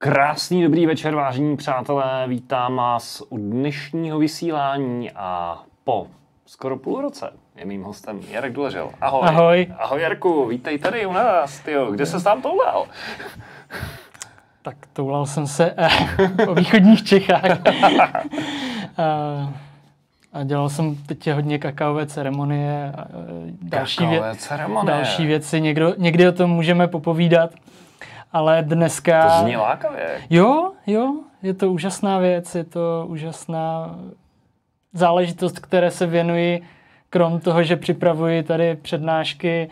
Krásný dobrý večer, vážení přátelé, vítám vás u dnešního vysílání a po skoro půl roce je mým hostem Jarek Doležel. Ahoj. Ahoj. Ahoj Jarku, vítej tady u nás, tyjo. Kde se tam toulal? Tak toulal jsem se po východních Čechách. A dělal jsem teď hodně kakaové ceremonie a další věci. Někdy o tom můžeme popovídat. Ale dneska... To zní lákavě. Jo, je to úžasná věc, je to úžasná záležitost, které se věnuji, krom toho, že připravuji tady přednášky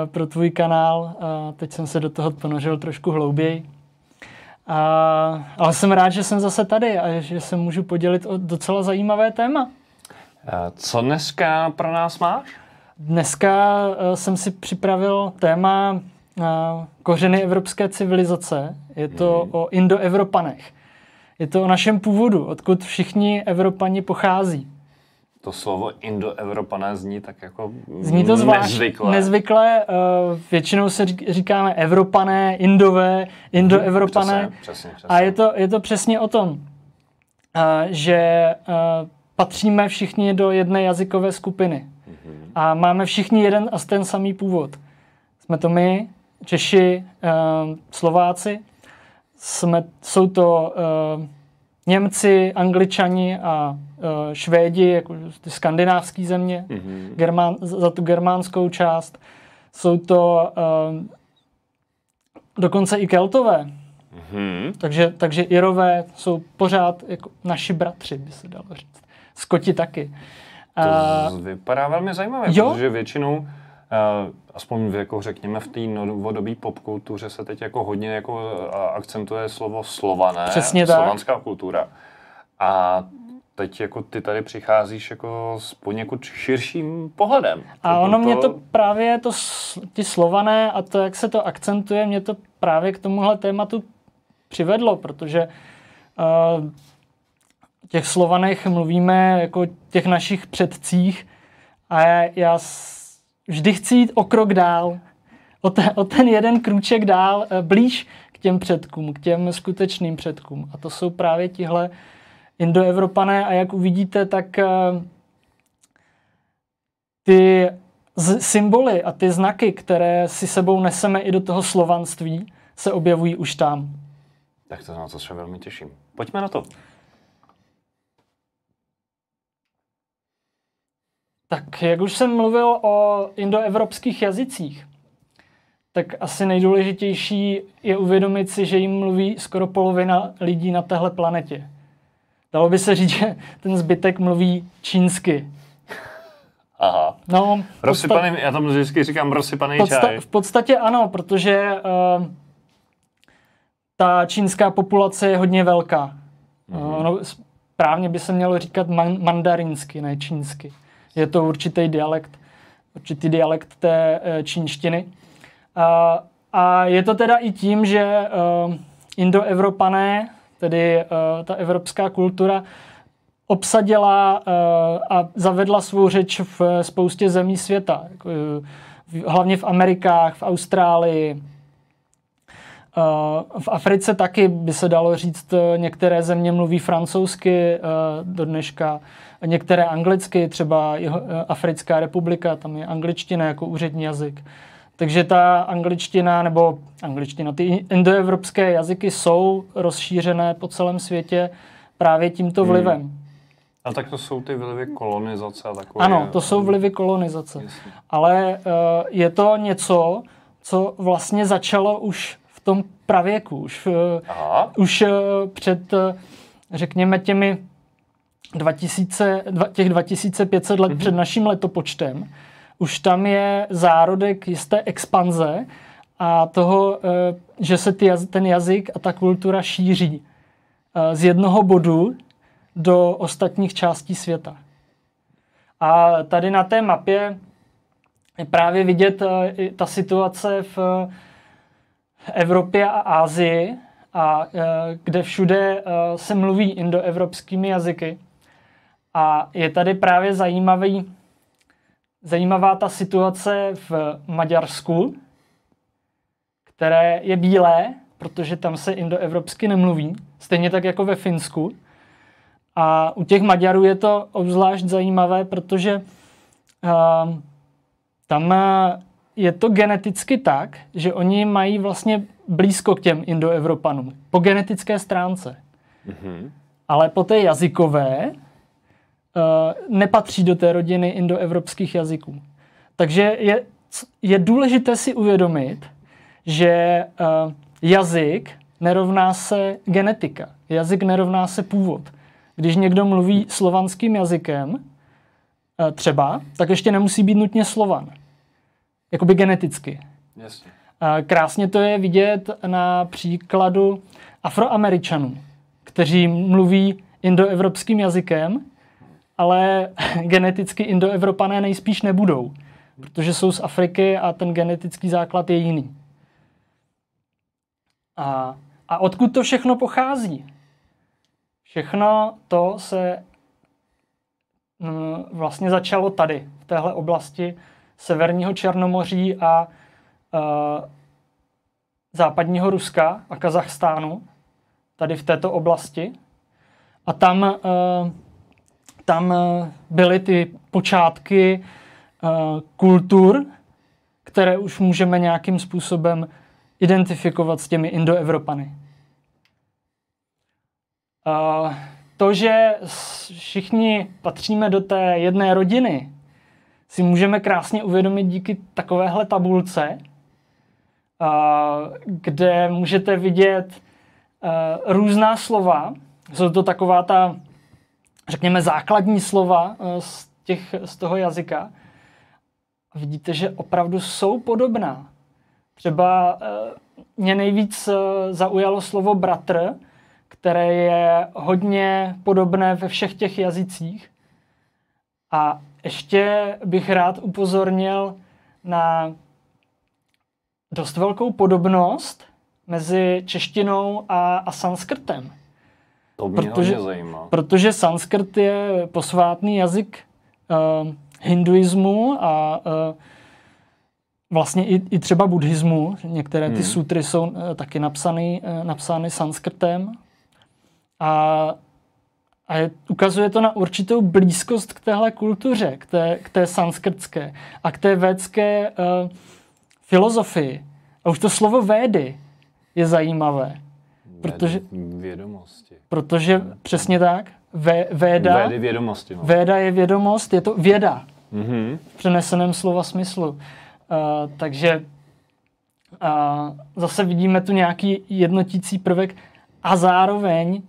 pro tvůj kanál. Teď jsem se do toho ponořil trošku hlouběji. Ale jsem rád, že jsem zase tady a že se můžu podělit o docela zajímavé téma. Co dneska pro nás máš? Dneska jsem si připravil téma kořeny evropské civilizace. Je to o Indoevropanech. Je to o našem původu, odkud všichni Evropani pochází. To slovo Indoevropané zní tak jako zní to nezvykle. Většinou se říkáme Evropané, Indové, Indoevropané. Přesně. A je to přesně o tom, že patříme všichni do jedné jazykové skupiny. A máme všichni jeden a ten samý původ. Jsme to my, Češi, Slováci, jsou to Němci, Angličani a Švédi, jako ty skandinávské země, za tu germánskou část. Jsou to dokonce i Keltové. Takže Irové jsou pořád jako naši bratři, by se dalo říct. Skoti taky. To vypadá velmi zajímavé, protože většinou aspoň jako řekněme v té novodobé popkultuře se teď jako hodně jako akcentuje slovo Slované, slovanská kultura. A teď jako ty tady přicházíš jako s poněkud širším pohledem. A ono mě to právě, ti Slované a to, jak se to akcentuje, mě to právě k tomuhle tématu přivedlo, protože těch Slovanech mluvíme jako těch našich předcích a já vždy chci jít o krok dál, o ten jeden krůček dál, blíž k těm předkům, k těm skutečným předkům. A to jsou právě tihle Indoevropané a jak uvidíte, tak ty symboly a ty znaky, které si sebou neseme i do toho slovanství, se objevují už tam. Tak to na to se velmi těším. Pojďme na to. Tak, jak už jsem mluvil o indoevropských jazycích, tak asi nejdůležitější je uvědomit si, že jim mluví skoro polovina lidí na téhle planetě. Dalo by se říct, že ten zbytek mluví čínsky. Aha. No, já tam vždycky říkám rozsypaný čaj. V podstatě ano, protože ta čínská populace je hodně velká. Správně by se mělo říkat mandarinsky, ne čínsky. Je to určitý dialekt té čínštiny. A je to teda i tím, že Indoevropané, tedy ta evropská kultura, obsadila a zavedla svou řeč v spoustě zemí světa. Hlavně v Amerikách, v Austrálii. V Africe taky by se dalo říct, některé země mluví francouzsky do dneška, některé anglicky, třeba Africká republika, tam je angličtina jako úřední jazyk. Takže ta angličtina, ty indoevropské jazyky jsou rozšířené po celém světě právě tímto vlivem. A tak to jsou ty vlivy kolonizace a takové. Ano, to jsou vlivy kolonizace. Jasně. Ale je to něco, co vlastně začalo už v tom pravěku. Už před, řekněme, těch 2500 let před naším letopočtem. Už tam je zárodek jisté expanze a toho, že se ten jazyk a ta kultura šíří z jednoho bodu do ostatních částí světa. A tady na té mapě je právě vidět ta situace v Evropě a Asii, kde všude se mluví indoevropskými jazyky. A je tady právě zajímavá ta situace v Maďarsku, které je bílé protože tam se indoevropsky nemluví, stejně tak jako ve Finsku. A u těch Maďarů je to obzvlášť zajímavé, protože tam je to geneticky tak, že oni mají vlastně blízko k těm indoevropanům. Po genetické stránce. Mm-hmm. Ale po té jazykové nepatří do té rodiny indoevropských jazyků. Takže je důležité si uvědomit, že jazyk nerovná se genetika. Jazyk nerovná se původ. Když někdo mluví slovanským jazykem, třeba, tak ještě nemusí být nutně Slovan. Jakoby geneticky. Jasně. Krásně to je vidět na příkladu Afroameričanů, kteří mluví indoevropským jazykem, ale geneticky indoevropané nejspíš nebudou, protože jsou z Afriky a ten genetický základ je jiný. A odkud to všechno pochází? Všechno to se vlastně začalo tady, v téhle oblasti Severního Černomoří a západního Ruska a Kazachstánu, tady v této oblasti. A tam byly ty počátky kultur, které už můžeme nějakým způsobem identifikovat s těmi indoevropany. To, že všichni patříme do té jedné rodiny, si můžeme krásně uvědomit díky takovéhle tabulce, kde můžete vidět různá slova. Jsou to taková ta, řekněme, základní slova z toho jazyka. Vidíte, že opravdu jsou podobná. Třeba mě nejvíc zaujalo slovo bratr, které je hodně podobné ve všech těch jazycích. A ještě bych rád upozornil na dost velkou podobnost mezi češtinou a sanskrtem. To mě hodně zajímá. Protože sanskrt je posvátný jazyk hinduismu a vlastně i třeba buddhismu. Některé ty sutry jsou taky napsány sanskrtem. A ukazuje to na určitou blízkost k téhle kultuře, k té sanskrtské a k té védské filozofii. A už to slovo védy je zajímavé. Vědomosti. Protože přesně tak, véda vědomosti. No. Véda je vědomost, je to věda. Mm-hmm. V přeneseném slova smyslu. Takže zase vidíme tu nějaký jednotící prvek a zároveň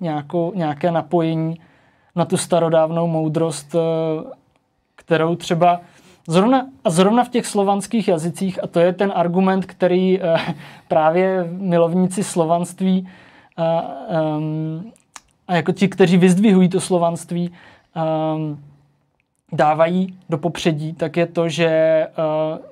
nějaké napojení na tu starodávnou moudrost, kterou třeba zrovna v těch slovanských jazycích, a to je ten argument, který právě milovníci slovanství a jako ti, kteří vyzdvihují to slovanství, dávají do popředí, tak je to, že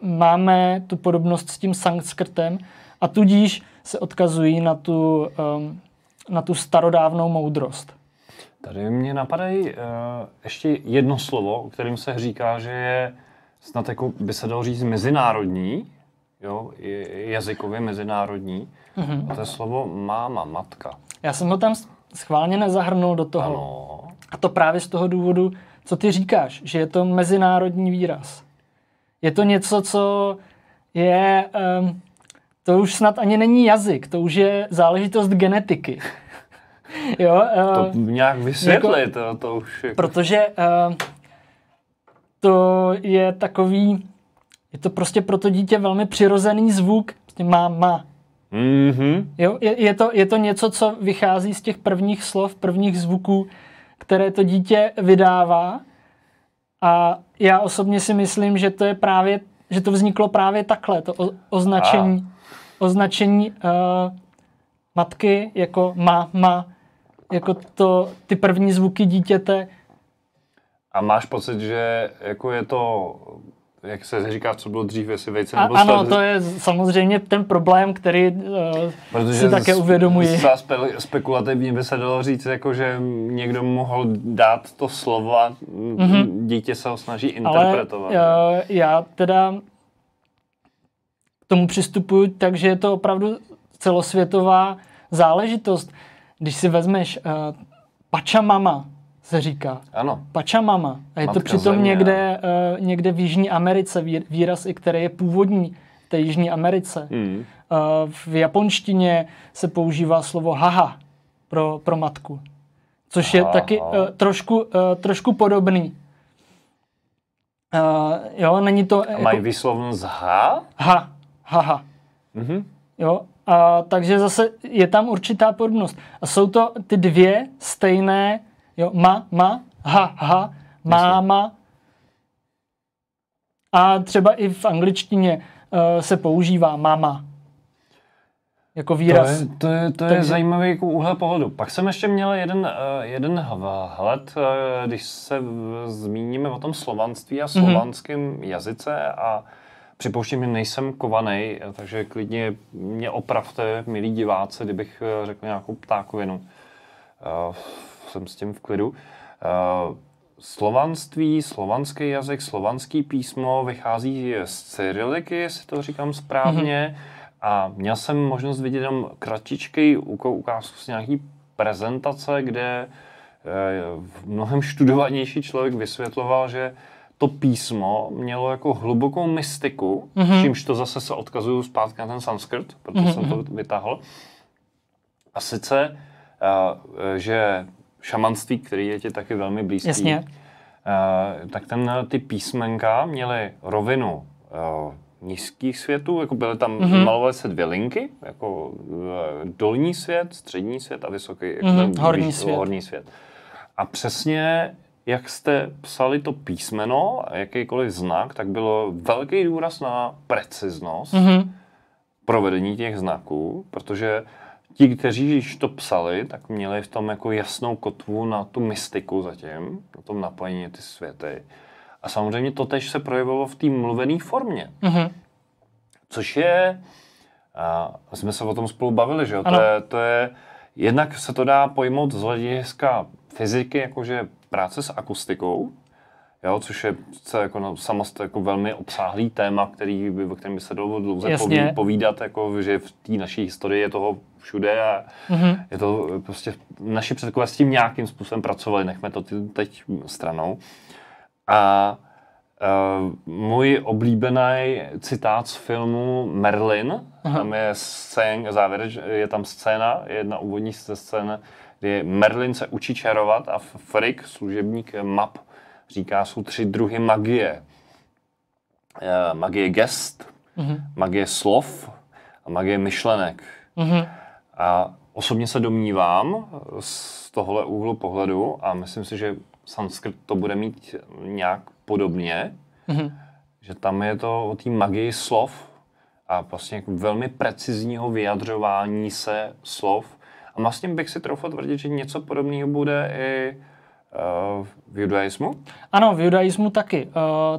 máme tu podobnost s tím sanskrtem a tudíž se odkazují na tu starodávnou moudrost. Tady mě napadají ještě jedno slovo, o kterém se říká, že je snad jako by se dalo říct mezinárodní, jo, jazykově mezinárodní. Mm-hmm. A to je slovo máma, matka. Já jsem ho tam schválně nezahrnul do toho. Ano. A to právě z toho důvodu, co ty říkáš, že je to mezinárodní výraz. Je to něco, co je... to už snad ani není jazyk, to už je záležitost genetiky. Jo, to nějak vysvětlit, jako, to už... Jako... Protože to je takový... Je to prostě pro to dítě velmi přirozený zvuk. Prostě má. Mm-hmm. Jo, je to něco, co vychází z těch prvních slov, prvních zvuků, které to dítě vydává. A já osobně si myslím, že to je právě, že to vzniklo právě takhle, to označení matky jako ma, jako ty první zvuky dítěte. A máš pocit, že jako je to, jak se říká, co bylo dřív, jestli vejce nebo ano, to je samozřejmě ten problém, který si také uvědomuji. Spekulativně by se dalo říct, jako, že někdo mohl dát to slovo a dítě se ho snaží interpretovat. Ale já teda k tomu přistupuji tak, že je to opravdu celosvětová záležitost. Když si vezmeš Pachamama, se říká. Ano. Pachamama. A je Matka to přitom země, někde v Jižní Americe výraz, i který je původní v té Jižní Americe. V japonštině se používá slovo haha pro matku. Což je taky trošku podobný. Jo, není to... A mají výslovnost ha? Ha. Jo, takže zase je tam určitá podobnost. A jsou to ty dvě stejné, jo, ha, máma. A třeba i v angličtině se používá mama. Jako výraz. To je zajímavý jako úhel pohledu. Pak jsem ještě měl jeden vhled, když se zmíníme o tom slovanství a slovanském jazyce a připouštím, že nejsem kovanej, takže klidně mě opravte, milí diváci, kdybych řekl nějakou ptákovinu. Jsem s tím v klidu. Slovanství, slovanský jazyk, slovanský písmo vychází z cyriliky, jestli to říkám správně. A měl jsem možnost vidět jenom kratičkej ukázku z nějaký prezentace, kde mnohem študovanější člověk vysvětloval, že to písmo mělo jako hlubokou mystiku, čímž to zase se odkazuju zpátky na ten sanskrt, protože jsem to vytáhl. A sice, že šamanství, který je ti taky velmi blízký, jasně, tak ty písmenka měly rovinu nízkých světů, jako byly tam, malovaly se dvě linky, jako dolní svět, střední svět a vysoký, horní svět. A přesně, jak jste psali to písmeno a jakýkoliv znak, tak bylo velký důraz na preciznost provedení těch znaků, protože ti, kteří to psali, tak měli v tom jako jasnou kotvu na tu mystiku zatím, na tom napojení ty světy. A samozřejmě to tež se projevilo v té mluvené formě. Což je, jsme se o tom spolu bavili, že jo? To je, jednak se to dá pojmout z hlediska fyziky, jakože práce s akustikou, jo? Což je jako samostatně jako velmi obsáhlý téma, o kterém by se dalo dlouze povídat, jako, že v té naší historii je toho všude a je to prostě, naši předkové s tím nějakým způsobem pracovali, nechme to teď stranou. A můj oblíbený citát z filmu Merlin, tam je je tam scéna, jedna úvodní scéna, kdy Merlin se učí čarovat a Frick, služebník map, říká, jsou 3 druhy magie. Magie gest, magie slov a magie myšlenek. A osobně se domnívám z tohohle úhlu pohledu a myslím si, že sanskrt to bude mít nějak podobně, že tam je to o té magii slov a vlastně jako velmi precizního vyjadřování se slov. A vlastně bych si troufal tvrdit, že něco podobného bude i v judaismu? Ano, v judaismu taky.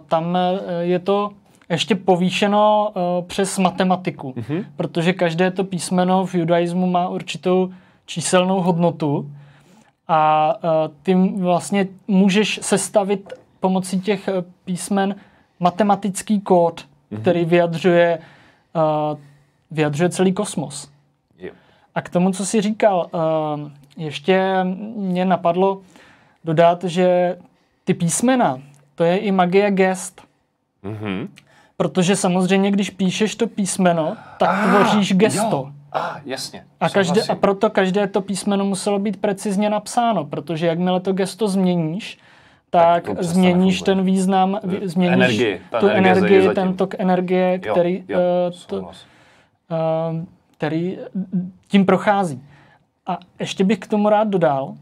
Tam je to ještě povýšeno přes matematiku, protože každé to písmeno v judaismu má určitou číselnou hodnotu a ty vlastně můžeš sestavit pomocí těch písmen matematický kód, který vyjadřuje celý kosmos. A k tomu, co jsi říkal, ještě mě napadlo dodat, že ty písmena, to je i magie gest. Protože samozřejmě, když píšeš to písmeno, tak tvoříš gesto. Jasně. A proto každé to písmeno muselo být precizně napsáno, protože jakmile to gesto změníš, tak změníš ten význam, změníš tu energii, ten tok energie, který tím prochází. A ještě bych k tomu rád dodal,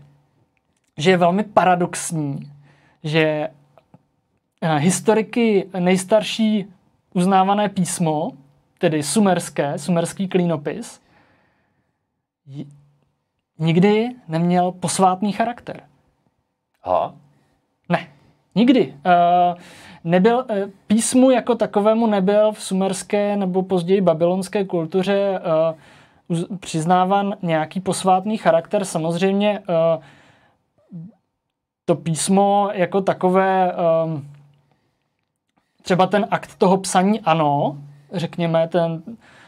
že je velmi paradoxní, že historiky nejstarší uznávané písmo, tedy sumerský klínopis, nikdy neměl posvátný charakter. Ne, nikdy. Písmu jako takovému nebyl v sumerské nebo později babylonské kultuře přiznáván nějaký posvátný charakter. Samozřejmě to písmo jako takové, třeba ten akt toho psaní, ano, řekněme,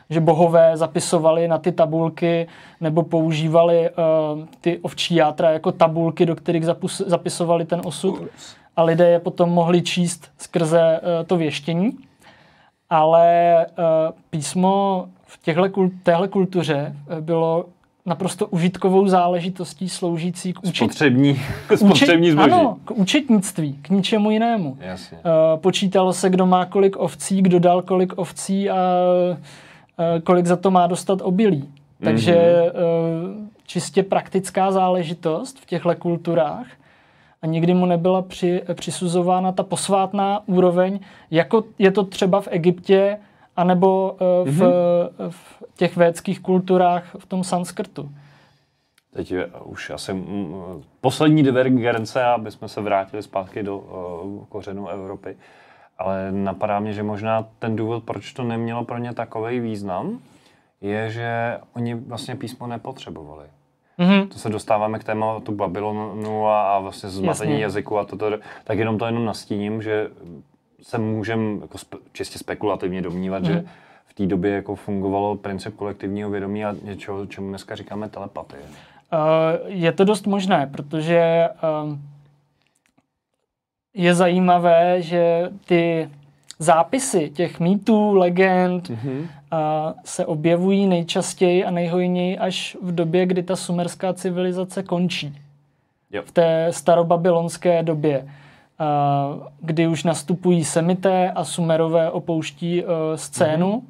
že bohové zapisovali na ty tabulky nebo používali ty ovčí játra jako tabulky, do kterých zapisovali ten osud a lidé je potom mohli číst skrze to věštění. Ale písmo v téhle kultuře bylo naprosto užitkovou záležitostí sloužící k spotřební zboží. Ano, k účetnictví, k ničemu jinému. Jasně. Počítalo se, kdo má kolik ovcí, kdo dal kolik ovcí a kolik za to má dostat obilí. Takže čistě praktická záležitost v těchto kulturách a nikdy mu nebyla přisuzována ta posvátná úroveň, jako je to třeba v Egyptě anebo v těch védských kulturách v tom sanskrtu. Teď je už asi poslední divergence, aby jsme se vrátili zpátky do kořenů Evropy. Ale napadá mě, že možná ten důvod, proč to nemělo pro ně takový význam, je, že oni vlastně písmo nepotřebovali. To se dostáváme k tématu Babylonu a vlastně zmatení jazyku a toto, tak jenom nastíním, že se můžeme jako čistě spekulativně domnívat, že v té době jako fungovalo princip kolektivního vědomí a něčeho, čemu dneska říkáme telepatie. Je to dost možné, protože je zajímavé, že ty zápisy těch mýtů, legend se objevují nejčastěji a nejhojněji až v době, kdy ta sumerská civilizace končí. Jo. V té starobabylonské době, kdy už nastupují Semité a Sumerové opouští scénu.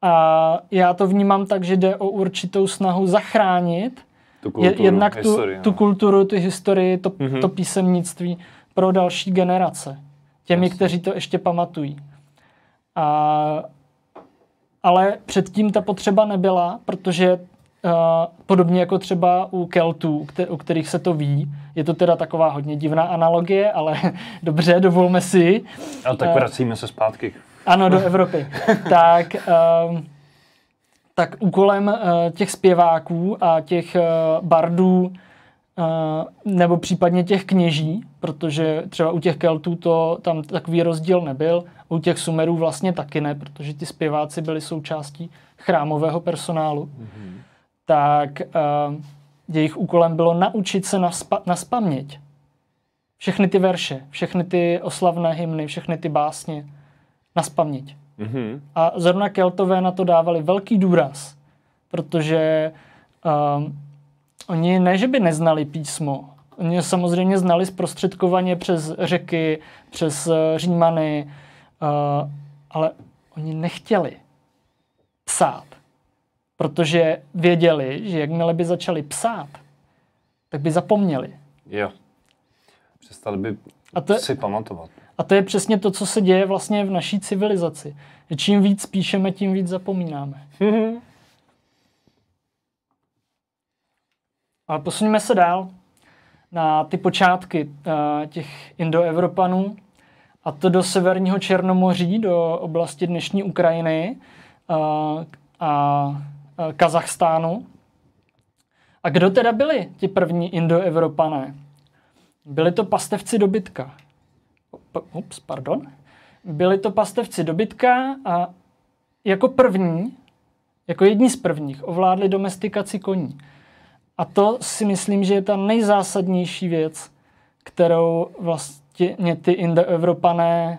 A já to vnímám tak, že jde o určitou snahu zachránit tu kulturu, jednak tu kulturu, tu historii, to písemnictví pro další generace. Těmi, kteří to ještě pamatují. Ale předtím ta potřeba nebyla, protože podobně jako třeba u Keltů, u kterých se to ví, je to teda taková hodně divná analogie, ale dobře, dovolme si. Ale tak vracíme se zpátky. Ano, do Evropy. Tak úkolem těch zpěváků a těch bardů nebo případně těch kněží, protože třeba u těch Keltů tam takový rozdíl nebyl, u těch Sumerů vlastně taky ne, protože ti zpěváci byli součástí chrámového personálu. Tak jejich úkolem bylo naučit se nazpaměť všechny ty verše, všechny ty oslavné hymny, všechny ty básně nazpaměť. A zrovna Keltové na to dávali velký důraz, protože oni ne, že by neznali písmo, oni samozřejmě znali zprostředkovaně přes Řeky, přes Římany, ale oni nechtěli psát, protože věděli, že jakmile by začali psát, tak by zapomněli. Jo. Přestali by si pamatovat. A to je přesně to, co se děje vlastně v naší civilizaci. Že čím víc píšeme, tím víc zapomínáme. Ale posuňme se dál na ty počátky těch Indoevropanů, a to do severního Černomoří, do oblasti dnešní Ukrajiny a Kazachstánu. A kdo teda byli ti první Indoevropané? Byli to pastevci dobytka. Byli to pastevci dobytka a jako jedni z prvních ovládli domestikaci koní. A to si myslím, že je ta nejzásadnější věc, kterou vlastně ty Indoevropané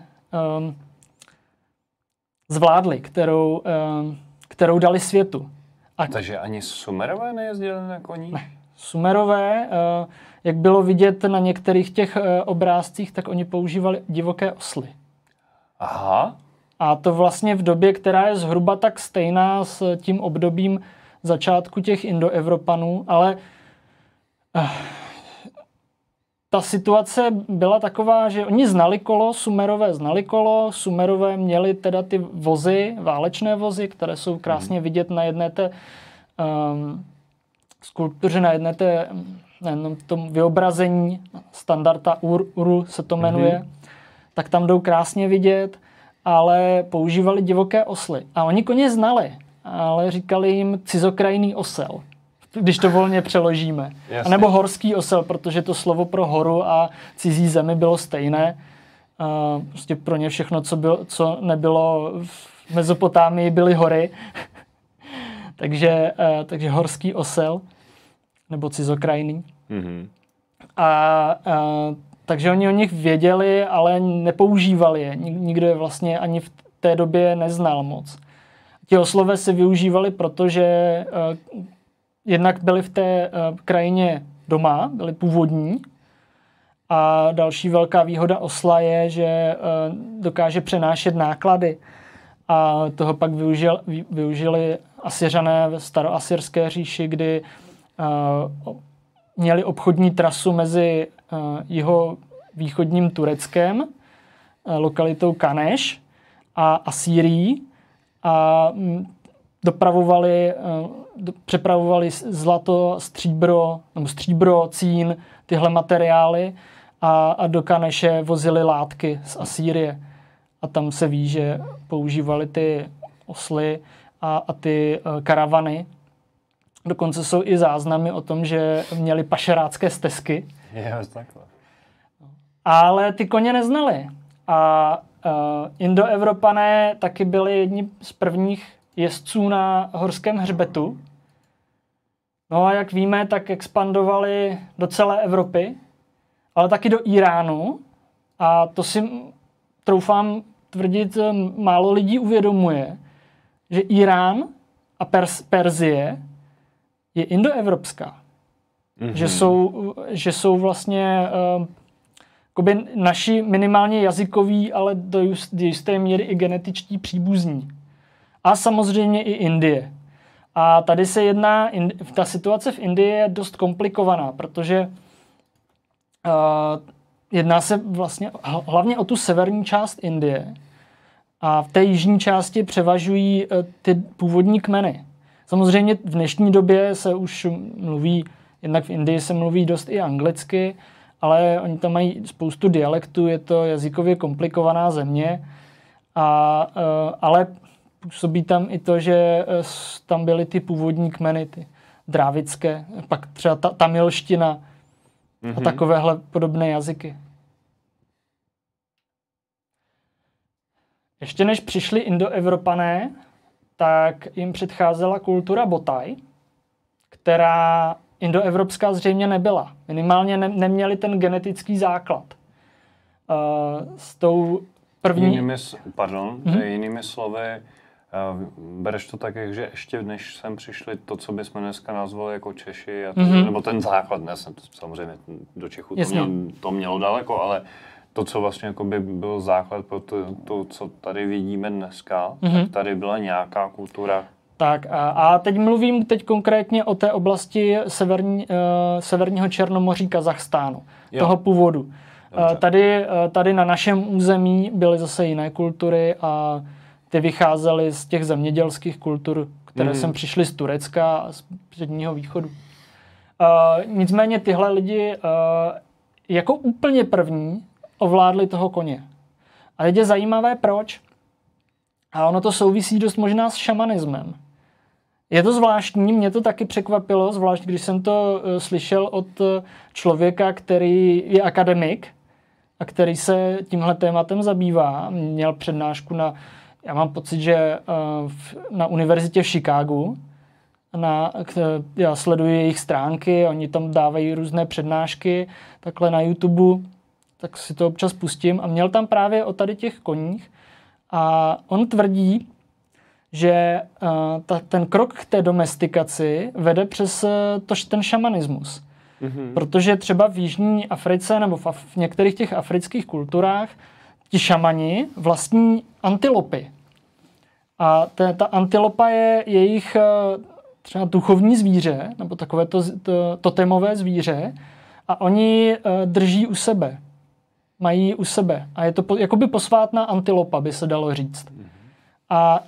zvládli, kterou dali světu. Takže ani Sumerové nejezdili na koních? Ne. Sumerové, jak bylo vidět na některých těch obrázcích, tak oni používali divoké osly. Aha. A to vlastně v době, která je zhruba tak stejná s tím obdobím začátku těch Indoevropanů, ale ta situace byla taková, že oni znali kolo, Sumerové měli teda ty vozy, válečné vozy, které jsou krásně vidět na jedné té skulptuře, na jedné té tom vyobrazení, standarda Uru se to jmenuje, tak tam jdou krásně vidět, ale používali divoké osly. A oni koně znali, ale říkali jim cizokrajný osel, když to volně přeložíme. A nebo horský osel, protože to slovo pro horu a cizí zemi bylo stejné. Prostě pro ně všechno, co nebylo V Mezopotámii byly hory, takže horský osel, nebo cizokrajný. Mm-hmm. Takže oni o nich věděli, ale nepoužívali je. Nikdo je vlastně ani v té době neznal moc. Ti oslové se využívali, protože jednak byli v té krajině doma, byli původní. A další velká výhoda osla je, že dokáže přenášet náklady. A toho pak využili Asyřané ve staroasyrské říši, kdy měli obchodní trasu mezi jeho východním Tureckem, lokalitou Kaneš a Asýrií a přepravovali zlato, stříbro, cín, tyhle materiály a do Kaneše vozili látky z Asýrie. A tam se ví, že používali ty osly a ty karavany. Dokonce jsou i záznamy o tom, že měli pašerácké stezky. Takhle. Ale ty koně neznali. A Indoevropané taky byli jedni z prvních jezdců na horském hřbetu. No a jak víme, tak expandovali do celé Evropy, ale taky do Iránu. A to si troufám tvrdit, málo lidí uvědomuje, že Irán a Perzie je indoevropská. Mm-hmm. Že jsou vlastně naši minimálně jazykoví, ale do jisté míry i genetičtí příbuzní. A samozřejmě i Indie. A tady se ta situace v Indii je dost komplikovaná, protože jedná se vlastně hlavně o tu severní část Indie. A v té jižní části převažují ty původní kmeny. Samozřejmě v dnešní době se už mluví, jednak v Indii se mluví dost i anglicky, ale oni tam mají spoustu dialektů, je to jazykově komplikovaná země, ale působí tam i to, že tam byly ty původní kmeny, ty drávické, pak třeba tamilština a takovéhle podobné jazyky. Ještě než přišli Indoevropané, tak jim předcházela kultura Botaj, která indoevropská zřejmě nebyla. Minimálně neměli ten genetický základ. S tou první... Jinými slovy, bereš to tak, že ještě než sem přišli to, co bychom dneska nazvali jako Češi, nebo ten základ, dnes, samozřejmě do Čechů to mělo daleko, ale to, co vlastně jako by byl základ pro to, co tady vidíme dneska, tak tady byla nějaká kultura. Tak a teď mluvím konkrétně o té oblasti severního Černomoří Kazachstánu, toho původu. Tady na našem území byly zase jiné kultury a ty vycházely z těch zemědělských kultur, které sem přišly z Turecka a z předního východu. Nicméně tyhle lidi jako úplně první ovládli toho koně. A teď je zajímavé, proč. A ono to souvisí dost možná s šamanismem. Je to zvláštní, mě to taky překvapilo, zvlášť když jsem to slyšel od člověka, který je akademik a který se tímhle tématem zabývá. Měl přednášku já mám pocit, že na univerzitě v Chicagu. Já sleduji jejich stránky, oni tam dávají různé přednášky, takhle na YouTube, tak si to občas pustím. A měl tam právě o tady těch koních. A on tvrdí, že ten krok k té domestikaci vede přes ten šamanismus. Mm-hmm. Protože třeba v Jižní Africe nebo v některých těch afrických kulturách ti šamani vlastní antilopy. A ta antilopa je jejich třeba duchovní zvíře, nebo takové totemové zvíře, a oni drží u sebe. Mají u sebe. A je to jakoby posvátná antilopa, by se dalo říct. A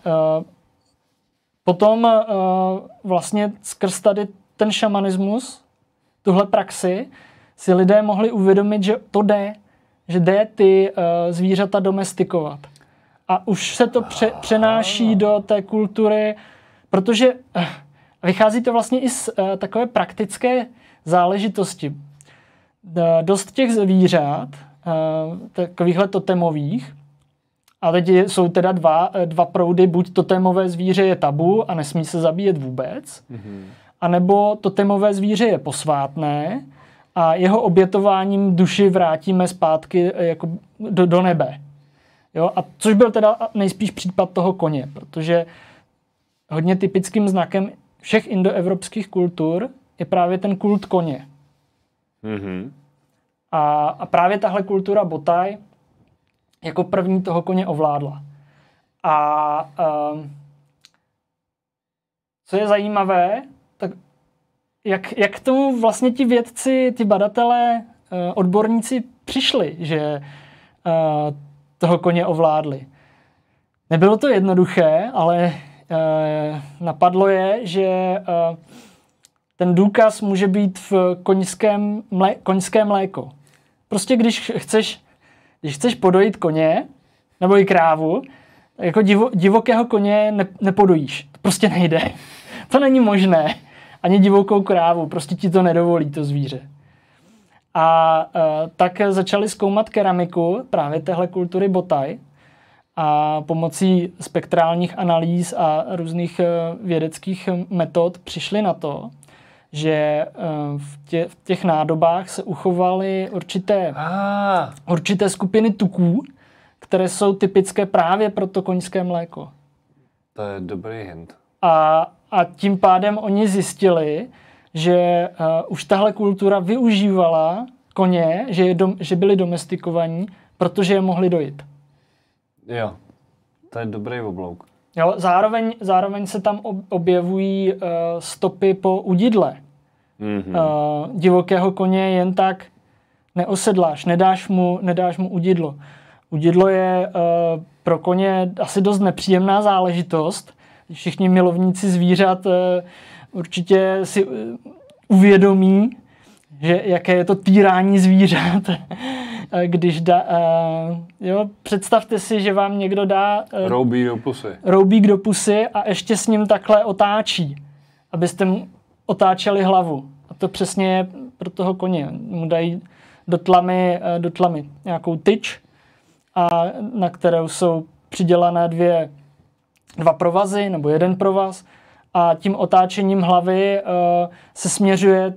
potom vlastně skrz tady ten šamanismus, tuhle praxi, si lidé mohli uvědomit, že to jde, že jde ty zvířata domestikovat. A už se to přenáší do té kultury, protože vychází to vlastně i z takové praktické záležitosti. Dost těch zvířat, takovýchhle totemových, A teď jsou teda dva proudy, buď totémové zvíře je tabu a nesmí se zabíjet vůbec, anebo totémové zvíře je posvátné a jeho obětováním duši vrátíme zpátky jako do nebe. Jo? A což byl teda nejspíš případ toho koně, protože hodně typickým znakem všech indoevropských kultur je právě ten kult koně. A právě tahle kultura Botai jako první toho koně ovládla. A co je zajímavé, tak jak k tomu vlastně ti vědci, ty badatelé, odborníci přišli, že toho koně ovládli. Nebylo to jednoduché, ale napadlo je, že ten důkaz může být v koňské mléko. Prostě když chceš podojit koně, nebo i krávu, jako divokého koně nepodojíš. To prostě nejde. To není možné. Ani divokou krávu. Prostě ti to nedovolí, to zvíře. A tak začali zkoumat keramiku právě téhle kultury Botai a pomocí spektrálních analýz a různých vědeckých metod přišli na to, že v těch nádobách se uchovaly určité skupiny tuků, které jsou typické právě pro to koňské mléko. To je dobrý hint. A tím pádem oni zjistili, že už tahle kultura využívala koně, že byli domestikovaní, protože je mohli dojit. Jo, to je dobrý oblouk. Jo, zároveň se tam objevují stopy po udidle. Divokého koně jen tak neosedláš, nedáš mu udidlo. Udidlo je pro koně asi dost nepříjemná záležitost. Všichni milovníci zvířat určitě si uvědomí, že jaké je to týrání zvířat. Když představte si, že vám někdo dá roubík do pusy a ještě s ním takhle otáčí, abyste mu otáčeli hlavu. A to přesně je pro toho koně. Mu dají do tlamy nějakou tyč, a na kterou jsou přidělané dva provazy nebo jeden provaz a tím otáčením hlavy se směřuje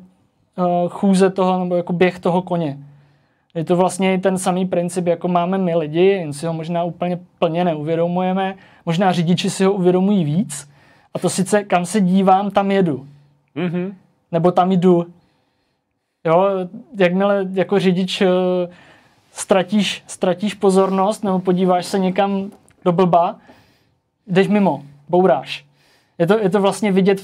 chůze toho nebo jako běh toho koně. Je to vlastně ten samý princip, jako máme my lidi, jen si ho možná úplně plně neuvědomujeme. Možná řidiči si ho uvědomují víc. A to sice, kam se dívám, tam jedu. Nebo tam jdu. Jo, jakmile jako řidič ztratíš pozornost nebo podíváš se někam do blba, jdeš mimo, bouráš. Je to vlastně vidět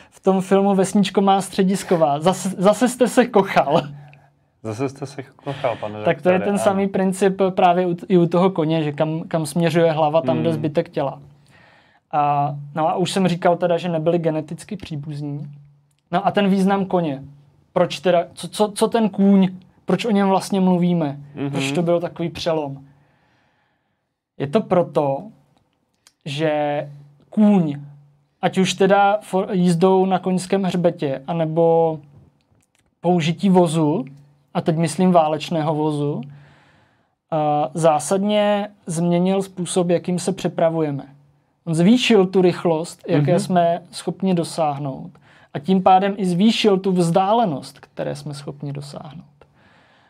v tom filmu Vesničko má středisková. Zase jste se kochal. Zase jste se kochal, pane Tak to je ten samý princip právě i u toho koně, že kam směřuje hlava, tam jde zbytek těla. A už jsem říkal teda, že nebyli geneticky příbuzní. No a ten význam koně. Proč teda, co ten kůň, proč o něm vlastně mluvíme? Proč to byl takový přelom? Je to proto, že kůň, ať už teda jízdou na koňském hřbetě, anebo použití vozu, a teď myslím válečného vozu, zásadně změnil způsob, jakým se přepravujeme. On zvýšil tu rychlost, jaké jsme schopni dosáhnout. A tím pádem i zvýšil tu vzdálenost, které jsme schopni dosáhnout.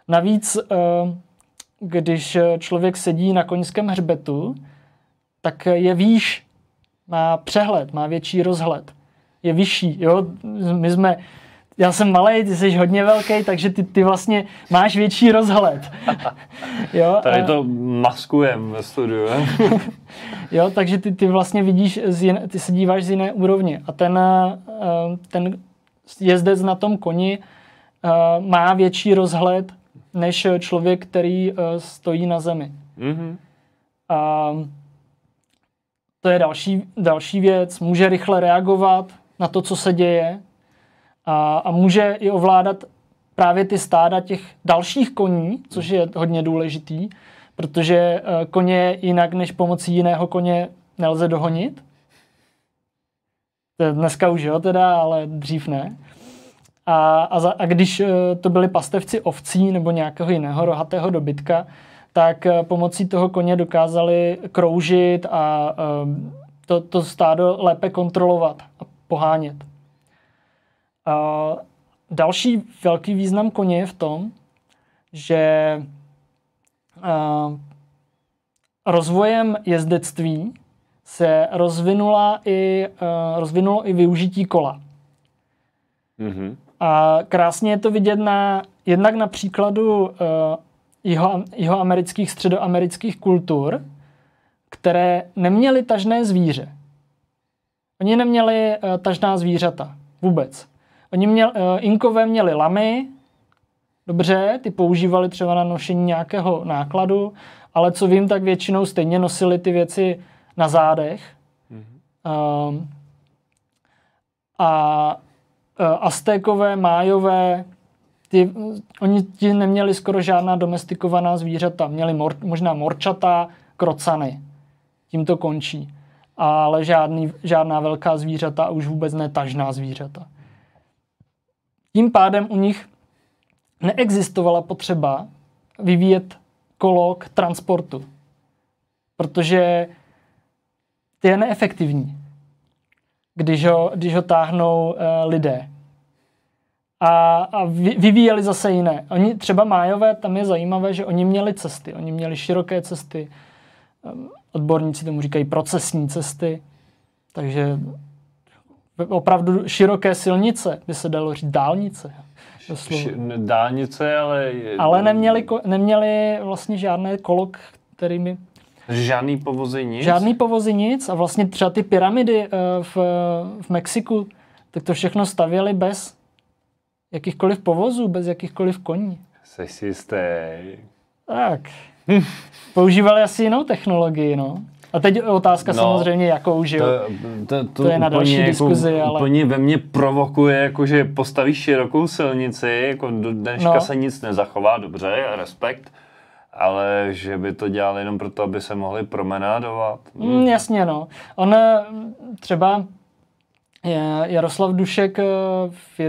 Navíc, když člověk sedí na koňském hřbetu, tak je výš, má přehled, má větší rozhled. Je vyšší. Jo? Já jsem malej, ty jsi hodně velký, takže ty vlastně máš větší rozhled. Jo? Tady to maskujem ve studiu. Jo, takže ty vlastně vidíš, ty se díváš z jiné úrovně. A ten jezdec na tom koni má větší rozhled než člověk, který stojí na zemi. A to je další věc. Může rychle reagovat na to, co se děje. A může i ovládat právě ty stáda těch dalších koní, což je hodně důležitý, protože koně jinak než pomocí jiného koně nelze dohonit. Dneska už jo teda, ale dřív ne. A když to byli pastevci ovcí nebo nějakého jiného rohatého dobytka, tak pomocí toho koně dokázali kroužit a to stádo lépe kontrolovat a pohánět. Další velký význam koně je v tom, že rozvojem jezdectví se rozvinulo i využití kola. Mm-hmm. A krásně je to vidět jednak na příkladu jihoamerických, středoamerických kultur, které neměly tažné zvíře. Oni neměli tažná zvířata. Vůbec. Inkové měli lamy, dobře, ty používali třeba na nošení nějakého nákladu, ale co vím, tak většinou stejně nosili ty věci na zádech. Mm-hmm. Aztékové, Májové, oni neměli skoro žádná domestikovaná zvířata. Měli možná morčata, krocany. Tím to končí. Ale žádná velká zvířata a už vůbec netažná zvířata. Tím pádem u nich neexistovala potřeba vyvíjet kolo k transportu. Protože ty je neefektivní, když ho táhnou lidé. A vyvíjeli zase jiné. Oni třeba Májové, tam je zajímavé, že oni měli cesty. Oni měli široké cesty. Odborníci tomu říkají procesní cesty. Takže opravdu široké silnice, by se dalo říct dálnice. Dálnice, ale... Ale neměli vlastně žádné kolo, kterými... Žádný povozy nic? Žádný povozy nic a vlastně třeba ty pyramidy v Mexiku, tak to všechno stavěli bez jakýchkoliv povozů, bez jakýchkoliv koní. Jsi si jistý. Tak. Používali asi jinou technologii, no. A teď otázka samozřejmě, jakou, že jo. To je na další diskuzi, ale... Úplně ve mně provokuje, jakože postavíš širokou silnici, jako do dneška se nic nezachová, dobře, respekt, ale že by to dělali jenom proto, aby se mohli promenádovat. Jasně, no. On třeba Jaroslav Dušek v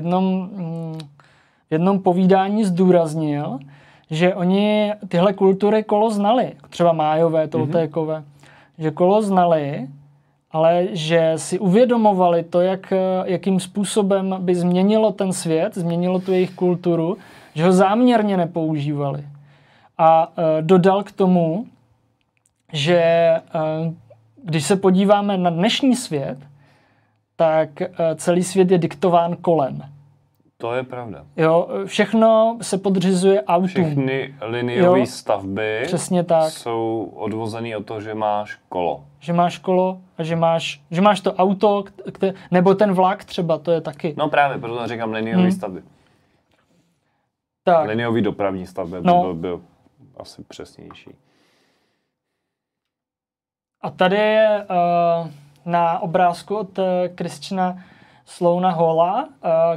jednom povídání zdůraznil, že oni tyhle kultury kolo znali, třeba Májové, Toltékové, že kolo znali, ale že si uvědomovali to, jakým způsobem by změnilo ten svět, změnilo tu jejich kulturu, že ho záměrně nepoužívali. A dodal k tomu, že když se podíváme na dnešní svět, tak celý svět je diktován kolem. To je pravda. Jo, všechno se podřizuje autům. Všechny liniové stavby přesně tak. Jsou odvozený od toho, že máš kolo. Že máš kolo a že máš to auto, nebo ten vlak třeba, to je taky. No právě, proto říkám liniové stavby. Tak. Liniový dopravní stavby byl asi přesnější. A tady je na obrázku od Christiana Sloana Halla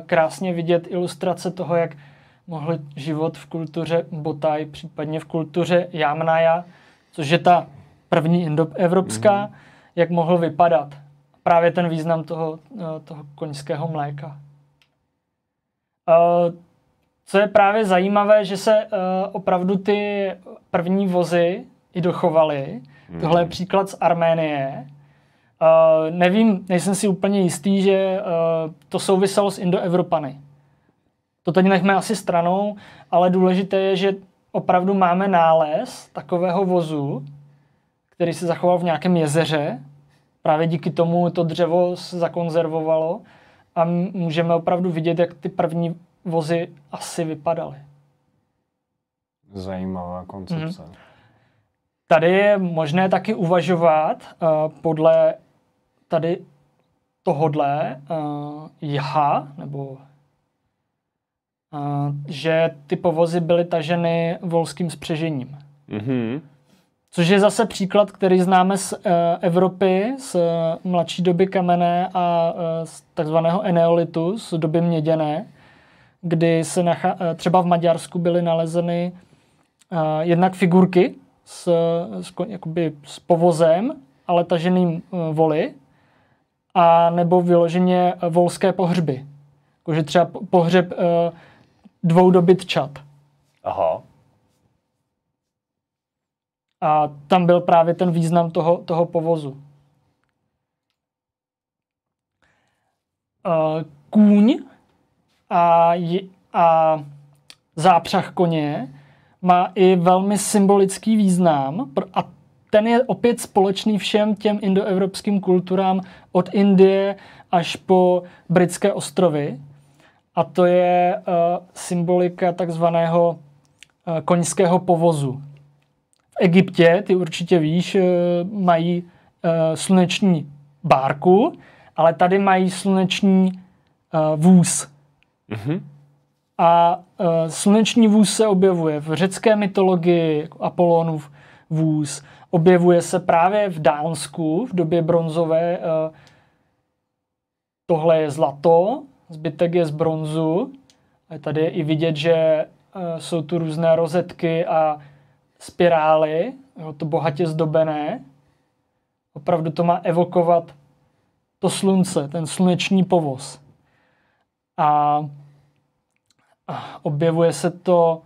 krásně vidět ilustrace toho, jak mohl život v kultuře Botai, případně v kultuře Yamnaya, což je ta první indoevropská, jak mohl vypadat. Právě ten význam toho koňského mléka. Co je právě zajímavé, že se opravdu ty první vozy i dochovaly. Tohle je příklad z Arménie. Nevím, nejsem si úplně jistý, že to souviselo s Indoevropany. To teď nechme asi stranou, ale důležité je, že opravdu máme nález takového vozu, který se zachoval v nějakém jezeře. Právě díky tomu to dřevo se zakonzervovalo a můžeme opravdu vidět, jak ty první vozy asi vypadaly. Zajímavá koncepce. Tady je možné taky uvažovat podle tady tohodle jaha, nebo že ty povozy byly taženy volským spřežením. Což je zase příklad, který známe z Evropy, z mladší doby kamenné a z takzvaného eneolitu, z doby měděné, kdy se třeba v Maďarsku byly nalezeny jednak figurky s povozem, ale taženým voly, a nebo vyloženě volské pohřby. Jakože třeba pohřeb 2 dobytčat. Aha. A tam byl právě ten význam toho povozu. Kůň a zápřah koně má i velmi symbolický význam a ten je opět společný všem těm indoevropským kulturám od Indie až po Britské ostrovy. A to je symbolika takzvaného koňského povozu. V Egyptě, ty určitě víš, mají sluneční bárku, ale tady mají sluneční vůz. Mm-hmm. A sluneční vůz se objevuje v řecké mytologii, jako Apolonův vůz. Objevuje se právě v Dánsku v době bronzové. Tohle je zlato, zbytek je z bronzu. A tady je i vidět, že jsou tu různé rozetky a spirály, to bohatě zdobené. Opravdu to má evokovat to slunce, ten sluneční povoz. A objevuje se to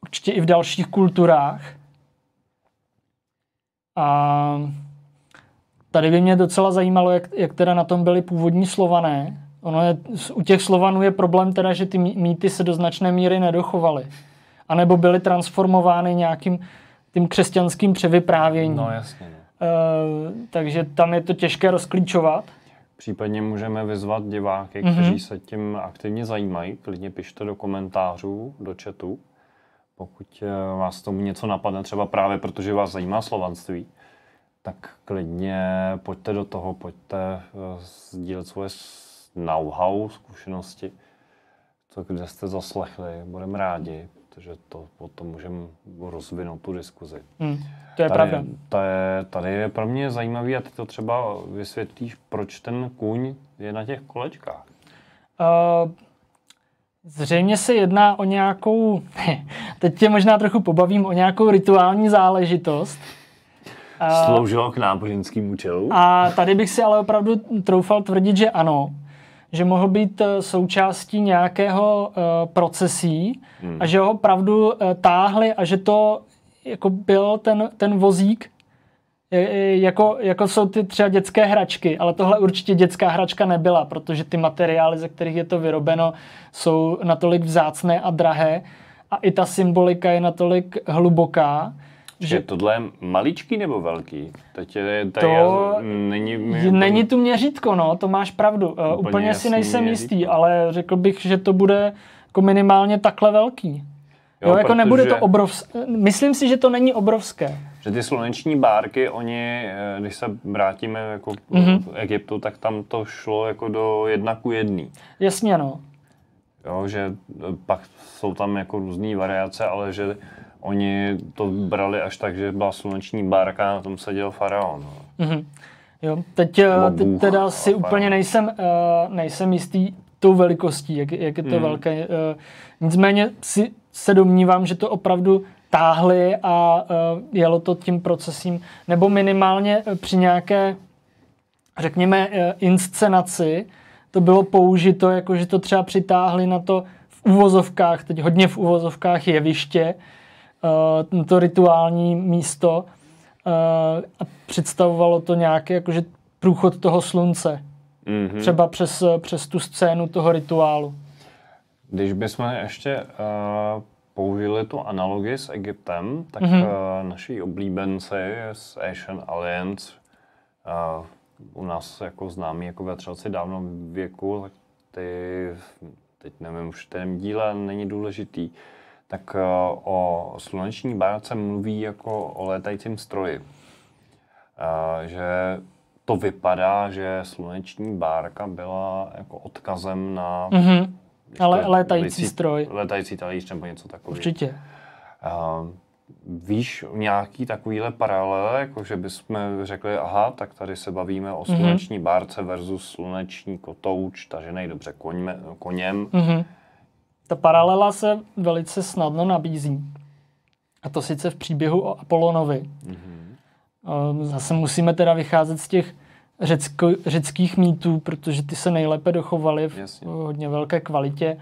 určitě i v dalších kulturách. A tady by mě docela zajímalo, jak teda na tom byli původní Slované. U těch Slovanů je problém teda, že ty mýty se do značné míry nedochovaly. A nebo byly transformovány nějakým tím křesťanským převyprávěním. No jasně. Takže tam je to těžké rozklíčovat. Případně můžeme vyzvat diváky, kteří se tím aktivně zajímají. Klidně pište do komentářů, do chatu, pokud vás tomu něco napadne, třeba právě protože vás zajímá slovanství, tak klidně pojďte do toho, pojďte sdílet svoje know-how, zkušenosti, to, kde jste zaslechli, budeme rádi, protože to potom můžeme rozvinout tu diskuzi. To je pravda. Tady je pro mě zajímavý, a ty to třeba vysvětlíš, proč ten kůň je na těch kolečkách. Zřejmě se jedná o nějakou, teď tě možná trochu pobavím, o nějakou rituální záležitost. Sloužilo k náboženským účelům. A tady bych si ale opravdu troufal tvrdit, že ano. Že mohl být součástí nějakého procesí a že ho opravdu táhli a že to jako byl ten vozík, jako jsou ty třeba dětské hračky, ale tohle určitě dětská hračka nebyla, protože ty materiály, ze kterých je to vyrobeno, jsou natolik vzácné a drahé a i ta symbolika je natolik hluboká, že tohle je maličký nebo velký? Není tu měřítko, no, to máš pravdu. Úplně si nejsem jistý, ale řekl bych, že to bude jako minimálně takhle velký. Jo, jako nebude to obrovské. Myslím si, že to není obrovské. Že ty sluneční bárky, oni, když se vrátíme jako k Egyptu, tak tam to šlo jako do 1:1. Jasně, no. Jo, že pak jsou tam jako různý variace, ale že oni to brali až tak, že byla sluneční bárka a na tom seděl faraon. Jo, teď teda si úplně nejsem jistý tou velikostí, jak je to velké. Nicméně se domnívám, že to opravdu táhli a jelo to tím procesím, nebo minimálně při nějaké, řekněme, inscenaci to bylo použito, jakože to třeba přitáhli na to v uvozovkách, teď hodně v uvozovkách jeviště, to rituální místo a představovalo to nějaký jakože průchod toho slunce. Třeba přes tu scénu toho rituálu. Když bychom ještě použili tu analogii s Egyptem, tak naši oblíbenci z Asian Alliance, u nás jako známí jako vetřelci dávno věku, tak teď nevím, už v tém díle není důležitý, tak o sluneční bárce mluví jako o létajícím stroji. Že to vypadá, že sluneční bárka byla jako odkazem na ale létající stroj. Létající talíř nebo něco takového. Určitě. Víš nějaký takovýhle paralel, jako že bychom řekli, aha, tak tady se bavíme o sluneční bárce versus sluneční kotouč, tažený dobře koněm. Ta paralela se velice snadno nabízí. A to sice v příběhu o Apolonovi. Zase musíme teda vycházet z těch řeckých mýtů, protože ty se nejlépe dochovaly v hodně velké kvalitě.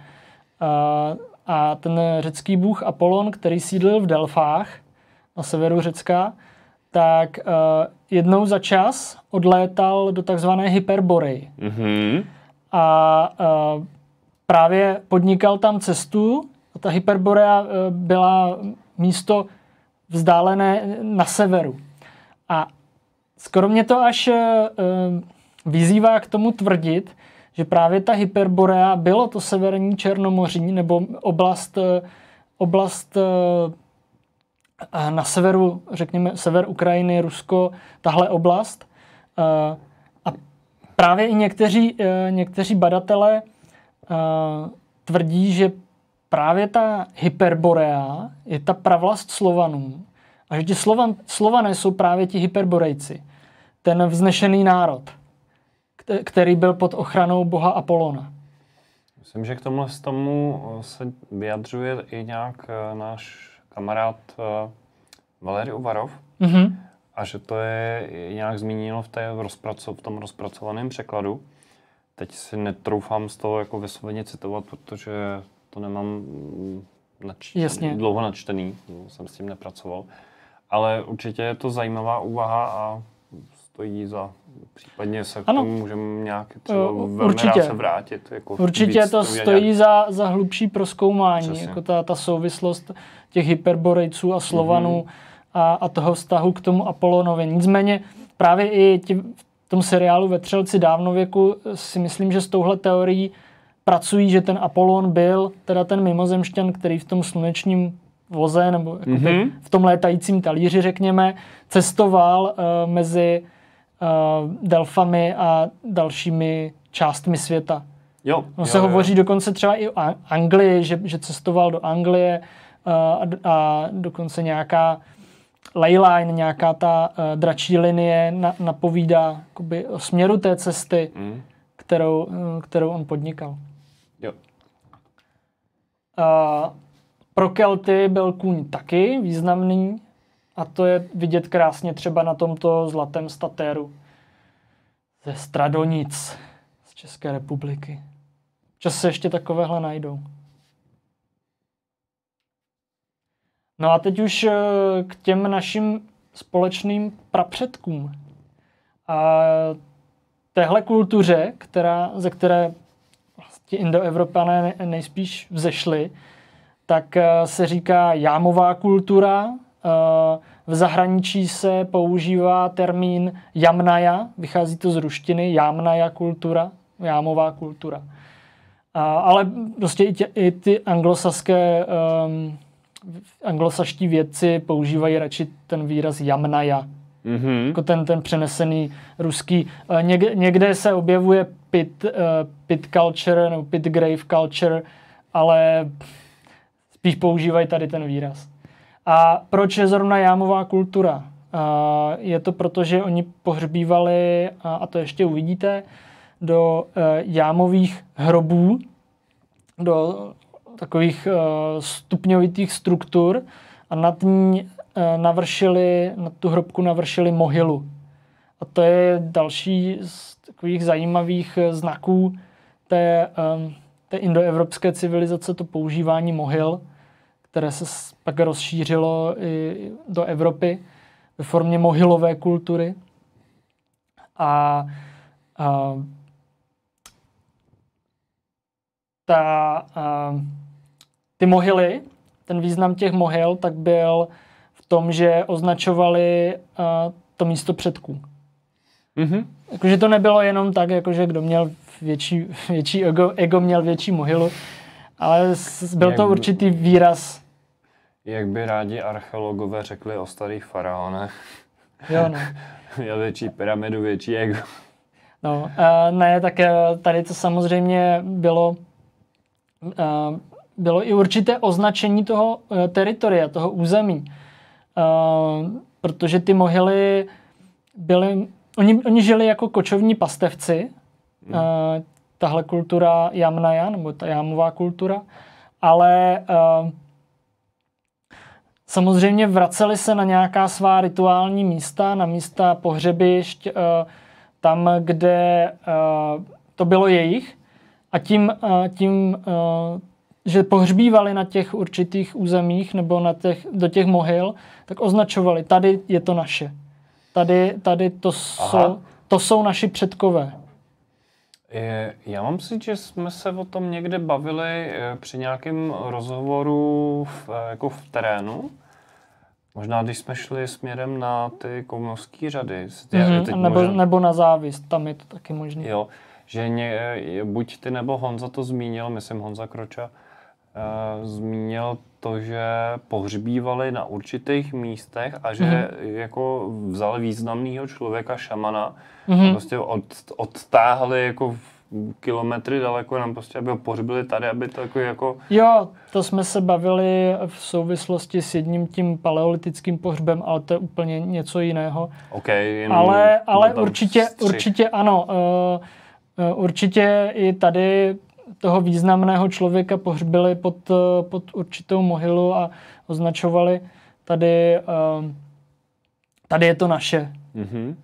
A ten řecký bůh Apollon, který sídlil v Delfách, na severu Řecka, tak jednou za čas odlétal do takzvané Hyperboreji. Mm-hmm. A právě podnikal tam cestu. A ta Hyperborea byla místo vzdálené na severu. A skoro mě to až vyzývá k tomu tvrdit, že právě ta Hyperborea bylo to severní Černomoří, nebo oblast na severu, řekněme sever Ukrajiny, Rusko, tahle oblast. A právě i někteří badatelé tvrdí, že právě ta Hyperborea je ta pravlast Slovanů a že ti Slované jsou právě ti Hyperborejci. Ten vznešený národ, který byl pod ochranou boha Apolona. Myslím, že k tomu se vyjadřuje i nějak náš kamarád Valerij Uvarov. Mm-hmm. A že to je nějak zmíněno v tom rozpracovaném překladu. Teď si netroufám z toho jako vysloveně citovat, protože to nemám dlouho načtený, jsem s tím nepracoval. Ale určitě je to zajímavá úvaha a stojí za, případně se k tomu můžeme nějak třeba velmi rád se vrátit. Jako určitě to stojí za hlubší prozkoumání, jako ta souvislost těch Hyperborejců a Slovanů a toho vztahu k tomu Apolonovi. Nicméně právě i v tom seriálu Vetřelci dávnověku si myslím, že s touhle teorií pracují, že ten Apollon byl teda ten mimozemšťan, který v tom slunečním voze nebo v tom létajícím talíři, řekněme, cestoval mezi Delfami a dalšími částmi světa. Se hovoří dokonce třeba i o Anglii, že cestoval do Anglie a dokonce nějaká leyline, nějaká ta dračí linie napovídá o směru té cesty, kterou on podnikal. Jo. Pro Kelty byl kůň taky významný a to je vidět krásně třeba na tomto zlatém statéru ze Stradonic z České republiky. Čas se ještě takovéhle najdou. No a teď už k těm našim společným prapředkům. A téhle kultuře, ze které vlastně Indoevropané nejspíš vzešli, tak se říká jámová kultura. V zahraničí se používá termín jamnaja, vychází to z ruštiny, jámnaja kultura, jámová kultura. Ale prostě i ty anglosaští vědci používají radši ten výraz jamnaja. Mm-hmm. Jako ten přenesený ruský. Někde se objevuje pit culture nebo pit grave culture, ale spíš používají tady ten výraz. A proč je zrovna jámová kultura? Je to proto, že oni pohřbívali, a to ještě uvidíte, do jámových hrobů, do takových stupňovitých struktur a nad tu hrobku navršili mohylu. A to je další z takových zajímavých znaků té indoevropské civilizace, to používání mohyl, které se pak rozšířilo i do Evropy ve formě mohylové kultury. Ty mohyly, ten význam těch mohyl, tak byl v tom, že označovali to místo předků. Mm-hmm. Jakože to nebylo jenom tak, jakože kdo měl větší ego měl větší mohylu, ale byl to určitý výraz. Jak by rádi archeologové řekli o starých faraonech. Jo, no. Měl větší pyramidu, větší ego. No, ne, tak tady to samozřejmě bylo i určité označení toho teritoria, toho území. Protože ty mohyly byly... Oni žili jako kočovní pastevci, tahle kultura jamnaja, nebo ta jámová kultura, ale samozřejmě vraceli se na nějaká svá rituální místa, na místa pohřebišť, tam, kde to bylo jejich, a tím že pohřbívali na těch určitých územích nebo do těch mohyl, tak označovali, tady je to naše. Tady to jsou naši předkové. Já mám pocit, že jsme se o tom někde bavili při nějakém rozhovoru v terénu. Možná, když jsme šli směrem na ty komunovské řady. Nebo na Závist, tam je to taky možné. Jo, že buď ty nebo Honza to zmínil, myslím Honza Kroča, zmínil to, že pohřbívali na určitých místech a že jako vzali významného člověka, šamana, a prostě odtáhli jako kilometry daleko, nám prostě, aby ho pohřbili tady, aby to jako... Jo, to jsme se bavili v souvislosti s jedním tím paleolitickým pohřbem, ale to je úplně něco jiného. Okay, ale určitě ano. Určitě i tady toho významného člověka pohřbili pod určitou mohylu a označovali tady je to naše. Mm-hmm.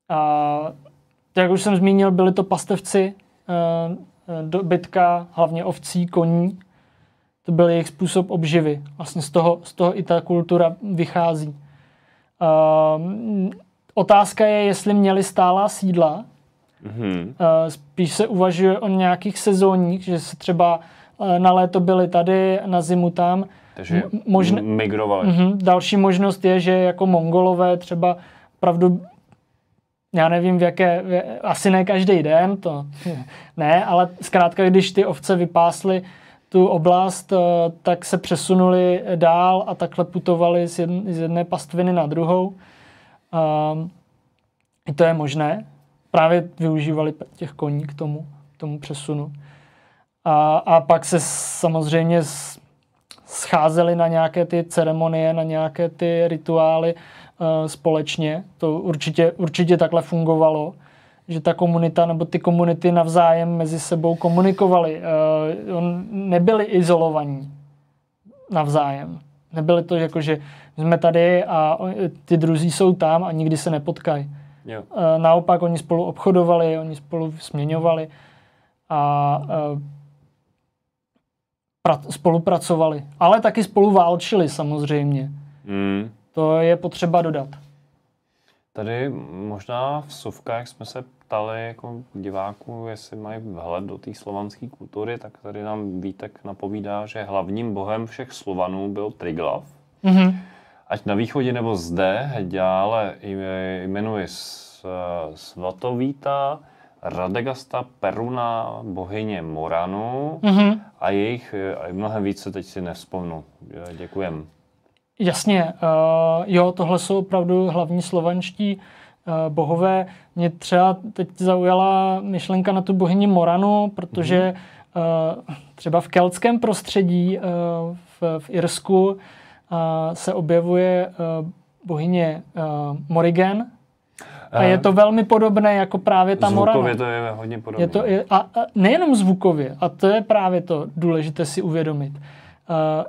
A jak už jsem zmínil, byli to pastevci, dobytka, hlavně ovcí, koní. To byl jejich způsob obživy. Vlastně z toho i ta kultura vychází. Otázka je, jestli měli stálá sídla. Mm-hmm. Spíš se uvažuje o nějakých sezónních, že se třeba na léto byli tady, na zimu tam. Takže migrovali. Další možnost je, že jako Mongolové třeba opravdu, já nevím, asi ne každý den, to ne, ale zkrátka, když ty ovce vypásly tu oblast, tak se přesunuli dál a takhle putovali z jedné pastviny na druhou. I to je možné. Právě využívali těch koní k tomu přesunu. A pak se samozřejmě scházeli na nějaké ty ceremonie, na nějaké ty rituály společně. To určitě takhle fungovalo, že ta komunita nebo ty komunity navzájem mezi sebou komunikovaly. Nebyli izolovaní navzájem. Nebyli to jako, že jsme tady a ty druzí jsou tam a nikdy se nepotkají. Jo. Naopak oni spolu obchodovali, oni spolu směňovali a spolupracovali. Ale taky spolu válčili samozřejmě. To je potřeba dodat. Tady možná v Suvkách jsme se ptali jako diváků, jestli mají vhled do té slovanské kultury, tak tady nám Vítek napovídá, že hlavním bohem všech Slovanů byl Triglav. Mm-hmm. Ať na východě nebo zde, dále jmenuji Svatovíta, Radegasta, Peruna, bohyně Moranu a jejich mnohem více teď si nevzpomnu. Děkujem. Jasně, jo, tohle jsou opravdu hlavní slovanští bohové. Mě třeba teď zaujala myšlenka na tu bohyni Moranu, protože třeba v keltském prostředí v Irsku se objevuje bohyně Morrigan. A je to velmi podobné jako právě ta Morana. Zvukově to je hodně podobné. A nejenom zvukově, a to je právě to důležité si uvědomit.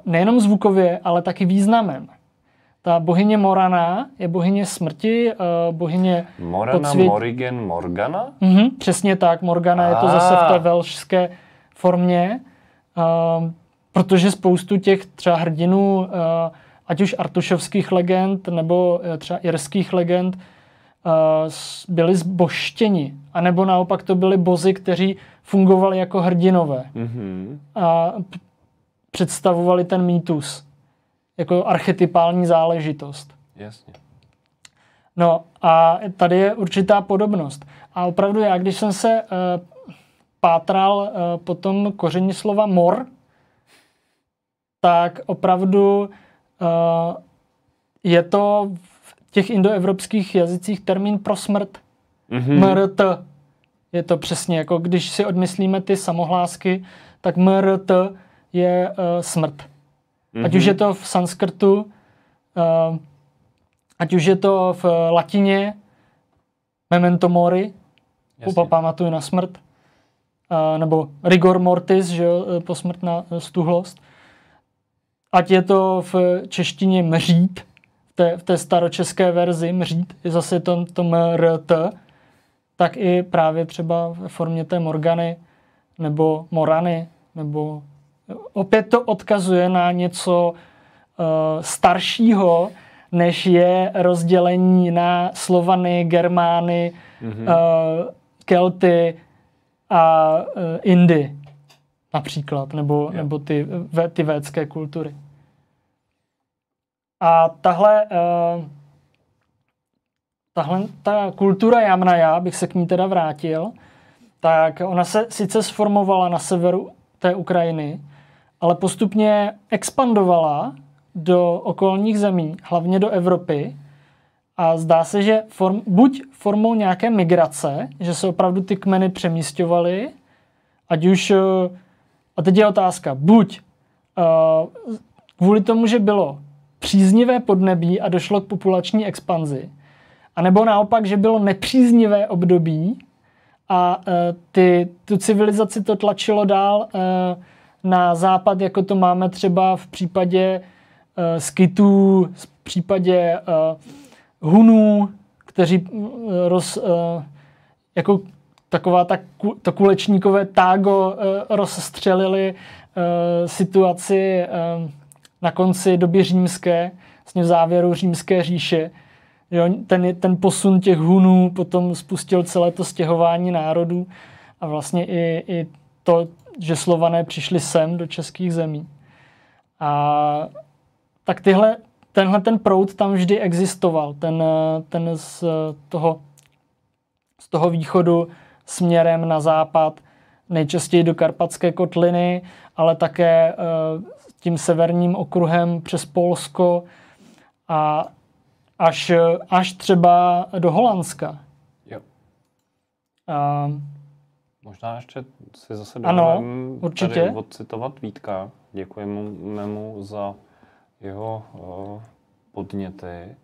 Nejenom zvukově, ale taky významem. Ta bohyně Morana je bohyně smrti, bohyně Morana, Morrigan, Morgana? Přesně tak, Morgana je to zase v té velšské formě, protože spoustu těch třeba hrdinů, ať už artušovských legend, nebo třeba irských legend, byli zbožštěni. A nebo naopak to byli bozi, kteří fungovali jako hrdinové. A představovali ten mýtus jako archetypální záležitost. Jasně. No a tady je určitá podobnost. A opravdu já, když jsem se pátral po tom koření slova mor, tak opravdu je to v těch indoevropských jazycích termín pro smrt. MRT. Je to přesně jako, když si odmyslíme ty samohlásky, tak MRT je smrt. Ať už je to v sanskrtu, ať už je to v latině, memento mori, pamatuj na smrt, nebo rigor mortis, že jo, posmrtná stuhlost. Ať je to v češtině mřít, v té staročeské verzi mřít, je zase to MRT, tak i právě třeba ve formě té Morgany, nebo Morany, nebo Opět to odkazuje na něco staršího, než je rozdělení na Slovany, Germány, Kelty a Indy například, nebo ty védské kultury. A tahle ta kultura Jamnaja, bych se k ní teda vrátil, tak ona se sice sformovala na severu té Ukrajiny, ale postupně expandovala do okolních zemí, hlavně do Evropy. A zdá se, že buď formou nějaké migrace, že se opravdu ty kmeny přemísťovaly, ať už, a teď je otázka, buď kvůli tomu, že bylo příznivé podnebí a došlo k populační expanzi, anebo naopak, že bylo nepříznivé období a tu civilizaci to tlačilo dál na západ, jako to máme třeba v případě Skytů, v případě Hunů, kteří jako taková to kulečníkové tágo rozstřelili situaci na konci doby římské, vlastně v závěru římské říše. Jo, ten posun těch Hunů potom spustil celé to stěhování národů a vlastně i to, že Slované přišli sem do českých zemí. A tak tenhle proud tam vždy existoval. Ten z toho východu směrem na západ, nejčastěji do Karpatské kotliny, ale také tím severním okruhem přes Polsko a až třeba do Holandska. Jo. Možná ještě si zase dovolím tady odcitovat Vítka. Děkujeme mu za jeho podněty.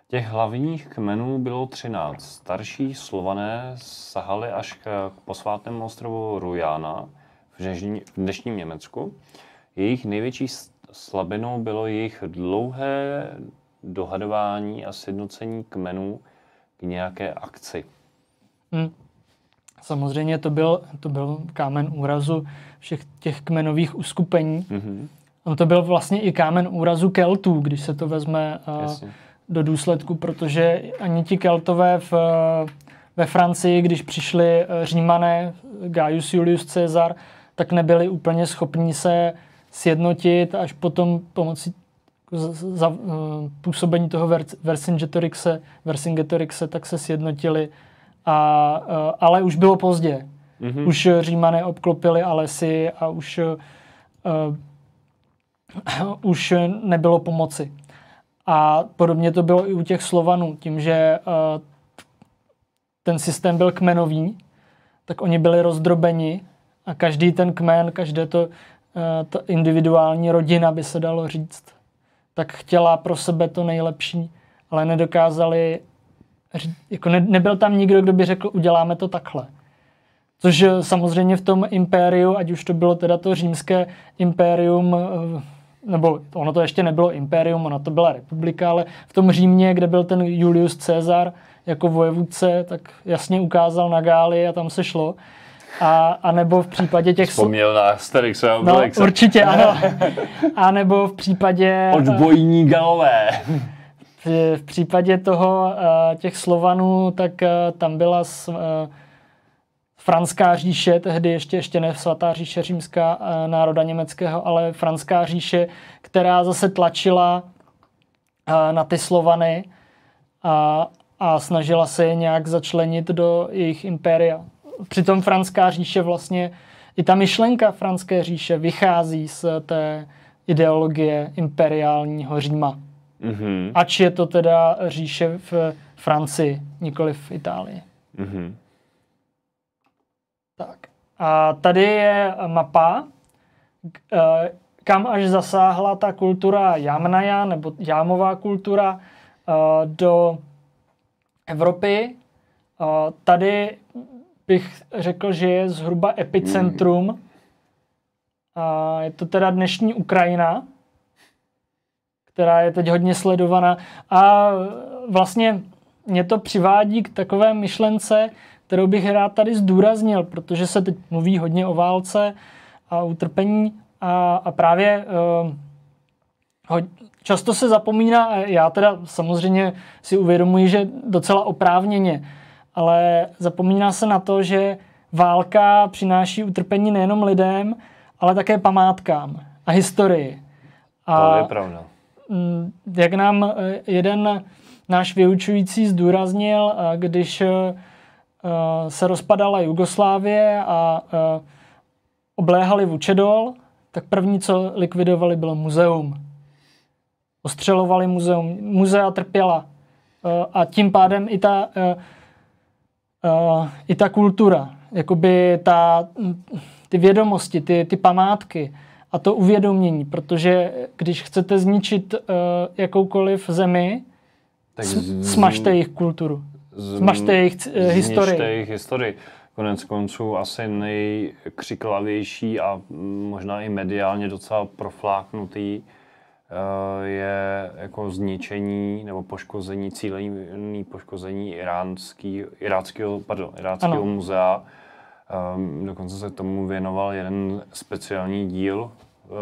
Těch hlavních kmenů bylo 13. Starší Slované sahali až k posvátnému ostrovu Rujana v dnešním Německu. Jejich největší slabinou bylo jejich dlouhé dohadování a sjednocení kmenů k nějaké akci. Samozřejmě to byl kámen úrazu všech těch kmenových uskupení. To byl vlastně i kámen úrazu Keltů, když se to vezme do důsledku, protože ani ti Keltové ve Francii, když přišli Římané, Gaius Julius Caesar, tak nebyli úplně schopní se sjednotit, až potom pomocí působení toho Vercingetorixe tak se sjednotili. Ale už bylo pozdě. Už Římané obklopili Alesy a už nebylo pomoci. A podobně to bylo i u těch Slovanů. Tím, že ten systém byl kmenový, tak oni byli rozdrobeni a každý ten kmen, každé to individuální rodina, by se dalo říct, tak chtěla pro sebe to nejlepší, ale nedokázali, jako nebyl tam nikdo, kdo by řekl, uděláme to takhle. Což samozřejmě v tom impériu, ať už to bylo teda to římské impérium, nebo ono to ještě nebylo impérium, ono to byla republika, ale v tom Římě, kde byl ten Julius Caesar jako vojevůdce, tak jasně ukázal na Gálii a tam se šlo. A nebo v případě těch... Vzpomněl na Asterixe a Obelixe. No, určitě, ano. A nebo v případě... Odbojní Galové. V případě těch Slovanů, tak tam byla Franská říše, tehdy ještě ne svatá říše římská národa německého, ale Franská říše, která zase tlačila na ty Slovany a snažila se je nějak začlenit do jejich impéria. Přitom Franská říše vlastně, i ta myšlenka Franské říše vychází z té ideologie imperiálního Říma. Ač je to teda říše v Francii, nikoli v Itálii. Tak. A tady je mapa, kam až zasáhla ta kultura Jamnaja, nebo jámová kultura, do Evropy. Tady bych řekl, že je zhruba epicentrum. Je to teda dnešní Ukrajina, která je teď hodně sledovaná. A vlastně mě to přivádí k takové myšlence, kterou bych rád tady zdůraznil, protože se teď mluví hodně o válce a utrpení a právě často se zapomíná, já teda samozřejmě si uvědomuji, že docela oprávněně, ale zapomíná se na to, že válka přináší utrpení nejenom lidem, ale také památkám a historii. To je pravda. Jak nám jeden náš vyučující zdůraznil, když se rozpadala Jugoslávie a obléhali Vučedol, tak první, co likvidovali, bylo muzeum. Ostřelovali muzeum. Muzea trpěla. A tím pádem i ta kultura, jakoby ty vědomosti, ty památky a to uvědomění, protože když chcete zničit jakoukoliv zemi, tak smažte jejich kulturu. Smažte jejich historii. Zničte jejich historii. Konec konců asi nejkřiklavější a možná i mediálně docela profláknutý je jako zničení nebo poškození, cílený poškození iráckého muzea. Dokonce se tomu věnoval jeden speciální díl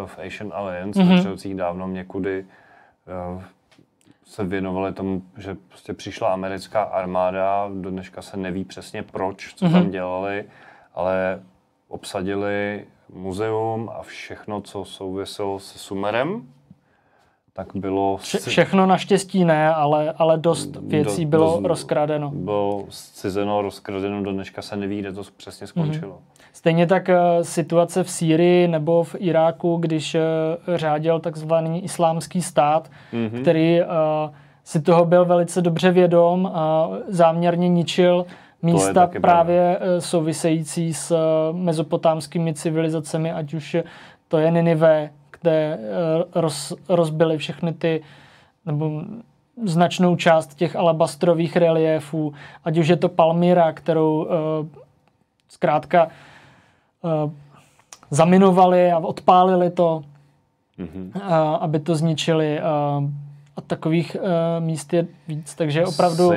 v Asian Alliance, ve předcích dávno někudy se věnovali tomu, že prostě přišla americká armáda, do dneška se neví přesně proč, co tam dělali, ale obsadili muzeum a všechno, co souviselo se Sumerem, tak bylo... Všechno naštěstí ne, ale dost věcí bylo rozkradeno. Bylo zcizeno, rozkradeno, do dneška se neví, kde to přesně skončilo. Stejně tak situace v Sýrii nebo v Iráku, když řádil takzvaný islámský stát, který si toho byl velice dobře vědom a záměrně ničil místa právě související s mezopotámskými civilizacemi, ať už to je Ninive, kde rozbili všechny ty, nebo značnou část těch alabastrových reliéfů, ať už je to Palmyra, kterou zkrátka zaminovali a odpálili to, aby to zničili. A takových míst je víc, takže opravdu...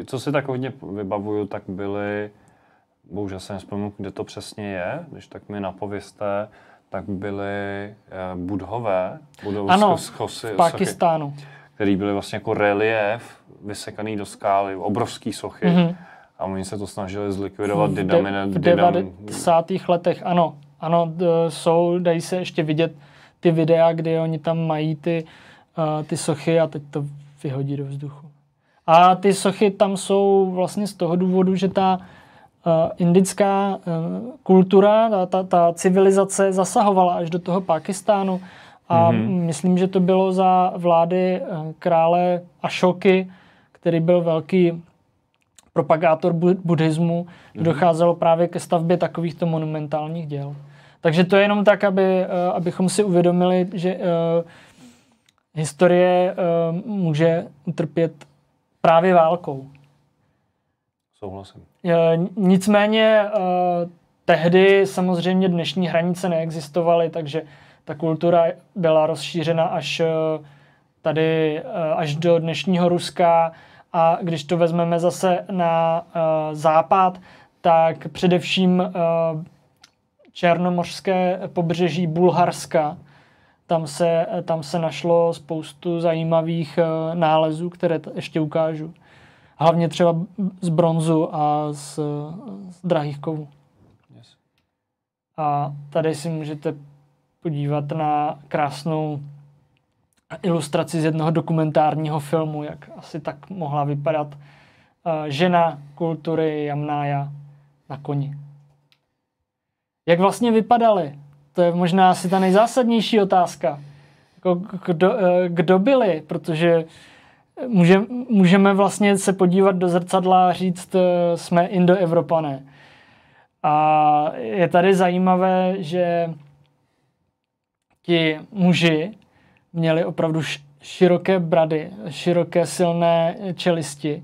Co si tak hodně vybavuju, tak byly, bohužel se nevzpomínám, kde to přesně je, když tak mi napověste, tak byly budhové v Pákistánu, který byly vlastně jako relief vysekaný do skály, obrovský sochy. A oni se to snažili zlikvidovat v 90. letech, ano, dají se ještě vidět ty videa, kdy oni tam mají ty sochy a teď to vyhodí do vzduchu. A ty sochy tam jsou vlastně z toho důvodu, že ta indická kultura, ta civilizace zasahovala až do toho Pákistánu a myslím, že to bylo za vlády krále Ašoky, který byl velký propagátor buddhismu, docházelo právě ke stavbě takovýchto monumentálních děl. Takže to je jenom tak, abychom si uvědomili, že historie může utrpět právě válkou. Souhlasím. Nicméně tehdy samozřejmě dnešní hranice neexistovaly, takže ta kultura byla rozšířena až do dnešního Ruska. A když to vezmeme zase na západ, tak především černomořské pobřeží Bulharska, tam se našlo spoustu zajímavých nálezů, které ještě ukážu. Hlavně třeba z bronzu a z drahých kovů. Yes. A tady si můžete podívat na krásnou ilustraci z jednoho dokumentárního filmu, jak asi tak mohla vypadat žena kultury Jamnája na koni. Jak vlastně vypadaly? To je možná asi ta nejzásadnější otázka. Kdo byli? Protože můžeme vlastně se podívat do zrcadla a říct, jsme Indoevropané. A je tady zajímavé, že ti muži měli opravdu široké brady, široké silné čelisti.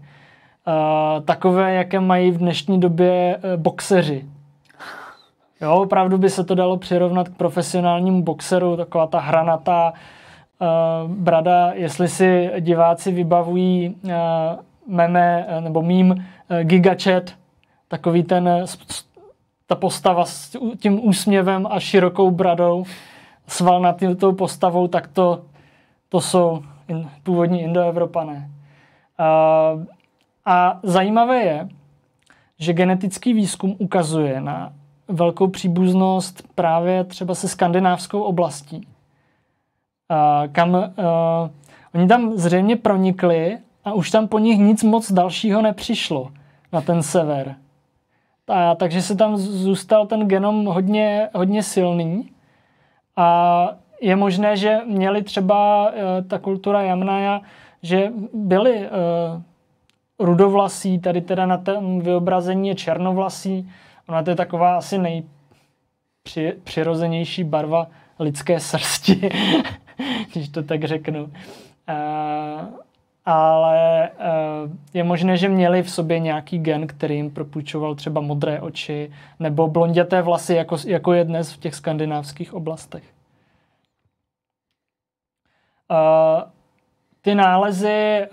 Takové, jaké mají v dnešní době boxeři. Jo, opravdu by se to dalo přirovnat k profesionálnímu boxeru, taková ta hranatá brada. Jestli si diváci vybavují meme nebo meme Giga Chat, takový ta postava s tím úsměvem a širokou bradou, sval nad tou postavou, tak to jsou původní Indoevropané. A zajímavé je, že genetický výzkum ukazuje na velkou příbuznost právě třeba se skandinávskou oblastí, kam oni tam zřejmě pronikli a už tam po nich nic moc dalšího nepřišlo na ten sever. Takže se tam zůstal ten genom hodně silný a je možné, že měli třeba ta kultura Jamnaja, že byli rudovlasí, tady teda na tom vyobrazení je černovlasí. Ona to je taková asi nejpřirozenější barva lidské srsti, když to tak řeknu. Ale je možné, že měli v sobě nějaký gen, který jim propůjčoval třeba modré oči nebo blonděté vlasy, jako je dnes v těch skandinávských oblastech. Ty nálezy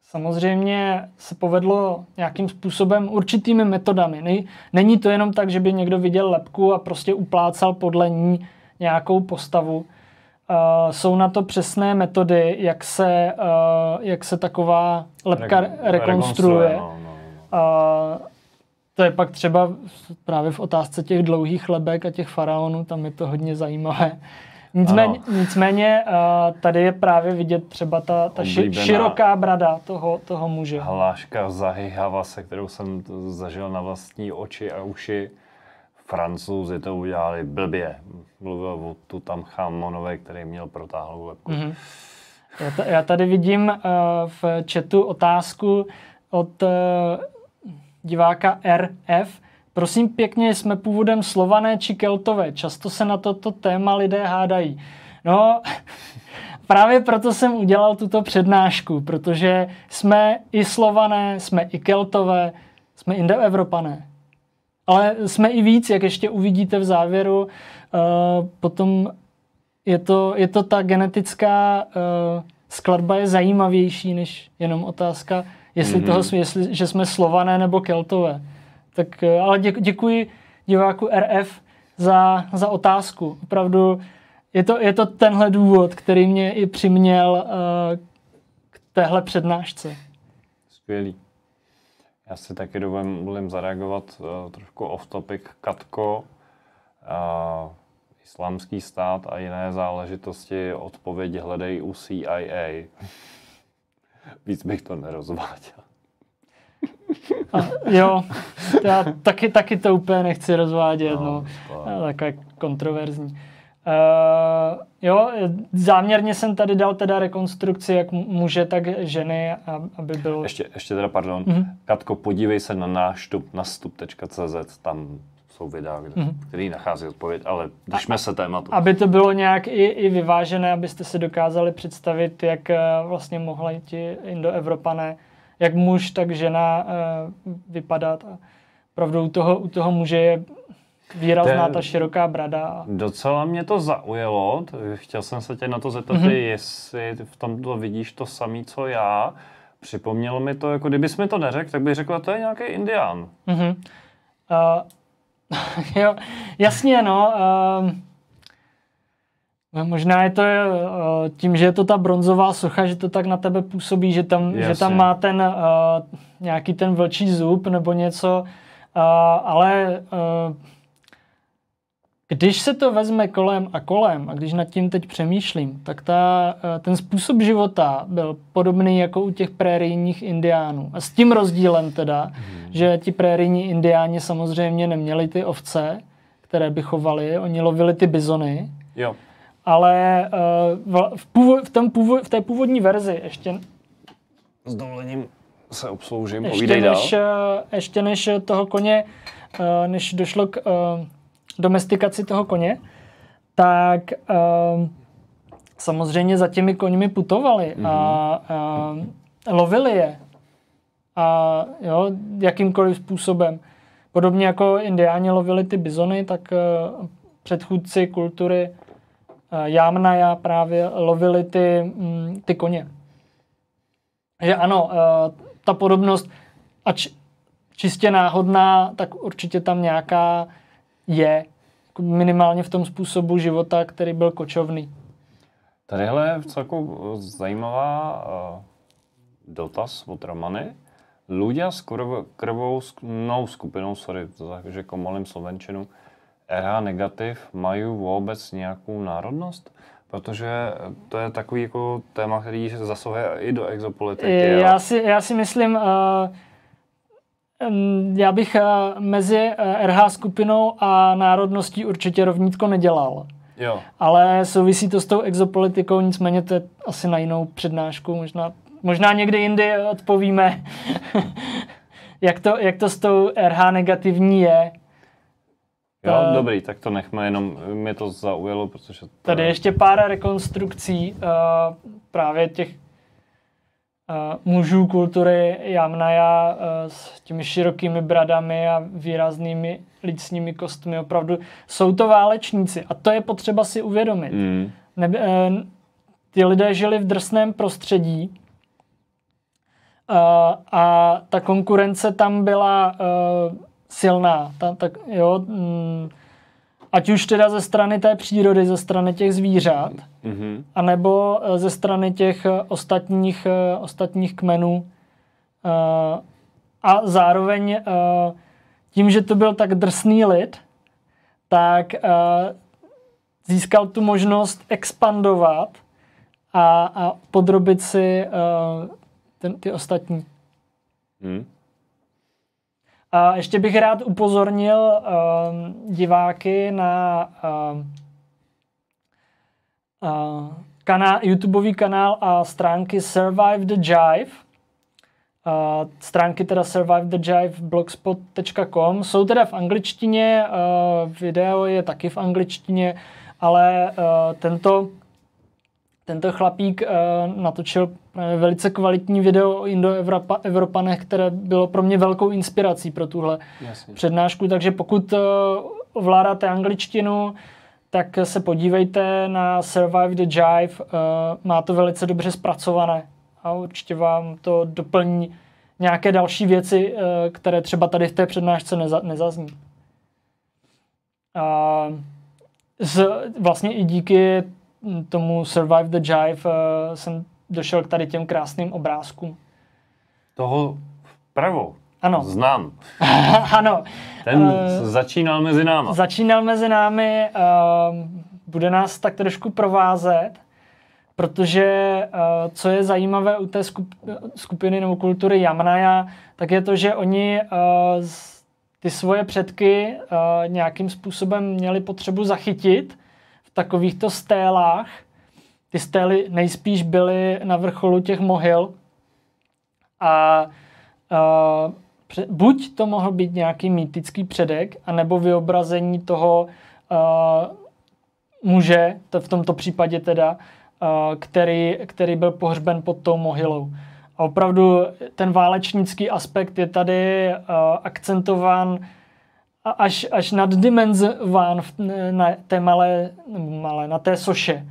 samozřejmě se povedlo nějakým způsobem určitými metodami. Není to jenom tak, že by někdo viděl lebku a prostě uplácal podle ní nějakou postavu. Jsou na to přesné metody, jak se taková lebka rekonstruuje. To je pak třeba právě v otázce těch dlouhých lebek a těch faraonů, tam je to hodně zajímavé. Nicméně tady je právě vidět třeba ta široká brada toho muže. Hláška Zahi Havase, kterou jsem zažil na vlastní oči a uši. Francouzi to udělali blbě. Mluvil o Tutanchamonové, který měl protáhlou lebku. Mm-hmm. Já tady vidím v chatu otázku od diváka RF. Prosím pěkně, jsme původem Slované či Keltové? Často se na toto téma lidé hádají. No, právě proto jsem udělal tuto přednášku, protože jsme i Slované, jsme i Keltové, jsme Indoevropané. Ale jsme i víc, jak ještě uvidíte v závěru. Potom je to ta genetická skladba je zajímavější, než jenom otázka, jestli že jsme Slované nebo Keltové. Tak, ale děkuji diváku RF za otázku. Opravdu je to tenhle důvod, který mě i přiměl k téhle přednášce. Skvělý. Já si taky dovolím zareagovat trošku off topic. Katko, Islámský stát a jiné záležitosti, odpovědi hledej u CIA. Víc bych to nerozváděl. Jo, já taky to úplně nechci rozvádět, takové kontroverzní. Záměrně jsem tady dal teda rekonstrukci jak muže, tak ženy, aby bylo... Ještě teda, pardon. Mm-hmm. Katko, podívej se na náš nastup.cz, tam jsou videa, který nachází odpověď, ale držme se tématu. Aby to bylo nějak i vyvážené, abyste si dokázali představit, jak vlastně mohli ti Indoevropané, jak muž, tak žena vypadat. A opravdu u toho muže je výrazná ta široká brada. Docela mě to zaujalo. Chtěl jsem se tě na to zeptat, jestli v tomto vidíš to samé, co já. Připomnělo mi to, jako kdybys mi to neřekl, tak bych řekl, že to je nějaký Indián. Jo, jasně, no. Možná je to tím, že je to ta bronzová socha, že to tak na tebe působí, že tam má ten nějaký ten vlčí zub nebo něco, ale když se to vezme kolem a když nad tím teď přemýšlím, tak ten způsob života byl podobný jako u těch prérijních indiánů. A s tím rozdílem teda, že ti prérijní indiáni samozřejmě neměli ty ovce, které by chovali, oni lovili ty bizony. Jo. Ale v té původní verzi ještě... S dovolením se obsloužím, povídej dál. Ještě než toho koně, než došlo k domestikaci toho koně, tak samozřejmě za těmi koňmi putovali a lovili je. A jo, jakýmkoliv způsobem. Podobně jako indiáni lovili ty bizony, tak předchůdci kultury Jamnaja právě lovili ty koně. Že ano, ta podobnost, ač čistě náhodná, tak určitě tam nějaká je. Minimálně v tom způsobu života, který byl kočovný. Tadyhle je celkou zajímavá dotaz od Romany. Ľudia s krvou skupinou, sorry, že komolím slovenčinu, RH negativ, mají vůbec nějakou národnost? Protože to je takový jako téma, který zasahuje i do exopolitiky. Já si myslím, já bych mezi RH skupinou a národností určitě rovnítko nedělal. Jo. Ale souvisí to s tou exopolitikou, nicméně to je asi na jinou přednášku. Možná někdy jindy odpovíme, jak to s tou RH negativní je. Jo, dobrý, tak to nechme, jenom mě to zaujalo, protože... Tady ještě pár rekonstrukcí právě těch mužů kultury Jamnaja s těmi širokými bradami a výraznými lícními kostmi. Opravdu jsou to válečníci a to je potřeba si uvědomit. Ty lidé žili v drsném prostředí a ta konkurence tam byla silná. Ať už teda ze strany té přírody, ze strany těch zvířat, anebo ze strany těch ostatních kmenů. A zároveň tím, že to byl tak drsný lid, tak získal tu možnost expandovat a podrobit si ty ostatní. A ještě bych rád upozornil diváky na YouTubeový kanál a stránky Survive the Jive. Stránky teda survivethejive.blogspot.com jsou teda v angličtině, video je taky v angličtině, ale tento chlapík natočil velice kvalitní video o Indoevropanech, které bylo pro mě velkou inspirací pro tuhle přednášku. Takže pokud ovládáte angličtinu, tak se podívejte na Survive the Jive. Má to velice dobře zpracované a určitě vám to doplní nějaké další věci, které třeba tady v té přednášce nezazní. Vlastně i díky tomu Survive the Jive jsem došel k tady těm krásným obrázkům. Toho vpravo. Ano. Znám. Ano. Ten začínal mezi námi. Začínal mezi námi, bude nás tak trošku provázet, protože co je zajímavé u té skupiny nebo kultury Jamnaja, tak je to, že oni ty svoje předky nějakým způsobem měli potřebu zachytit v takovýchto stélách. Ty stély nejspíš byly na vrcholu těch mohyl a buď to mohl být nějaký mýtický předek, anebo vyobrazení toho muže, v tomto případě teda, který byl pohřben pod tou mohylou. A opravdu ten válečnický aspekt je tady akcentován až naddimenzován na té na té soše,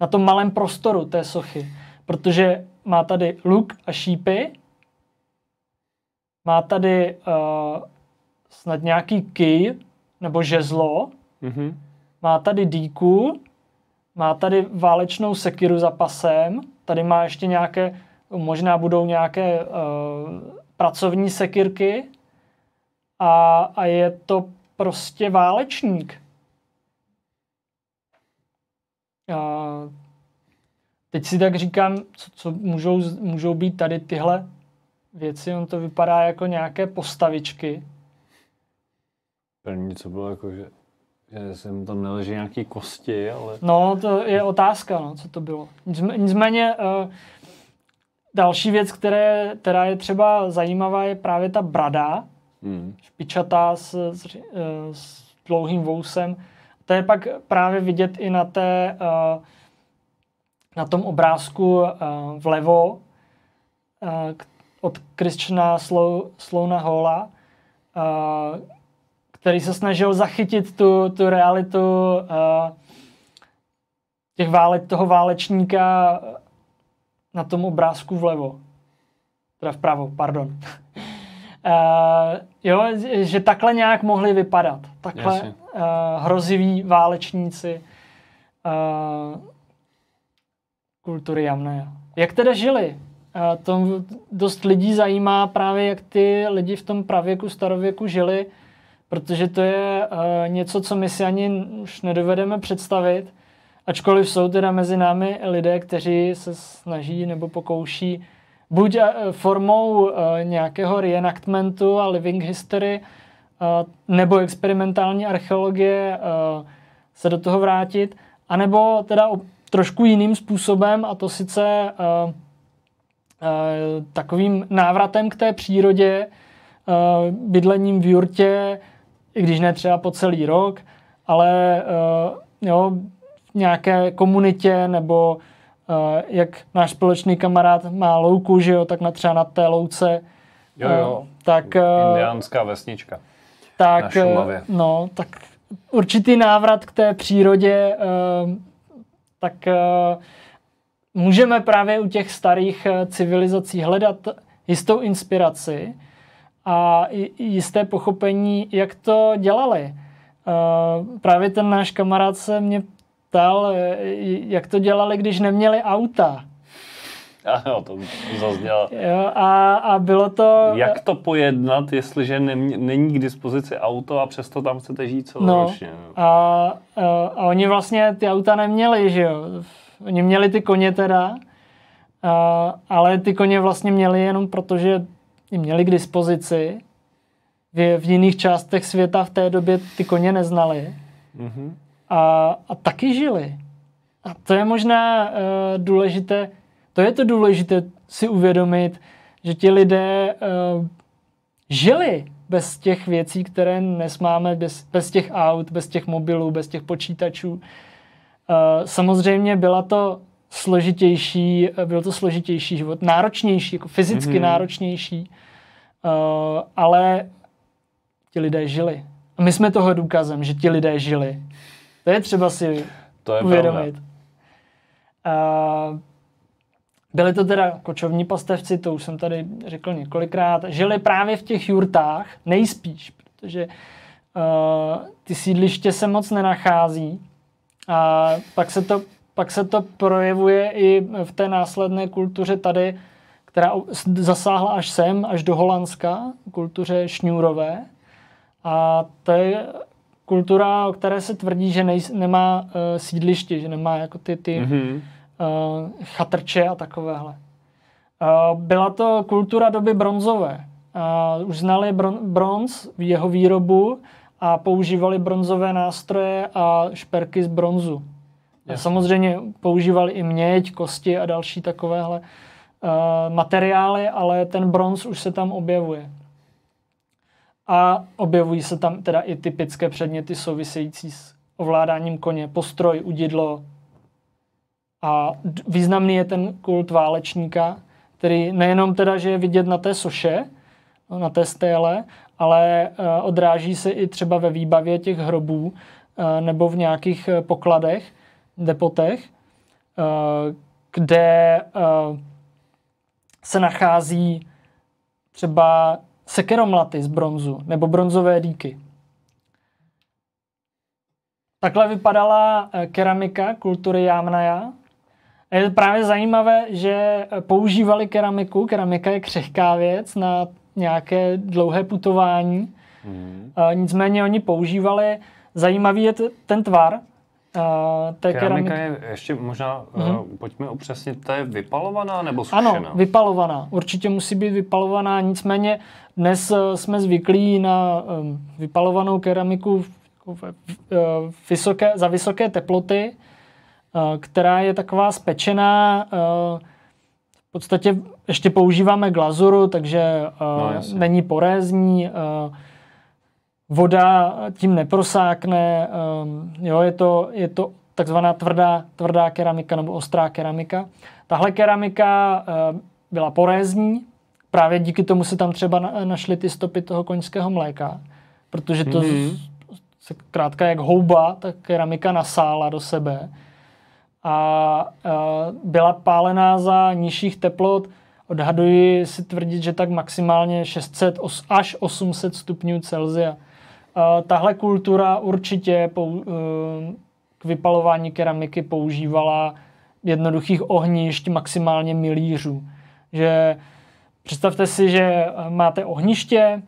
na tom malém prostoru té sochy. Protože má tady luk a šípy, má tady snad nějaký kij nebo žezlo, má tady dýku, má tady válečnou sekiru za pasem, tady má ještě nějaké, možná budou nějaké pracovní sekirky a je to prostě válečník. Teď si tak říkám, co můžou být tady tyhle věci. On to vypadá jako nějaké postavičky. První, co bylo jako, že sem tam neleží nějaký kosti, ale... No, to je otázka, no, co to bylo. Nicméně další věc, která je třeba zajímavá, je právě ta brada. Špičatá s dlouhým vousem. To je pak právě vidět i na tom obrázku vlevo od Christiana Sloana Halla, který se snažil zachytit tu realitu toho válečníka na tom obrázku vlevo. Teda vpravo, pardon. Jo, že takhle nějak mohli vypadat. Takhle hroziví válečníci kultury Jamnaja. Jak teda žili? To dost lidí zajímá právě, jak ty lidi v tom pravěku, starověku žili, protože to je něco, co my si ani už nedovedeme představit, ačkoliv jsou teda mezi námi lidé, kteří se snaží nebo pokouší buď formou nějakého reenactmentu a living history nebo experimentální archeologie se do toho vrátit, anebo teda trošku jiným způsobem, a to sice takovým návratem k té přírodě, bydlením v jurtě, i když ne třeba po celý rok, ale jo, v nějaké komunitě, nebo jak náš společný kamarád má louku, že jo, tak třeba na té louce. Tak, indiánská vesnička tak, na Šumavě. No, tak určitý návrat k té přírodě, tak můžeme právě u těch starých civilizací hledat jistou inspiraci a jisté pochopení, jak to dělali. Právě ten náš kamarád se mě ptal, jak to dělali, když neměli auta. Ano, to zaznělo. Jo, a bylo to... Jak to pojednat, jestliže není k dispozici auto a přesto tam chcete žít celoročně? No, a oni vlastně ty auta neměli, že jo. Oni měli ty koně teda, ale ty koně vlastně měli jenom protože je měli k dispozici. V jiných částech světa v té době ty koně neznali. Mm-hmm. A taky žili. A to je možná důležité, to je to důležité si uvědomit, že ti lidé žili bez těch věcí, které dnes máme, bez těch aut, bez těch mobilů, bez těch počítačů. Samozřejmě byl to složitější život, náročnější, jako fyzicky náročnější, ale ti lidé žili. A my jsme toho důkazem, že ti lidé žili. To je třeba si uvědomit. Byli to teda kočovní pastevci, to už jsem tady řekl několikrát. Žili právě v těch jurtách, nejspíš, protože ty sídliště se moc nenachází. A pak se to projevuje i v té následné kultuře tady, která zasáhla až sem, až do Holandska, kultuře šňůrové. A to je kultura, o které se tvrdí, že nemá sídliště, že nemá jako ty chatrče a takovéhle. Byla to kultura doby bronzové. Už znali bronz, jeho výrobu, a používali bronzové nástroje a šperky z bronzu. Samozřejmě používali i měď, kosti a další takovéhle materiály, ale ten bronz už se tam objevuje. A objevují se tam teda i typické předměty související s ovládáním koně, postroj, udidlo. A významný je ten kult válečníka, který nejenom teda, že je vidět na té soše, na té stéle, ale odráží se i třeba ve výbavě těch hrobů nebo v nějakých pokladech, depotech, kde se nachází třeba sekeromlaty z bronzu nebo bronzové dýky. Takhle vypadala keramika kultury Jamnaja. Je právě zajímavé, že používali keramiku. Keramika je křehká věc na nějaké dlouhé putování. Nicméně oni používali, zajímavý je ten tvar té keramiky. Je ještě možná, pojďme upřesnit, to je vypalovaná nebo sušená? Ano, vypalovaná. Určitě musí být vypalovaná, nicméně dnes jsme zvyklí na vypalovanou keramiku za vysoké teploty, která je taková spečená. V podstatě ještě používáme glazuru, takže není porézní. Voda tím neprosákne. Je to takzvaná tvrdá keramika nebo ostrá keramika. Tahle keramika byla porézní. Právě díky tomu se tam třeba našly ty stopy toho koňského mléka. Protože to se krátka jak houba, ta keramika nasála do sebe. A byla pálená za nižších teplot Odhaduji si tvrdit, že tak maximálně 600 až 800 stupňů Celsia. Tahle kultura určitě k vypalování keramiky používala jednoduchých ohnišť, maximálně milířů. Že představte si, že máte ohniště,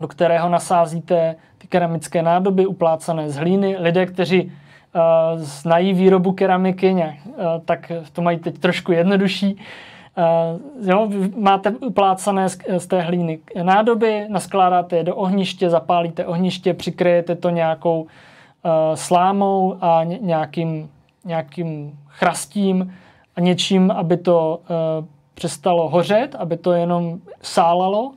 do kterého nasázíte ty keramické nádoby uplácané z hlíny. Lidé, kteří znají výrobu keramiky, tak to mají teď trošku jednodušší. Máte uplácané z té hlíny nádoby, naskládáte je do ohniště, zapálíte ohniště, přikryjete to nějakou slámou a nějakým chrastím a něčím, aby to přestalo hořet, aby to jenom sálalo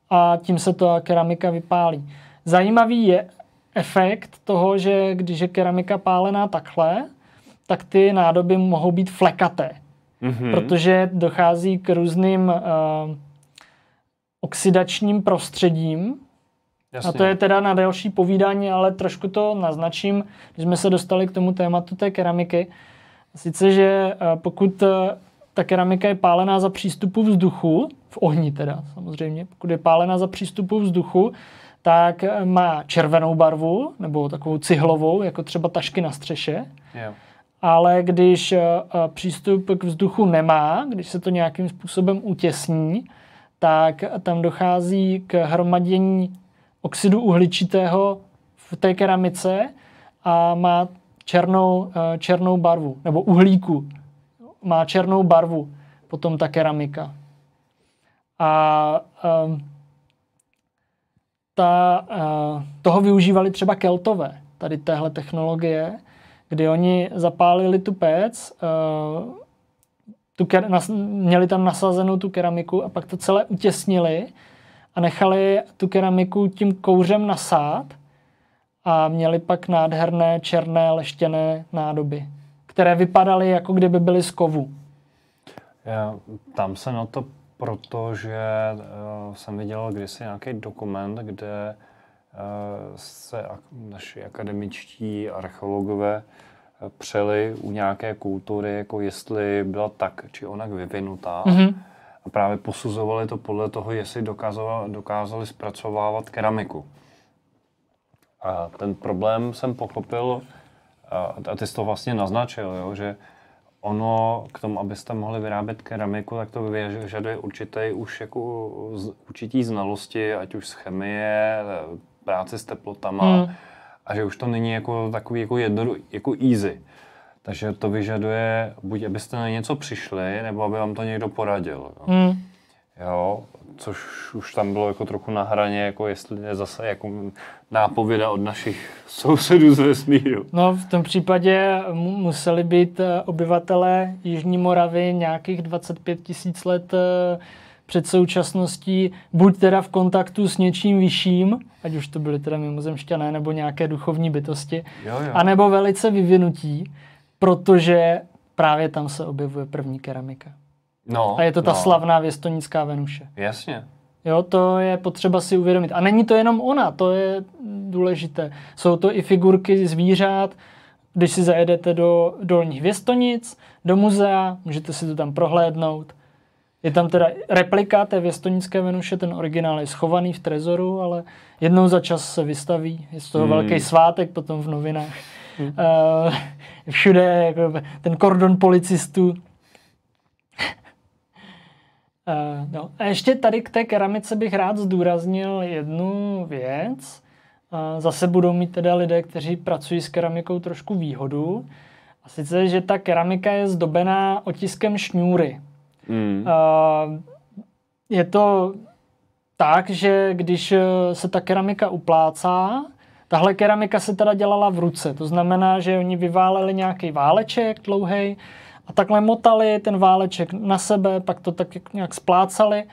a tím se ta keramika vypálí. Zajímavý je efekt toho, že když je keramika pálená takhle, tak ty nádoby mohou být flekaté. Protože dochází k různým oxidačním prostředím. Jasně. A to je teda na další povídání, ale trošku to naznačím, když jsme se dostali k tomu tématu té keramiky. Sice, že pokud ta keramika je pálená za přístupu vzduchu, v ohni teda samozřejmě, pokud je pálená za přístupu vzduchu, tak má červenou barvu, nebo takovou cihlovou, jako třeba tašky na střeše. Yeah. Ale když přístup k vzduchu nemá, když se to nějakým způsobem utěsní, tak tam dochází k hromadění oxidu uhličitého v té keramice a má černou barvu, nebo uhlíku. Má černou barvu potom ta keramika. A toho využívali třeba Keltové, tady téhle technologie, kdy oni zapálili tu pec, měli tam nasazenou tu keramiku a pak to celé utěsnili a nechali tu keramiku tím kouřem nasát a měli pak nádherné černé leštěné nádoby, které vypadaly, jako kdyby byly z kovu. Tam se na to, protože jsem viděl kdysi nějaký dokument, kde se naši akademičtí archeologové přeli u nějaké kultury, jako jestli byla tak či onak vyvinutá. A právě posuzovali to podle toho, jestli dokázali zpracovávat keramiku. A ten problém jsem pochopil, a ty jsi to vlastně naznačil, jo, že ono k tomu, abyste mohli vyrábět keramiku, tak to vyžaduje určitý znalosti, ať už z chemie, práce s teplotama, a že už to není jako takový jako easy. Takže to vyžaduje, buď abyste na něco přišli, nebo aby vám to někdo poradil. Jo. Jo, což už tam bylo jako trochu na hraně, jako jestli je zase jako nápověda od našich sousedů z vesmíru. No, v tom případě museli být obyvatelé Jižní Moravy nějakých 25 000 let před současností, buď teda v kontaktu s něčím vyšším, ať už to byly teda mimozemšťané nebo nějaké duchovní bytosti, anebo velice vyvinutí, protože právě tam se objevuje první keramika. A je to ta slavná věstonická Venuše. Jasně. Jo, to je potřeba si uvědomit. A není to jenom ona, to je důležité. Jsou to i figurky zvířat. Když si zajedete do Dolních Věstonic, do muzea, můžete si to tam prohlédnout. Je tam teda replika té věstonické Venuše, ten originál je schovaný v trezoru, ale jednou za čas se vystaví. Je z toho velký svátek potom v novinách. Všude jako ten kordon policistů. A ještě tady k té keramice bych rád zdůraznil jednu věc. Zase budou mít teda lidé, kteří pracují s keramikou, trošku výhodu. A sice, že ta keramika je zdobená otiskem šňůry. Je to tak, že když se ta keramika uplácá, tahle keramika se teda dělala v ruce. To znamená, že oni vyváleli nějaký váleček dlouhej a takhle motali ten váleček na sebe, pak to tak nějak splácali,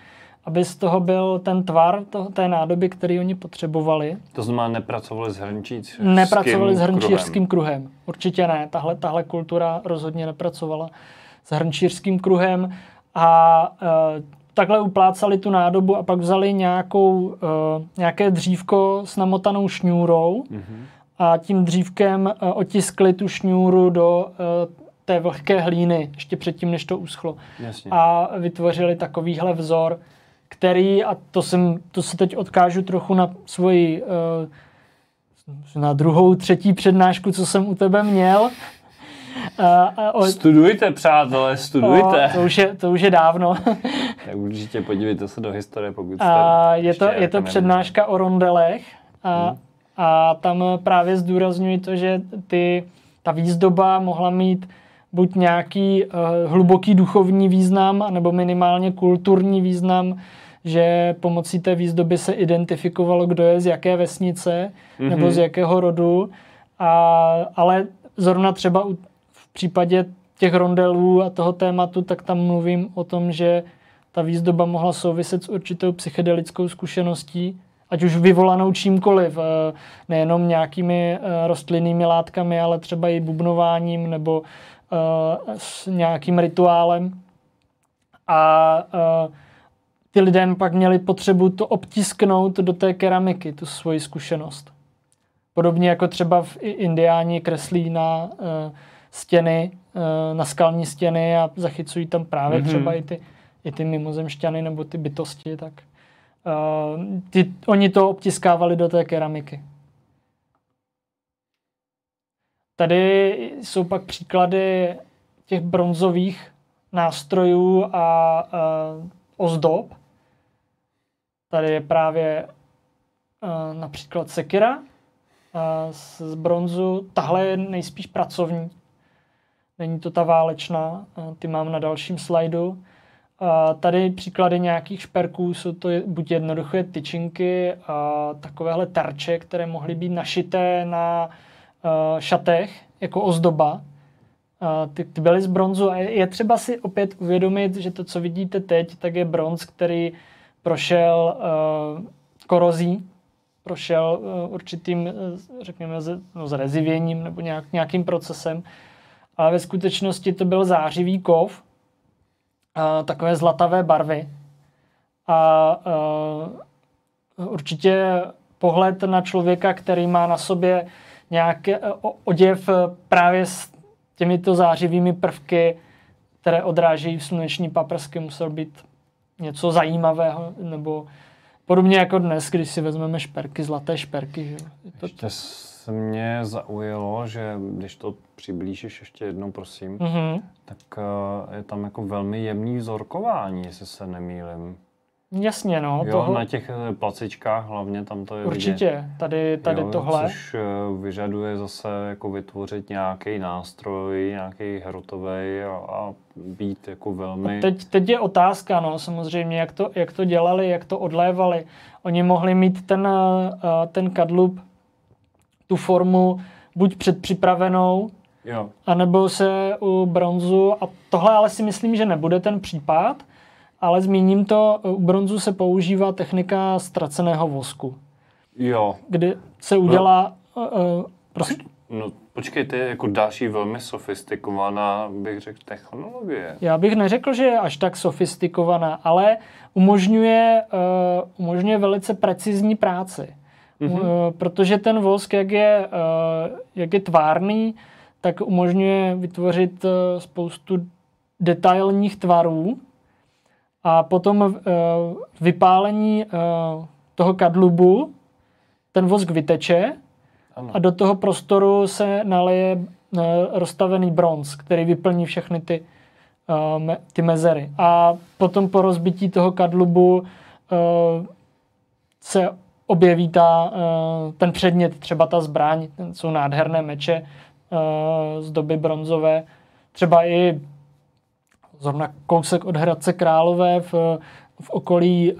aby z toho byl ten tvar té nádoby, který oni potřebovali. To znamená, nepracovali s hrnčířským kruhem. Určitě ne. Tahle kultura rozhodně nepracovala s hrnčířským kruhem a takhle uplácali tu nádobu a pak vzali nějaké dřívko s namotanou šňůrou a tím dřívkem otiskli tu šňůru do té vlhké hlíny, ještě předtím, než to uschlo. Jasně. A vytvořili takovýhle vzor, který, a to se teď odkážu trochu na svoji na druhou, třetí přednášku, co jsem u tebe měl. Studujte, přátelé, studujte. To už je dávno. Tak určitě podívejte se do historie, pokud jste... Je to přednáška o rondelech a tam právě zdůrazňuji to, že ta výzdoba mohla mít buď nějaký hluboký duchovní význam, nebo minimálně kulturní význam, že pomocí té výzdoby se identifikovalo, kdo je z jaké vesnice, nebo z jakého rodu. Ale zrovna třeba v případě těch rondelů a toho tématu, tak tam mluvím o tom, že ta výzdoba mohla souviset s určitou psychedelickou zkušeností, ať už vyvolanou čímkoliv, nejenom nějakými rostlinnými látkami, ale třeba i bubnováním nebo s nějakým rituálem. A ty lidé pak měli potřebu to obtisknout do té keramiky, tu svoji zkušenost. Podobně jako třeba v indiáni kreslí na stěny, na skalní stěny a zachycují tam právě třeba i ty mimozemšťany nebo ty bytosti, tak oni to obtiskávali do té keramiky. Tady jsou pak příklady těch bronzových nástrojů a ozdob. Tady je právě například sekira z bronzu. Tahle je nejspíš pracovní. Není to ta válečná. Ty mám na dalším slajdu. Tady příklady nějakých šperků jsou to buď jednoduché tyčinky, takovéhle terče, které mohly být našité na šatech jako ozdoba. Ty byly z bronzu a je třeba si opět uvědomit, že to, co vidíte teď, tak je bronz, který prošel korozí, prošel určitým, řekněme, zrezivěním nebo nějakým procesem, ale ve skutečnosti to byl zářivý kov, takové zlatavé barvy. A určitě pohled na člověka, který má na sobě nějaký oděv právě s těmito zářivými prvky, které odrážejí sluneční paprsky, musel být něco zajímavého, nebo podobně jako dnes, když si vezmeme šperky, zlaté šperky. Ještě se mě zaujalo, že když to přiblížíš ještě jednou, prosím, tak je tam jako velmi jemný vzorkování, jestli se nemýlim. Jasně, no. Jo, na těch placičkách hlavně tam to je určitě, vidět. tady tohle. Což vyžaduje zase jako vytvořit nějaký nástroj, nějaký hrotovej a být jako velmi... Teď je otázka, no, samozřejmě, jak to dělali, jak to odlévali. Oni mohli mít ten kadlub, tu formu buď předpřipravenou, jo, anebo se u bronzu, a tohle ale si myslím, že nebude ten případ, ale zmíním to, u bronzu se používá technika ztraceného vosku. Jo. Kdy se udělá... prosím? No, počkej, to je jako další velmi sofistikovaná, bych řekl, technologie. Já bych neřekl, že je až tak sofistikovaná, ale umožňuje velice precizní práci. Protože ten vosk, jak je tvárný, tak umožňuje vytvořit spoustu detailních tvarů a potom vypálení toho kadlubu ten vosk vyteče. Ano. A do toho prostoru se naleje rozstavený bronz, který vyplní všechny ty mezery. A potom po rozbití toho kadlubu se objeví ten předmět, třeba ta zbraň, jsou nádherné meče z doby bronzové, třeba i zrovna kousek od Hradce Králové v okolí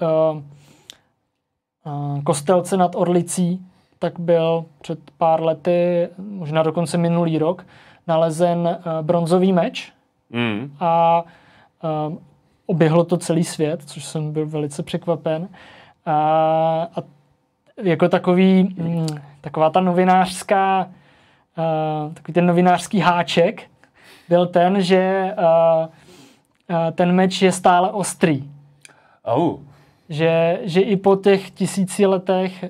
Kostelce nad Orlicí, tak byl před pár lety, možná dokonce minulý rok, nalezen bronzový meč a oběhlo to celý svět, což jsem byl velice překvapen. A jako taková ta novinářská, takový ten novinářský háček byl ten, že ten meč je stále ostrý. Že i po těch tisíciletích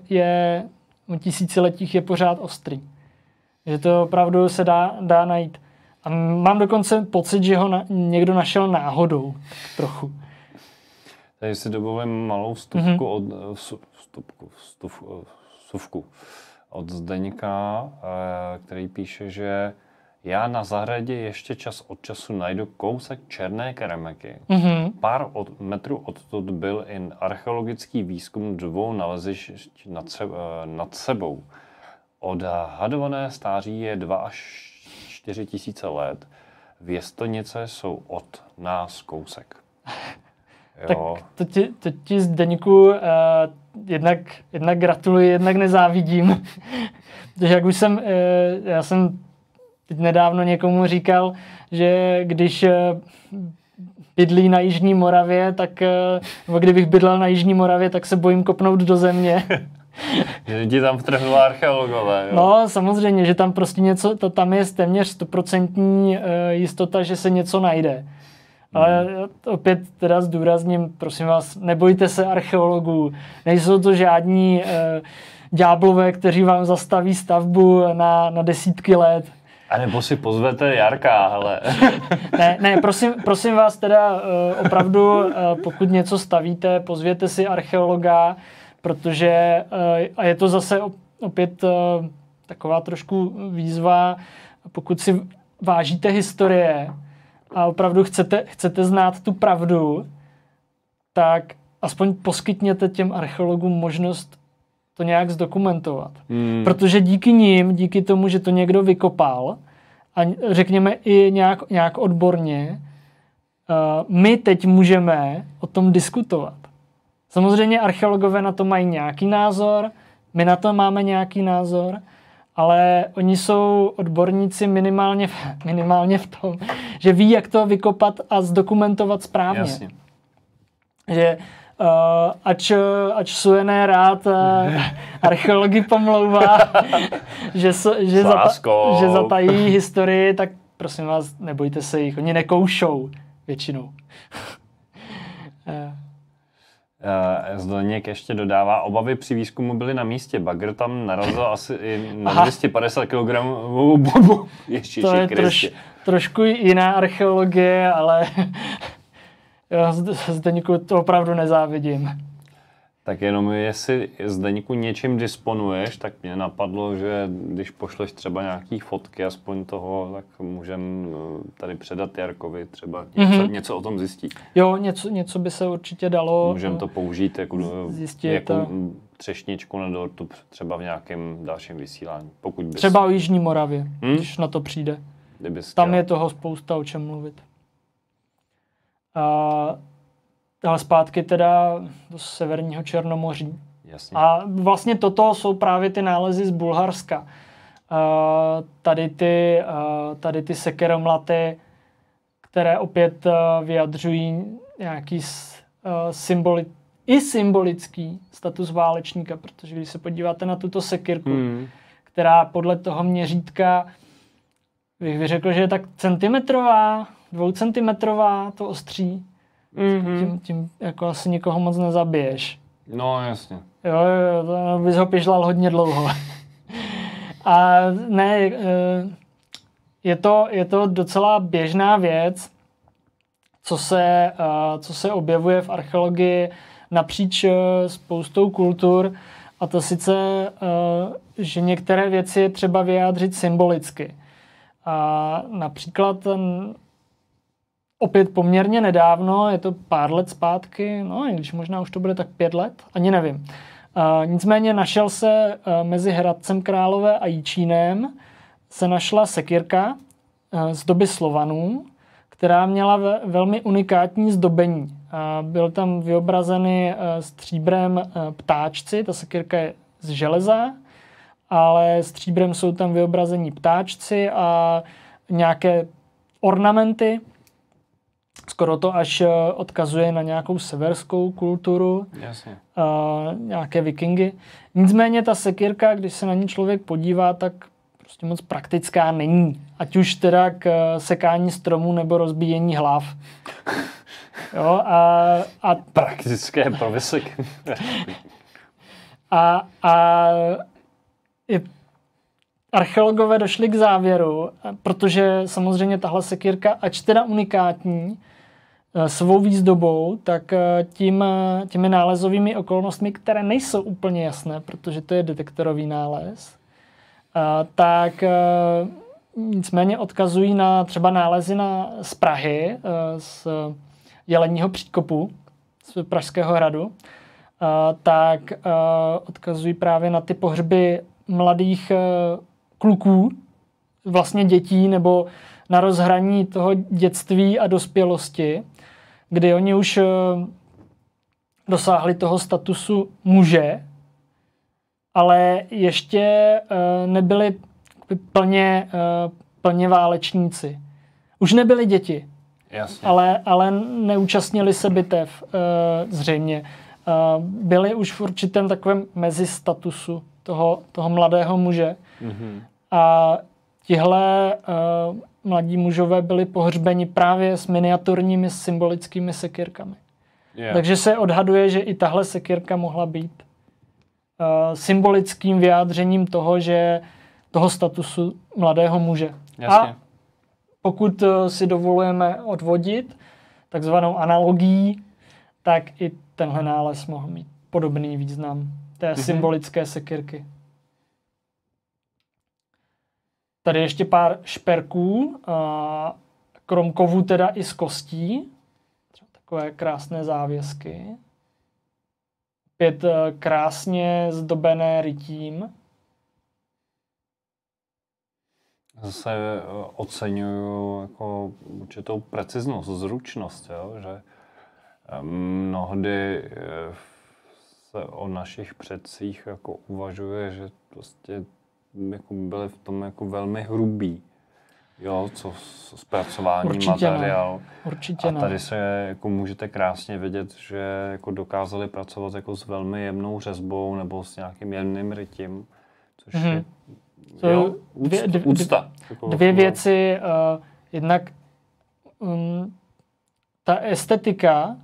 je pořád ostrý. Že to opravdu se dá najít. A mám dokonce pocit, že ho někdo našel náhodou. Trochu. Tady si dovolím malou vstupku vstupku od Zdeňka, který píše, že já na zahradě ještě čas od času najdu kousek černé keramiky. Pár metrů odtud byl i archeologický výzkum 2 nalezišť nad sebou. Odhadované stáří je 2 až 4 tisíce let. Věstonice jsou od nás kousek. Jo. Tak to ti Zdeňku jednak gratuluji, jednak nezávidím. Protože jak už já jsem teď nedávno někomu říkal, že když bydlí na Jižní Moravě, nebo kdybych bydlel na Jižní Moravě, tak se bojím kopnout do země. Že ti tam vtrhнули archeologové, jo? No, samozřejmě, že tam prostě něco, tam je téměř 100% jistota, že se něco najde. Ale opět teda zdůrazním, prosím vás, nebojte se archeologů. Nejsou to žádní ďáblové, kteří vám zastaví stavbu na desítky let. A nebo si pozvete Jarka, hele. Ne, prosím vás teda opravdu, pokud něco stavíte, pozvěte si archeologa, protože, a je to zase opět taková trošku výzva, pokud si vážíte historie a opravdu chcete znát tu pravdu, tak aspoň poskytněte těm archeologům možnost to nějak zdokumentovat. Protože díky tomu, že to někdo vykopal a řekněme i nějak odborně, my teď můžeme o tom diskutovat. Samozřejmě archeologové na to mají nějaký názor, my na to máme nějaký názor, ale oni jsou odborníci minimálně v tom, že ví, jak to vykopat a zdokumentovat správně. Jasně. Že ač Suené rád archeology pomlouvá, že zatají historii, tak prosím vás, nebojte se jich, oni nekoušou většinou. Zdeněk ještě dodává, obavy při výzkumu byly na místě. Bagr tam narazil asi i na 250 kg bombu. To je trošku jiná archeologie, ale Zdeňku to opravdu nezávidím. Tak jenom jestli Zdeňku něčím disponuješ, tak mě napadlo, že když pošleš třeba nějaký fotky aspoň toho, tak můžem tady předat Jarkovi třeba něco o tom zjistit. Jo, něco by se určitě dalo. Můžeme to použít jako třešničku na dortu třeba v nějakém dalším vysílání. Třeba o Jižní Moravě, když na to přijde. Tam je toho spousta o čem mluvit. Ale zpátky teda do severního Černomoří. Jasně. A vlastně toto jsou právě ty nálezy z Bulharska. Tady ty sekeromlaty, které opět vyjadřují nějaký symbolický status válečníka, protože když se podíváte na tuto sekirku, která podle toho měřítka, bych řekl, že je tak centimetrová, 2centimetrová to ostří. Tím jako asi nikoho moc nezabiješ. No, jasně. Jo, to bys ho pižlal hodně dlouho. A ne, je to docela běžná věc, co se objevuje v archeologii napříč spoustou kultur, a to sice, že některé věci je třeba vyjádřit symbolicky. A například opět poměrně nedávno, je to pár let zpátky, no i když možná už to bude tak 5 let, ani nevím. Nicméně našel se mezi Hradcem Králové a Jičínem se našla sekírka z doby Slovanů, která měla velmi unikátní zdobení. Byl tam vyobrazeny stříbrem ptáčci, ta sekírka je z železa, ale stříbrem jsou tam vyobrazení ptáčci a nějaké ornamenty. Skoro to až odkazuje na nějakou severskou kulturu, nějaké vikingy. Nicméně ta sekírka, když se na ní člověk podívá, tak prostě moc praktická není. Ať už teda k sekání stromů nebo rozbíjení hlav. Jo, a praktické pro a archeologové došli k závěru, protože samozřejmě tahle sekírka, ač teda unikátní svou výzdobou, tak těmi nálezovými okolnostmi, které nejsou úplně jasné, protože to je detektorový nález, tak nicméně odkazují na třeba nálezy z Prahy, z Jeleního příkopu, z Pražského hradu, tak odkazují právě na ty pohřby mladých kluků, vlastně dětí, nebo na rozhraní toho dětství a dospělosti, kdy oni už dosáhli toho statusu muže, ale ještě nebyli plně válečníci. Už nebyli děti, jasně. Ale neúčastnili se bitev zřejmě. Byli už v určitém takovém mezistatusu toho mladého muže. Mm-hmm. A tihle mladí mužové byli pohřbeni právě s miniaturními symbolickými sekírkami. Yeah. Takže se odhaduje, že i tahle sekírka mohla být symbolickým vyjádřením toho statusu mladého muže. Jasně. A pokud si dovolujeme odvodit takzvanou analogií, tak i tenhle nález mohl mít podobný význam té symbolické sekírky. Tady ještě pár šperků, krom kovů teda i z kostí. Třeba takové krásné závěsky. Opět krásně zdobené rytím. Zase oceňuju jako určitou preciznost, zručnost, jo? Že mnohdy se o našich předcích jako uvažuje, že prostě jako byli v tom jako velmi hrubý, jo, co zpracování materiálu. Určitě a tady se jako můžete krásně vidět, že jako dokázali pracovat jako s velmi jemnou řezbou nebo s nějakým jemným rytím, což je úcta. Dvě věci, jednak ta estetika,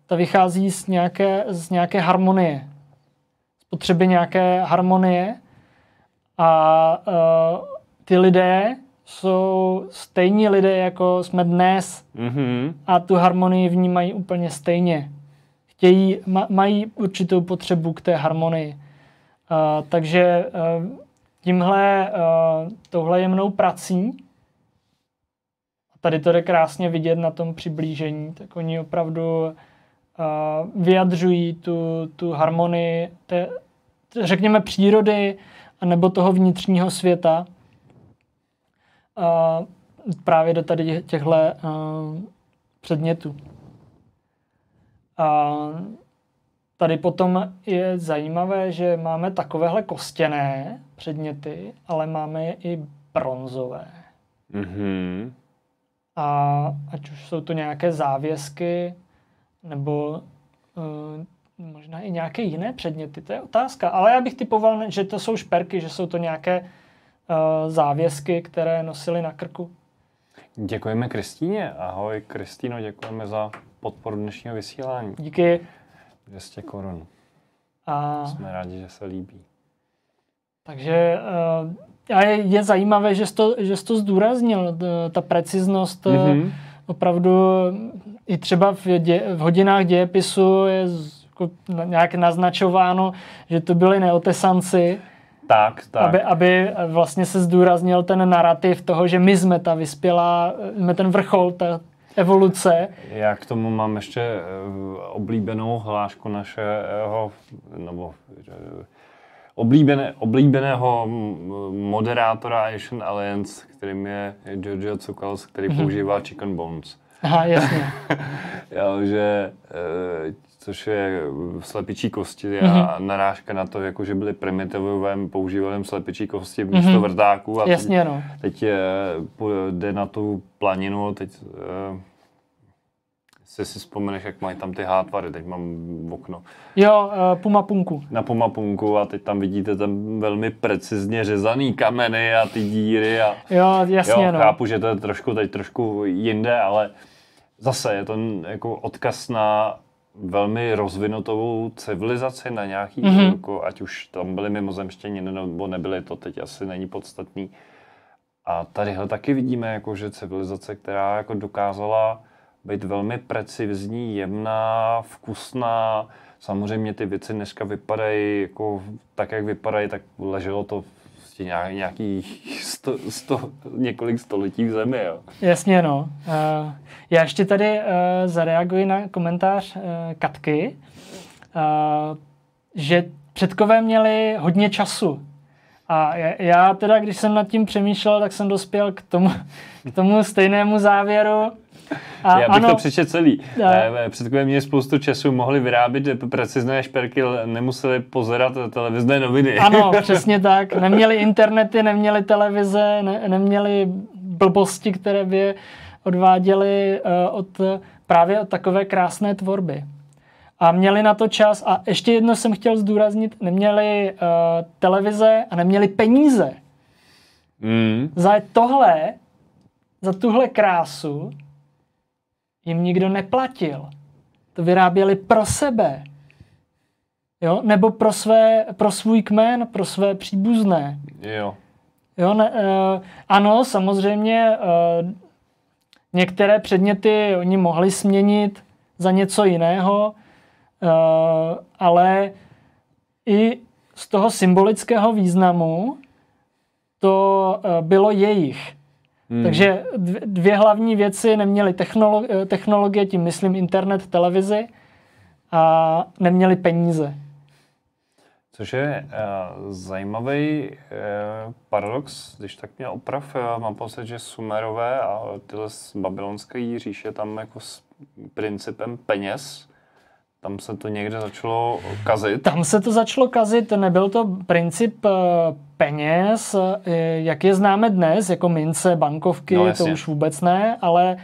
ta vychází z nějaké harmonie, z potřeby nějaké harmonie. A ty lidé jsou stejní lidé, jako jsme dnes. Mm-hmm. A tu harmonii vnímají úplně stejně. Mají určitou potřebu k té harmonii. Takže touhle jemnou prací, a tady to jde krásně vidět na tom přiblížení, tak oni opravdu vyjadřují tu harmonii řekněme přírody, nebo toho vnitřního světa. Právě do tady těchto předmětů. Tady potom je zajímavé, že máme takovéhle kostěné předměty, ale máme je i bronzové. Mm-hmm. A ať už jsou to nějaké závěsky, nebo možná i nějaké jiné předměty, to je otázka. Ale já bych typoval, že to jsou šperky, že jsou to nějaké závěsky, které nosili na krku. Děkujeme Kristýně. Ahoj Kristýno, děkujeme za podporu dnešního vysílání. Díky. 200 korun. Jsme rádi, že se líbí. Takže je zajímavé, že jsi to zdůraznil, ta preciznost. Mm-hmm. Opravdu i třeba v hodinách dějepisu je nějak naznačováno, že to byli neotesanci. Tak. Aby vlastně se zdůraznil ten narrativ toho, že my jsme ta vyspělá, jsme ten vrchol, ta evoluce. Já k tomu mám ještě oblíbenou hlášku našeho, nebo oblíbeného moderátora Asian Alliance, kterým je Giorgio Tsoukalos, který používá chicken bones. Aha, jasně. Což je slepičí kosti a narážka na to, jako, že byli primitivové, používali slepičí kosti místo vrtáků. A jasně, teď jde na tu planinu, teď si vzpomeneš, jak mají tam ty hátvary, teď mám okno. Jo, Pumapunku. Na Pumapunku a teď tam vidíte tam velmi precizně řezaný kameny a ty díry. A, jo, jasně, chápu, že to je teď trošku jinde, ale zase je to jako odkaz na velmi rozvinutou civilizaci na nějaký, jako, ať už tam byli mimozemštění nebo nebyli, to teď asi není podstatný. A tadyhle taky vidíme, jako, že civilizace, která jako dokázala být velmi precizní, jemná, vkusná. Samozřejmě ty věci dneska vypadají jako tak, jak vypadají, tak leželo to nějakých několik století v zemi. Jo. Jasně, no. Já ještě tady zareaguji na komentář Katky, že předkové měli hodně času. A já teda, když jsem nad tím přemýšlel, tak jsem dospěl k tomu stejnému závěru. Já bych to přečetl celý. Předkové měli spoustu času, mohli vyrábět precizné šperky, nemuseli pozerat televizní noviny. Ano, přesně tak. Neměli internety, neměli televize, neměli blbosti, které by odváděli právě od takové krásné tvorby. A měli na to čas. A ještě jedno jsem chtěl zdůraznit, neměli televize a neměli peníze. Za tuhle krásu jim nikdo neplatil. To vyráběli pro sebe. Jo? Nebo pro svůj kmen, pro své příbuzné. Jo. Ano, samozřejmě některé předměty oni mohli směnit za něco jiného, ale i z toho symbolického významu to bylo jejich. Takže dvě hlavní věci, neměli technologie, tím myslím internet, televizi, a neměli peníze. Což je zajímavý paradox, když tak mě oprav, mám pocit, že Sumerové a tyhle z babylonské říše tam jako s principem peněz, tam se to někde začalo kazit. Tam se to začalo kazit, nebyl to princip peněz, jak je známe dnes, jako mince, bankovky, no, to už vůbec ne, ale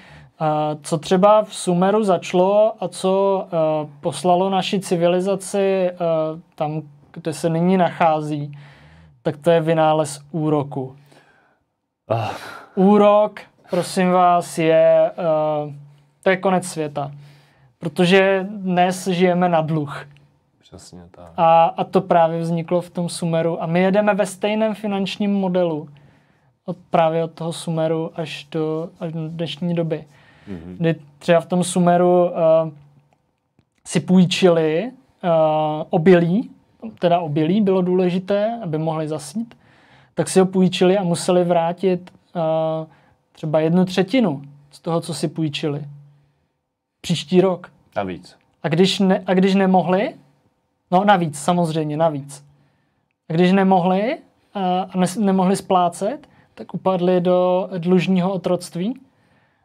co třeba v Sumeru začalo a co poslalo naši civilizaci tam, kde se nyní nachází, tak to je vynález úroku. Úrok, prosím vás, to je konec světa. Protože dnes žijeme na dluh. Přesně tak. A to právě vzniklo v tom Sumeru. A my jedeme ve stejném finančním modelu. Právě od toho Sumeru až do dnešní doby. Kdy třeba v tom Sumeru si půjčili obilí, teda obilí bylo důležité, aby mohli zasít, tak si ho půjčili a museli vrátit třeba 1/3 z toho, co si půjčili. Příští rok. Navíc. A když nemohli, no navíc, samozřejmě navíc. A když nemohli a nemohli splácet, tak upadli do dlužního otroctví.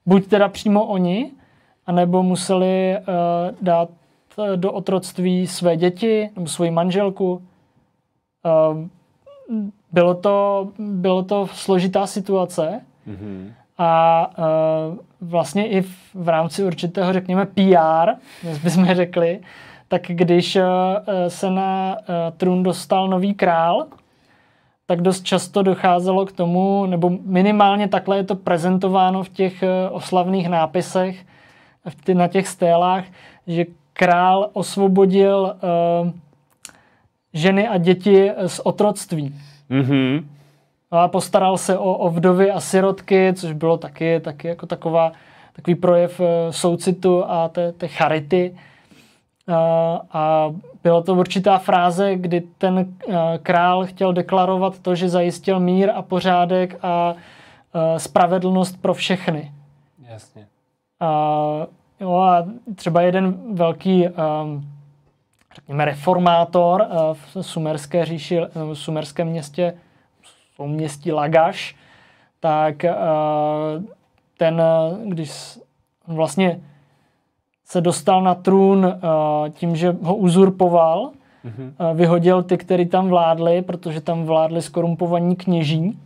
Buď teda přímo oni, anebo museli dát do otroctví své děti nebo svoji manželku. Bylo to složitá situace. A vlastně i v rámci určitého, řekněme, PR, bychom řekli, tak když se na trůn dostal nový král, tak dost často docházelo k tomu, nebo minimálně takhle je to prezentováno v těch oslavných nápisech, na těch stélách, že král osvobodil ženy a děti z otroctví. A postaral se o vdovy a sirotky, což bylo taky jako takový projev soucitu a té charity. A byla to určitá fráze, kdy ten král chtěl deklarovat to, že zajistil mír a pořádek a spravedlnost pro všechny. Jasně. A třeba jeden velký, řekněme, reformátor v sumerské říši, v sumerském městě, souměstí Lagaš, tak ten, když vlastně se dostal na trůn tím, že ho uzurpoval, vyhodil ty, kteří tam vládli, protože tam vládli skorumpovaní kněží.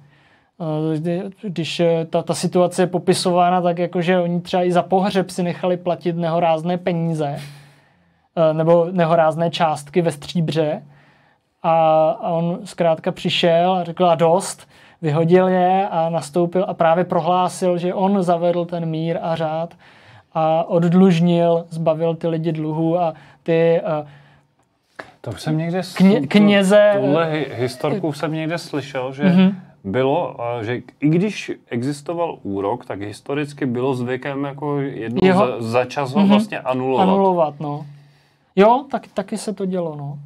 Když ta situace je popisována tak, jakože oni třeba i za pohřeb si nechali platit nehorázné peníze nebo nehorázné částky ve stříbře. A on zkrátka přišel a řekl a dost, vyhodil je a nastoupil a právě prohlásil, že on zavedl ten mír a řád a oddlužnil, zbavil ty lidi dluhů a ty to už jsem někde kněze... Tuhle historku jsem někde slyšel, že bylo, že i když existoval úrok, tak historicky bylo zvykem jako jednou za čas ho vlastně anulovat. Anulovat, no. Jo, taky se to dělo, no.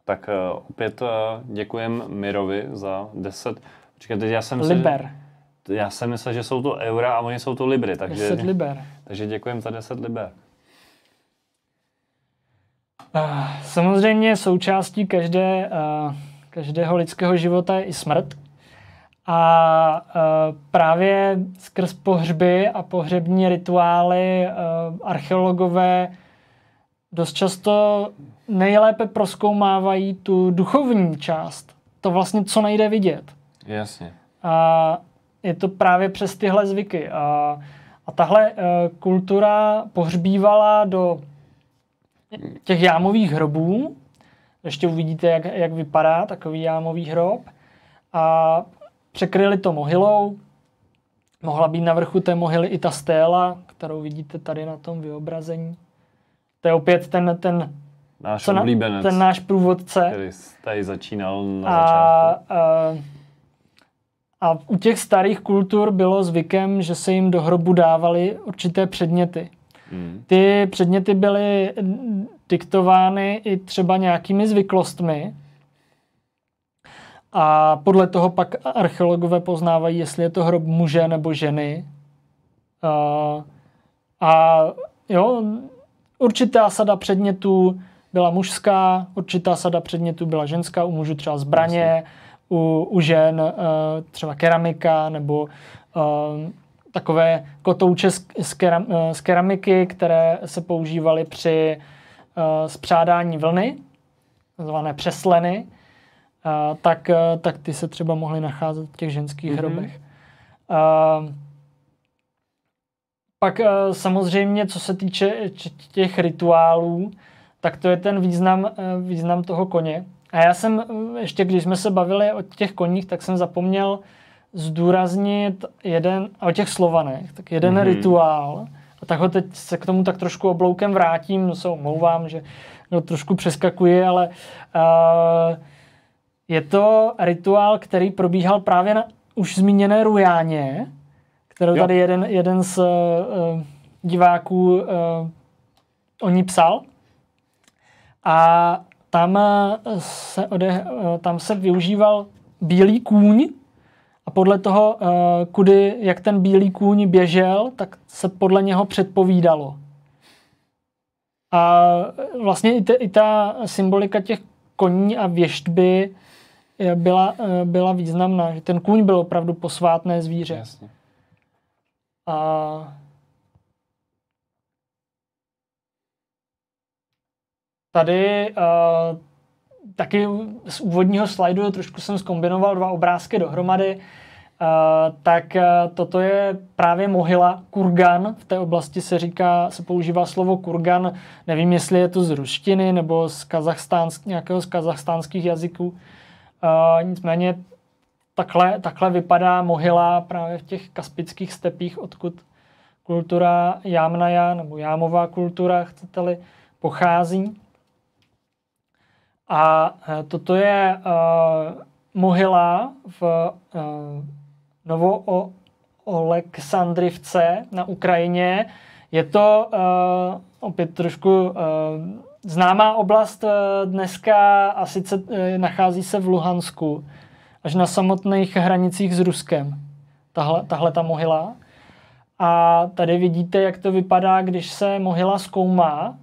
Tak opět děkujem Mirovi za 10... Počkej, teď liber. Já jsem myslel, že jsou to eura a oni jsou to libry, takže... 10 liber. Takže děkujem za 10 liber. Samozřejmě součástí každého lidského života je i smrt. A právě skrz pohřby a pohřební rituály archeologové dost často nejlépe prozkoumávají tu duchovní část. To vlastně, co nejde vidět. Jasně. A je to právě přes tyhle zvyky. A tahle kultura pohřbívala do těch jámových hrobů. Ještě uvidíte, jak vypadá takový jámový hrob. A překryli to mohylou. Mohla být na vrchu té mohyly i ta stéla, kterou vidíte tady na tom vyobrazení. To je opět ten náš oblíbenec, ten náš průvodce. Který tady začínal na začátku. A u těch starých kultur bylo zvykem, že se jim do hrobu dávaly určité předměty. Ty předměty byly diktovány i třeba nějakými zvyklostmi. A podle toho pak archeologové poznávají, jestli je to hrob muže nebo ženy. A jo, určitá sada předmětů byla mužská, určitá sada předmětů byla ženská, u mužů třeba zbraně, u žen třeba keramika nebo takové kotouče z keramiky, které se používaly při spřádání vlny, zvané přesleny, tak ty se třeba mohly nacházet v těch ženských hrobech. Pak samozřejmě, co se týče těch rituálů, tak to je ten význam toho koně. A já jsem, ještě když jsme se bavili o těch koních, tak jsem zapomněl zdůraznit o těch Slovanech, tak jeden rituál. A tak ho teď se k tomu tak trošku obloukem vrátím, se omlouvám, že ho trošku přeskakuji, ale je to rituál, který probíhal právě na už zmíněné Rujáně, kterou tady jeden z diváků o ní psal. A tam se využíval bílý kůň a podle toho, jak ten bílý kůň běžel, tak se podle něho předpovídalo. A vlastně i ta symbolika těch koní a věštby byla významná. Že ten kůň byl opravdu posvátné zvíře. Jasně. Tady taky z úvodního slajdu trošku jsem zkombinoval 2 obrázky dohromady. Tak toto je právě mohyla kurgan. V té oblasti se používá slovo kurgan. Nevím, jestli je to z ruštiny nebo nějakého z kazachstánských jazyků. Nicméně takhle vypadá mohyla právě v těch kaspických stepích, odkud kultura Jámnaja nebo jámová kultura, chcete-li, pochází. A toto je mohyla v Novoolexandrivce na Ukrajině. Je to opět trošku známá oblast dneska a sice nachází se v Luhansku, až na samotných hranicích s Ruskem. Tahle ta mohyla. A tady vidíte, jak to vypadá, když se mohyla zkoumá.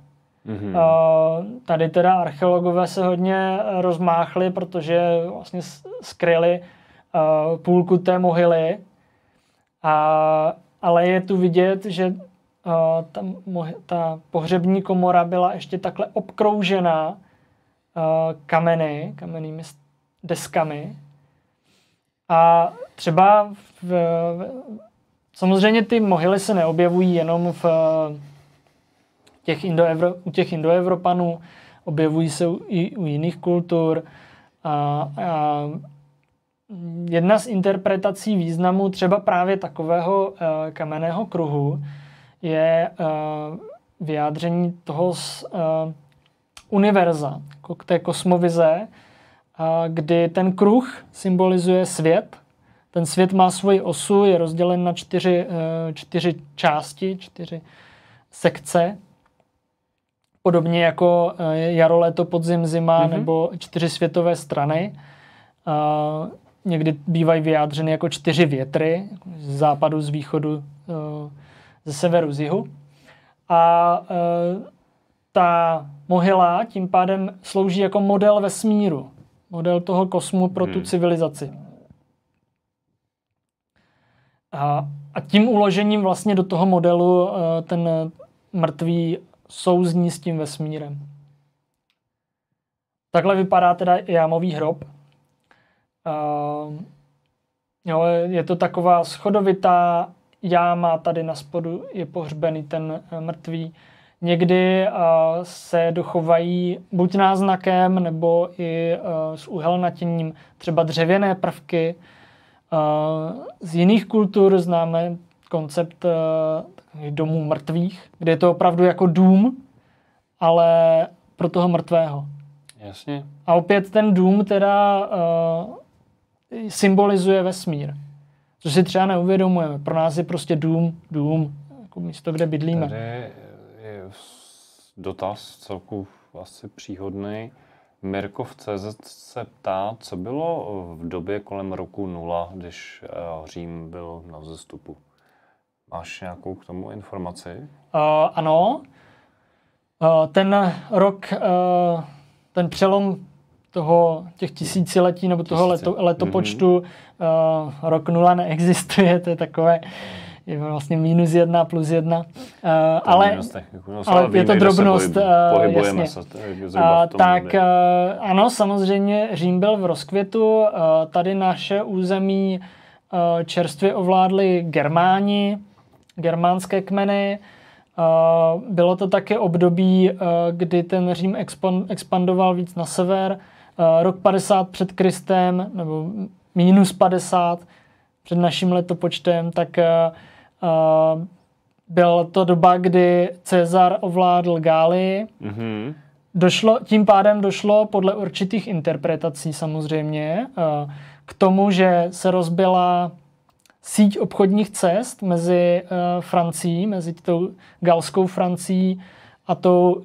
Tady teda archeologové se hodně rozmáchli, protože vlastně skryli půlku té mohyly. Ale je tu vidět, že ta pohřební komora byla ještě takhle obkroužená kamennými deskami. A třeba samozřejmě ty mohyly se neobjevují jenom u těch Indoevropanů, objevují se i u jiných kultur. Jedna z interpretací významu třeba právě takového kamenného kruhu je vyjádření toho univerza, k té kosmovize, kdy ten kruh symbolizuje svět. Ten svět má svoji osu, je rozdělen na 4 části, 4 sekce. Podobně jako jaro, léto, podzim, zima nebo 4 světové strany. Někdy bývají vyjádřeny jako 4 větry, z západu, z východu, ze severu, z jihu. A ta mohyla tím pádem slouží jako model vesmíru. Model toho kosmu pro tu civilizaci. A tím uložením vlastně do toho modelu ten mrtvý souzní s tím vesmírem. Takhle vypadá teda jámový hrob. Je to taková schodovitá jáma, tady na spodu je pohřbený ten mrtvý. Někdy se dochovají buď náznakem, nebo i s uhelnatěním třeba dřevěné prvky. Z jiných kultur známe koncept domů mrtvých, kde je to opravdu jako dům, ale pro toho mrtvého. Jasně. A opět ten dům teda symbolizuje vesmír. Což si třeba neuvědomujeme. Pro nás je prostě dům, jako místo, kde bydlíme. Tady je dotaz celku asi příhodný. Mirko v CZ se ptá, co bylo v době kolem roku 0, když Řím byl na vzestupu. Máš nějakou k tomu informaci? Ano. Ten rok, ten přelom těch tisíciletí nebo toho letopočtu, rok 0 neexistuje, to je takové, je vlastně -1 +1, ale je to drobnost, pohybujeme se zhruba v tom tak ano, samozřejmě Řím byl v rozkvětu, tady naše území čerstvě ovládli Germáni, germánské kmeny. Bylo to také období, kdy ten Řím expandoval víc na sever. Rok 50 před Kristem, nebo -50 před naším letopočtem, tak byla to doba, kdy Cezar ovládl Gálii. Tím pádem došlo podle určitých interpretací samozřejmě k tomu, že se rozbila síť obchodních cest mezi Francií, mezi tou galskou Francií a tou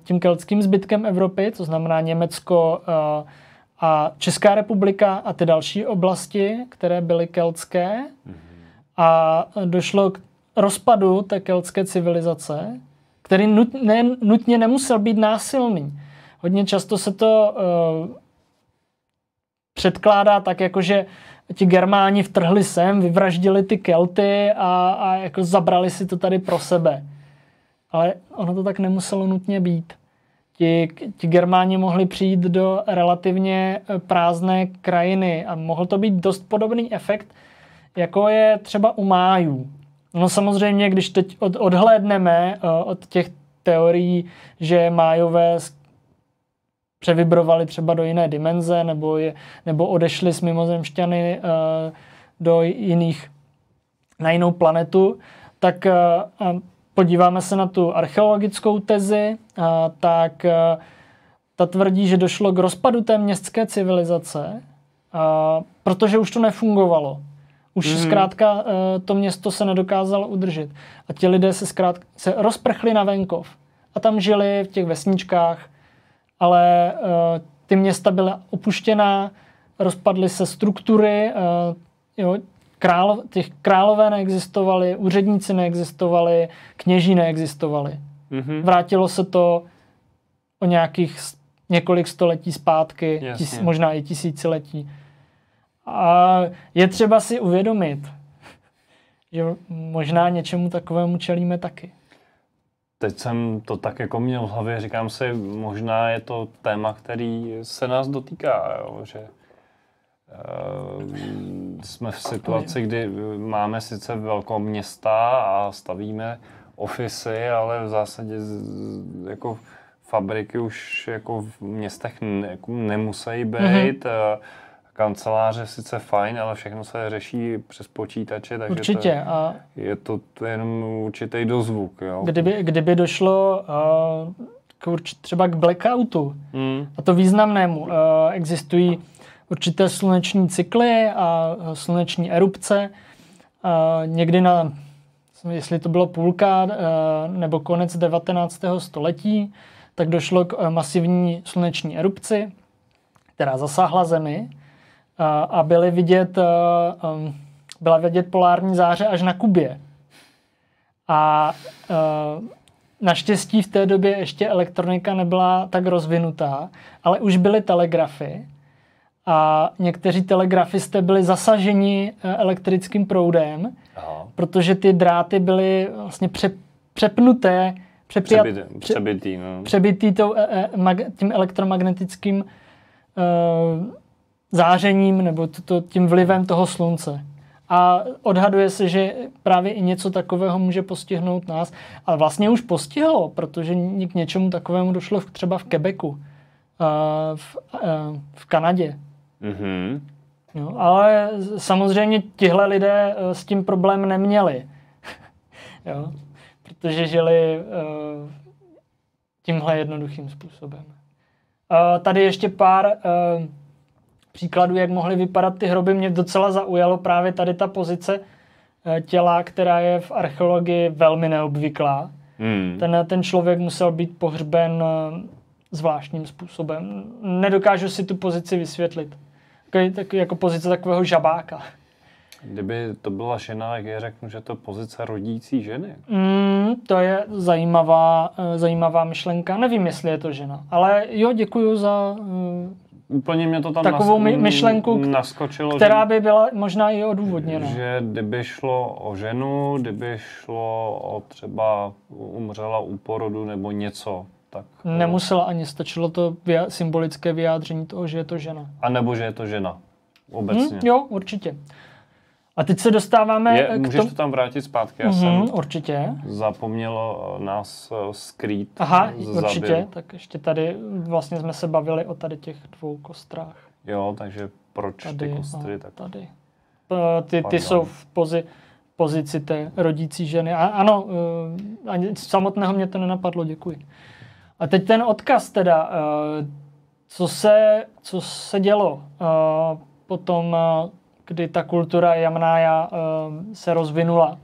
tím keltským zbytkem Evropy, to znamená Německo a Česká republika a ty další oblasti, které byly keltské. A došlo k rozpadu té keltské civilizace, který nutně nemusel být násilný. Hodně často se to předkládá tak, jakože ti Germáni vtrhli sem, vyvraždili ty Kelty a jako zabrali si to tady pro sebe. Ale ono to tak nemuselo nutně být. Ti Germáni mohli přijít do relativně prázdné krajiny a mohl to být dost podobný efekt, jako je třeba u Májů. No samozřejmě, když teď odhlédneme od těch teorií, že Májové převibrovali třeba do jiné dimenze nebo odešli s mimozemšťany na jinou planetu, tak podíváme se na tu archeologickou tezi, tak ta tvrdí, že došlo k rozpadu té městské civilizace, protože už to nefungovalo. Už zkrátka to město se nedokázalo udržet. A ti lidé se rozprchli na venkov. A tam žili v těch vesničkách, ale ty města byla opuštěná, rozpadly se struktury, králové neexistovali, úředníci neexistovali, kněží neexistovali. Vrátilo se to o několik století zpátky, možná i tisíciletí. A je třeba si uvědomit, že možná něčemu takovému čelíme taky. Teď jsem to tak jako měl v hlavě, říkám si, možná je to téma, který se nás dotýká, jo? Že jsme v situaci, kdy máme sice velkou města a stavíme ofisy, ale v zásadě jako fabriky už jako v městech jako nemusí být. kanceláře sice fajn, ale všechno se řeší přes počítače, takže určitě. Je to jenom určitý dozvuk. Jo? Kdyby došlo třeba k blackoutu, a to významnému, existují určité sluneční cykly a sluneční erupce. Někdy jestli to bylo půlka nebo konec 19. století, tak došlo k masivní sluneční erupci, která zasáhla Zemi a byla vidět polární záře až na Kubě. A naštěstí v té době ještě elektronika nebyla tak rozvinutá, ale už byly telegrafy a někteří telegrafisté byli zasaženi elektrickým proudem, protože ty dráty byly vlastně přepnuté, přebitý tím elektromagnetickým zářením nebo tím vlivem toho slunce. A odhaduje se, že právě i něco takového může postihnout nás. Ale vlastně už postihlo, protože k něčemu takovému došlo třeba v Quebecu, v Kanadě. Mm-hmm. Jo, ale samozřejmě tihle lidé s tím problém neměli. Jo, protože žili tímhle jednoduchým způsobem. Tady ještě pár příkladů, jak mohly vypadat ty hroby. Mě docela zaujalo právě tady ta pozice těla, která je v archeologii velmi neobvyklá. Ten člověk musel být pohřben zvláštním způsobem. Nedokážu si tu pozici vysvětlit. Tak jako pozice takového žabáka. Kdyby to byla žena, tak já řeknu, že to je pozice rodící ženy. To je zajímavá myšlenka. Nevím, jestli je to žena. Ale jo, děkuju za úplně mě to tam takovou myšlenku, naskočilo, která by byla možná i odůvodněna. Že kdyby šlo o ženu, kdyby šlo o třeba umřela u porodu nebo něco, tak... Nemusela ani, stačilo to symbolické vyjádření toho, že je to žena. A nebo že je to žena, obecně. Jo, určitě. A teď se dostáváme můžeš to tam vrátit zpátky? Já jsem určitě zapomněl nás skrýt. Aha, určitě. Tak ještě tady vlastně jsme se bavili o tady těch dvou kostrách. Jo, takže proč tady, ty kostry? Tak... Tady. Ty jsou v pozici té rodící ženy. Ano, ani samotného mě to nenapadlo, děkuji. A teď ten odkaz teda, co se dělo potom, kdy ta kultura Yamnája se rozvinula.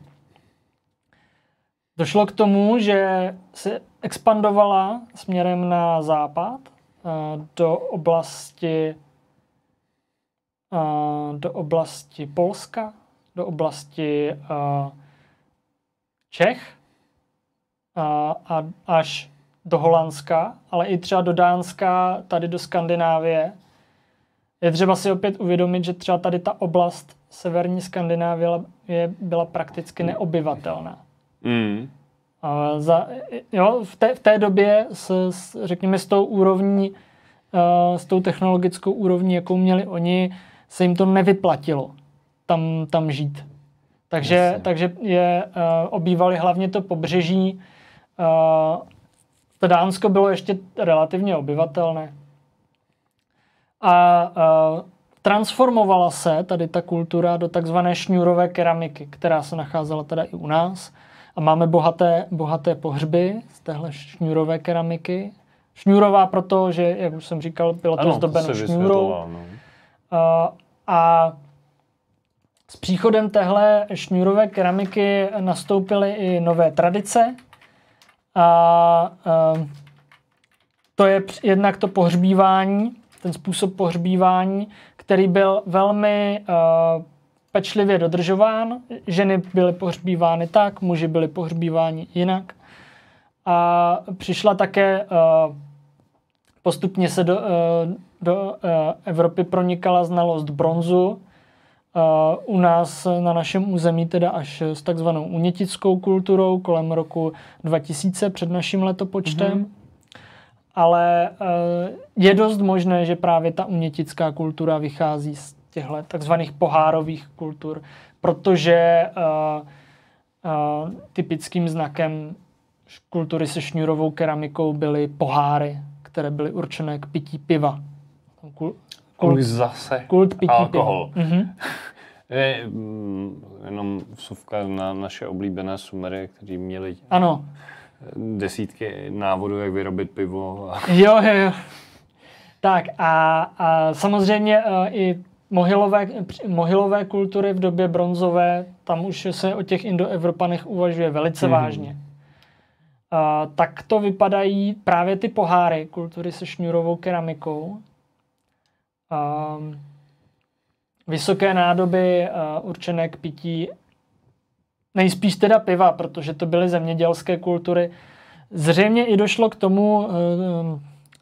Došlo k tomu, že se expandovala směrem na západ do oblasti Polska, do oblasti Čech a až do Holandska, ale i třeba do Dánska, tady do Skandinávie. Je třeba si opět uvědomit, že třeba tady ta oblast severní Skandinávie byla prakticky neobyvatelná. V té době řekněme s tou úrovní, s tou technologickou úrovní, jakou měli oni, se jim to nevyplatilo tam žít. Takže obývali hlavně to pobřeží. To Dánsko bylo ještě relativně obyvatelné. A transformovala se tady ta kultura do takzvané šňůrové keramiky, která se nacházela teda i u nás. A máme bohaté pohřby z téhle šňůrové keramiky. Šňůrová proto, že, jak už jsem říkal, bylo to zdobeno šňůrou. A s příchodem téhle šňůrové keramiky nastoupily i nové tradice. A to je jednak to pohřbívání, ten způsob pohřbívání, který byl velmi pečlivě dodržován. Ženy byly pohřbívány tak, muži byli pohřbíváni jinak. A přišla také, postupně se do Evropy pronikala znalost bronzu. U nás na našem území teda až s takzvanou unětickou kulturou kolem roku 2000 před naším letopočtem. Ale je dost možné, že právě ta unětická kultura vychází z těchto takzvaných pohárových kultur, protože typickým znakem kultury se šňůrovou keramikou byly poháry, které byly určené k pití piva. Kult pití alkohol. Je jenom vsuvka na naše oblíbené Sumery, kteří měli desítky návodů, jak vyrobit pivo. Jo. Tak a samozřejmě i mohylové kultury v době bronzové, tam už se o těch Indoevropanech uvažuje velice vážně. Tak to vypadají právě ty poháry, kultury se šňůrovou keramikou. Vysoké nádoby určené k pití, nejspíš teda piva, protože to byly zemědělské kultury. Zřejmě i došlo k tomu,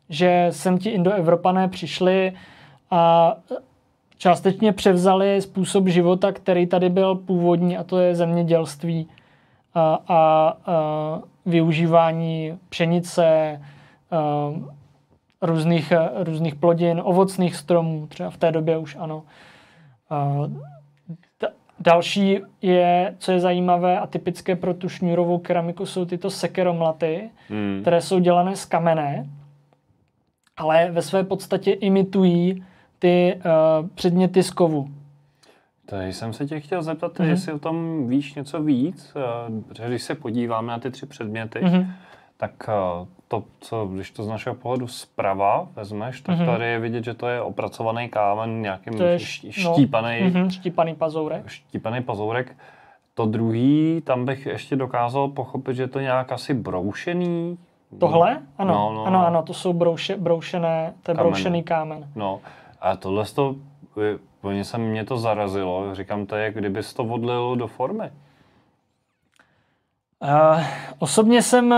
že sem ti Indoevropané přišli a částečně převzali způsob života, který tady byl původní, a to je zemědělství a využívání pšenice, různých plodin, ovocných stromů, třeba v té době už ano. Další je, co je zajímavé a typické pro tu šňůrovou keramiku, jsou tyto sekeromlaty, které jsou dělané z kamene, ale ve své podstatě imitují ty předměty z kovu. Tady jsem se tě chtěl zeptat, jestli o tom víš něco víc, protože když se podíváme na ty 3 předměty, tak když to z našeho pohledu zprava vezmeš, tak tady je vidět, že to je opracovaný kámen, nějakým štípaný pazourek. Štípaný pazourek. To druhý, tam bych ještě dokázal pochopit, že to je nějak asi broušený. Tohle? Ano, to jsou broušené, to je broušený kámen. No, a tohle mě to zarazilo. Říkám, to je, jak kdybys to odlil do formy. Osobně jsem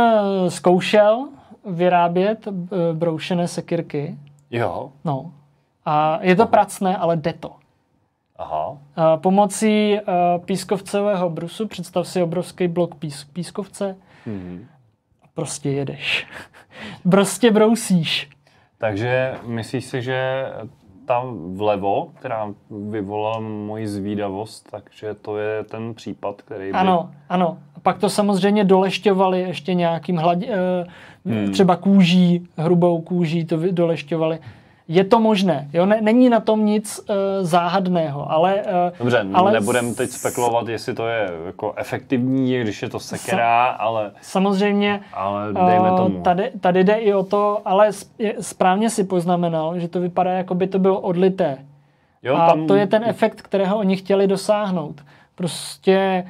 zkoušel vyrábět broušené sekyrky. Jo. No. A je to pracné, ale jde to. Aha. Pomocí pískovcového brusu, představ si obrovský blok pískovce, prostě jedeš. Prostě brousíš. Takže myslíš si, že tam vlevo, která vyvolala moji zvídavost, takže to je ten případ, který by... Ano. A pak to samozřejmě dolešťovali ještě nějakým třeba kůží, hrubou kůží to dolešťovali. Je to možné, jo? Není na tom nic záhadného, ale... Dobře, nebudeme teď spekulovat, jestli to je jako efektivní, když je to sekera, ale... Samozřejmě, ale dejme tomu. Tady jde i o to, ale správně si poznamenal, že to vypadá, jako by to bylo odlité. Jo, a to je ten efekt, kterého oni chtěli dosáhnout. Prostě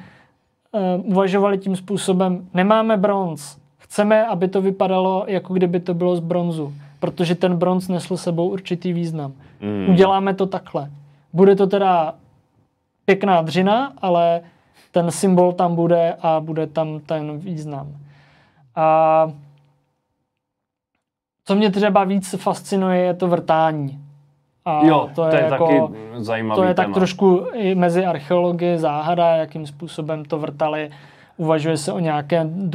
uvažovali tím způsobem, nemáme bronz, chceme, aby to vypadalo, jako kdyby to bylo z bronzu. Protože ten bronz nesl sebou určitý význam. Uděláme to takhle. Bude to teda pěkná dřina, ale ten symbol tam bude a bude tam ten význam. A co mě třeba víc fascinuje, je to vrtání. A to je jako, taky zajímavý to je téma. Tak trošku i mezi archeology záhada, jakým způsobem to vrtali. Uvažuje se o nějakém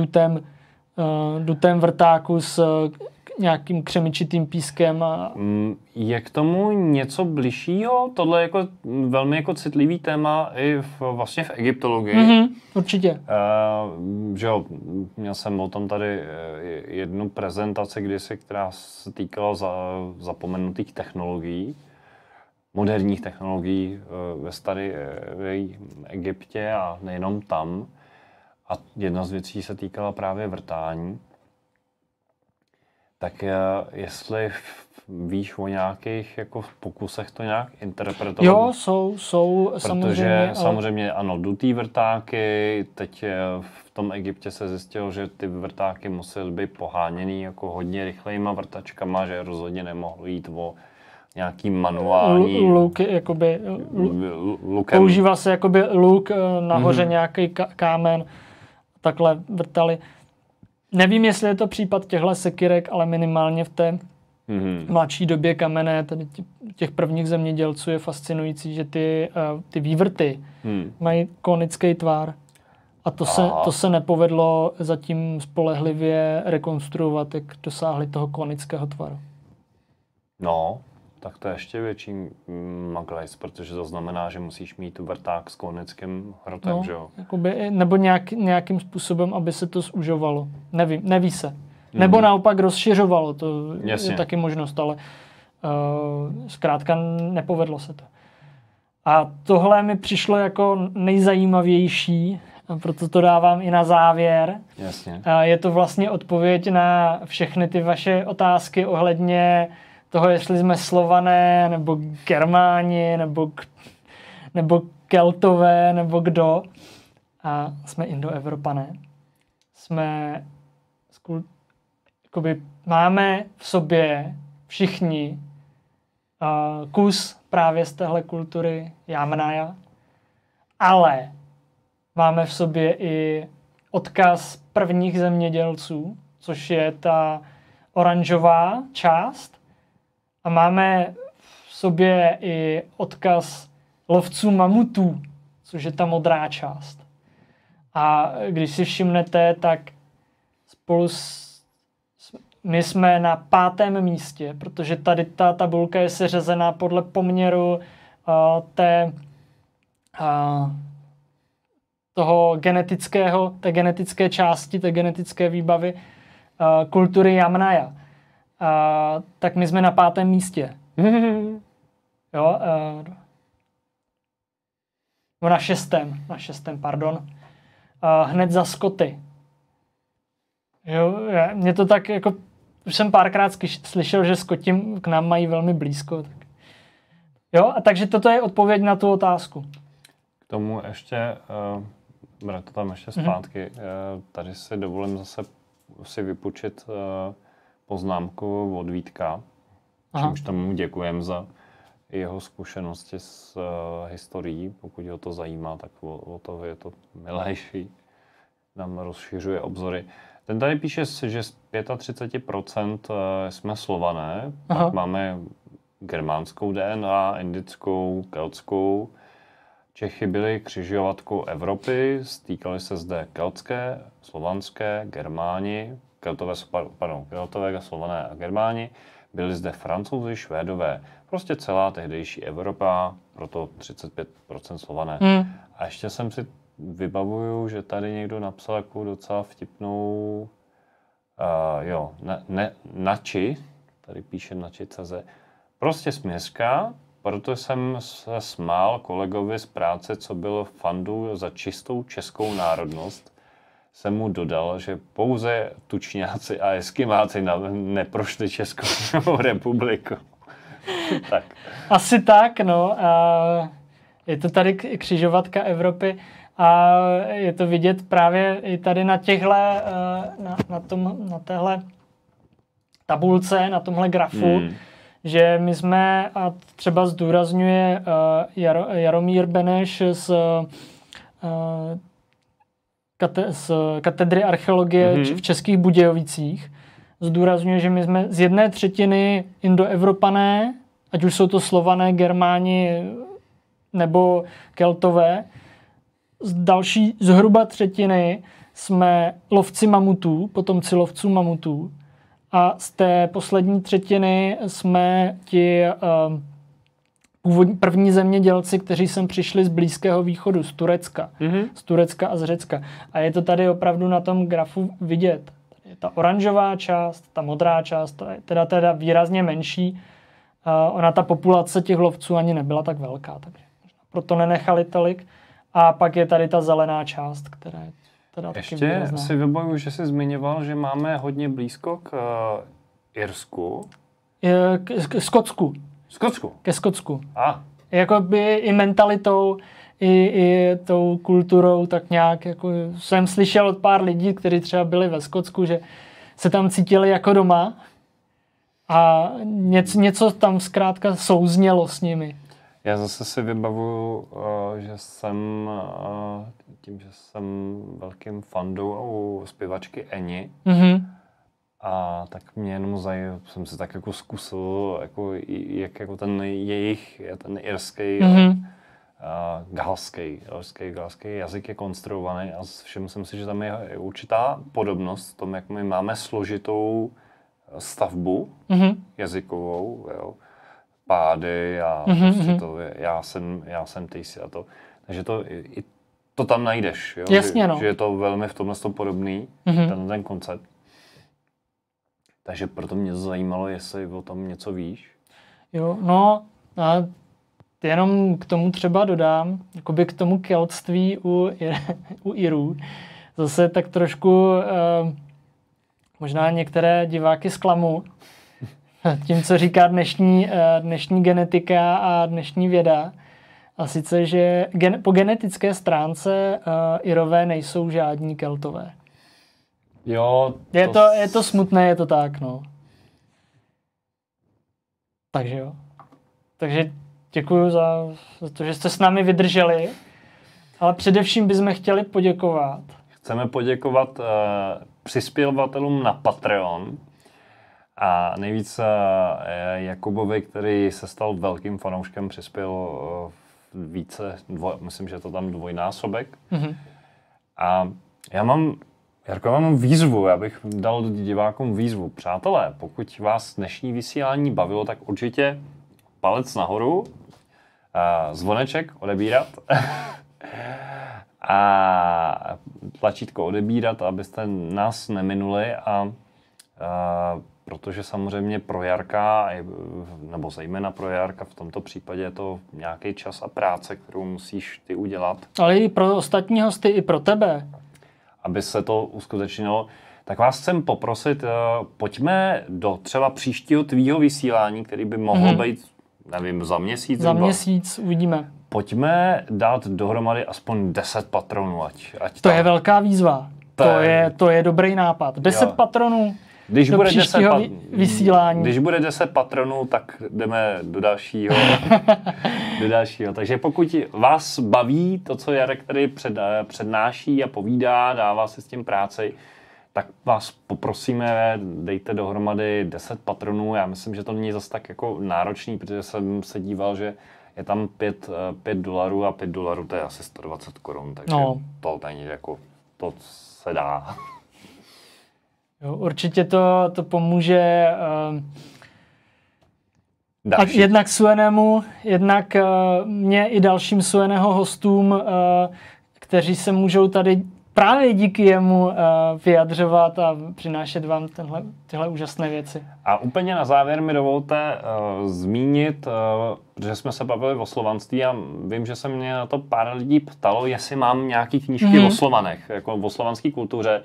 dutém vrtáku s nějakým křemičitým pískem. Je k tomu něco bližšího? Tohle je jako velmi jako citlivý téma i vlastně v egyptologii. Určitě. Že jo, měl jsem o tom tady jednu prezentaci kdysi, která se týkala zapomenutých technologií, moderních technologií ve starém Egyptě a nejenom tam. A jedna z věcí se týkala právě vrtání. Tak jestli víš o nějakých jako pokusech to nějak interpretovat? Jo, jsou protože samozřejmě ano, dutý vrtáky, teď v tom Egyptě se zjistilo, že ty vrtáky musely být poháněný jako hodně rychlejma vrtačkama, že rozhodně nemohlo jít o nějaký manuální... Luk, jakoby... Používá se jakoby luk, nahoře nějaký kámen, takhle vrtali. Nevím, jestli je to případ těchto sekyrek, ale minimálně v té mladší době kamenné, tedy těch prvních zemědělců je fascinující, že ty vývrty mají konický tvar. A to se nepovedlo zatím spolehlivě rekonstruovat, jak dosáhli toho konického tvaru. No, tak to je ještě větší maglajs, protože to znamená, že musíš mít vrták s konickým hrotem, že jo? Jakoby, nebo nějakým způsobem, aby se to zužovalo. Neví se. Nebo naopak rozšiřovalo, to je taky možnost, ale Zkrátka nepovedlo se to. A tohle mi přišlo jako nejzajímavější, a proto to dávám i na závěr. Jasně. Je to vlastně odpověď na všechny ty vaše otázky ohledně toho, jestli jsme Slované, nebo Germáni, nebo Keltové, nebo kdo. A jsme Indoevropané. Máme v sobě všichni kus právě z téhle kultury Yamnaya, ale máme v sobě i odkaz prvních zemědělců, což je ta oranžová část, a máme v sobě i odkaz lovců mamutů, což je ta modrá část. A když si všimnete, tak my jsme na 5. místě, protože tady ta tabulka je seřazená podle poměru té genetické části, té genetické výbavy kultury Yamnaya. Tak my jsme na 5. místě. Jo, na 6. pardon. Hned za Skoty. Jo, mě to tak jako, už jsem párkrát slyšel, že Skoti k nám mají velmi blízko. Tak. Jo, a takže toto je odpověď na tu otázku. K tomu ještě, to tam ještě zpátky, tady si dovolím zase si vypučit poznámku od Vítka, čímž tomu děkujem za jeho zkušenosti s historií. Pokud ho to zajímá, tak o to je to milejší. Nám rozšiřuje obzory. Ten tady píše, že z 35% jsme Slované, pak máme germánskou DNA, indickou, keltskou. Čechy byly křižovatkou Evropy, stýkaly se zde keltské, slovanské, Germáni, Keltové, Slované a Germáni. Byli zde Francouzi, Švédové, prostě celá tehdejší Evropa, proto 35% Slované. A ještě jsem si vybavuju, že tady někdo napsal jako docela vtipnou, nači, tady píše nači.cz, prostě směska, proto jsem se smál kolegovi z práce, co byl fandu za čistou českou národnost, jsem mu dodal, že pouze tučňáci a eskimáci neprošli Českou republiku. Tak. Asi tak, no. Je to tady křižovatka Evropy a je to vidět právě i tady na těchhle, na téhle tabulce, na tomhle grafu, že my jsme, a třeba zdůrazňuje Jaromír Beneš z katedry archeologie v Českých Budějovicích, zdůrazňuje, že my jsme z 1/3 Indoevropané, ať už jsou to Slované, Germáni nebo Keltové. Z další zhruba 1/3 jsme lovci mamutů, potomci lovců mamutů. A z té poslední 1/3 jsme ti první zemědělci, kteří sem přišli z Blízkého východu, z Turecka. Z Turecka a z Řecka. A je to tady opravdu na tom grafu vidět. Je ta oranžová část, ta modrá část, teda výrazně menší. Ona, ta populace těch lovců ani nebyla tak velká, takže proto nenechali tolik. A pak je tady ta zelená část, která je teda taky výrazná. Ještě si vybavuju, že jsi zmiňoval, že máme hodně blízko k Irsku. K Skotsku. Skotsku? Ke Skotsku. Jakoby i mentalitou, i tou kulturou, tak nějak, jako jsem slyšel od pár lidí, kteří třeba byli ve Skotsku, že se tam cítili jako doma a něco tam zkrátka souznělo s nimi. Já zase si vybavuju, že jsem, tím, že jsem velkým fandou zpěvačky Eni, a tak mě jenom jsem si tak jako zkusil, jak jako ten jejich, ten irský, galský jazyk je konstruovaný, a všiml jsem si, že tam je určitá podobnost v tom, jak my máme složitou stavbu jazykovou, jo, pády a prostě to je, já jsem, ty jsi a to. Takže to tam najdeš, jo? Jasně, no. Že je to velmi v tomhle podobný, ten koncept. Takže proto mě zajímalo, jestli o tom něco víš. Jo, no a jenom k tomu třeba dodám, jakoby k tomu keltství u Irů. Zase tak trošku možná některé diváky zklamu tím, co říká dnešní genetika a dnešní věda. A sice, že po genetické stránce Irové nejsou žádní Keltové. Jo. Je to smutné, je to tak, no. Takže jo. Takže děkuju za to, že jste s námi vydrželi. Ale především bychom chtěli poděkovat. Chceme poděkovat přispěvatelům na Patreon a nejvíc Jakubovi, který se stal velkým fanouškem, přispěl více, myslím, že je to tam dvojnásobek. Mm-hmm. A Jarko, já mám výzvu, já bych dal divákům výzvu. Přátelé, pokud vás dnešní vysílání bavilo, tak určitě palec nahoru, zvoneček odebírat a tlačítko odebírat, abyste nás neminuli a protože samozřejmě pro Jarka, nebo zejména pro Jarka v tomto případě je to nějaký čas a práce, kterou musíš ty udělat. Ale i pro ostatní hosty, i pro tebe. Aby se to uskutečnilo. Tak vás chcem poprosit, pojďme do třeba příštího tvýho vysílání, který by mohlo být, nevím, za měsíc. Za měsíc uvidíme. Pojďme dát dohromady aspoň 10 patronů. Ať to je velká výzva. To je dobrý nápad. 10 patronů. Když do bude příštího vysílání. Když bude 10 patronů, tak jdeme do dalšího. Takže pokud vás baví to, co Jarek tady přednáší a povídá, dává si s tím práci, tak vás poprosíme, dejte dohromady 10 patronů. Já myslím, že to není zase tak jako náročný, protože jsem se díval, že je tam $5 a $5 to je asi 120 korun, takže to není jako, to se dá. Jo, určitě to pomůže jednak Suenému, jednak mě i dalším Sueného hostům, kteří se můžou tady právě díky jemu vyjadřovat a přinášet vám tyhle úžasné věci. A úplně na závěr mi dovolte zmínit, že jsme se bavili o slovanství a vím, že se mě na to pár lidí ptalo, jestli mám nějaký knížky o Slovanech, jako o slovanské kultuře.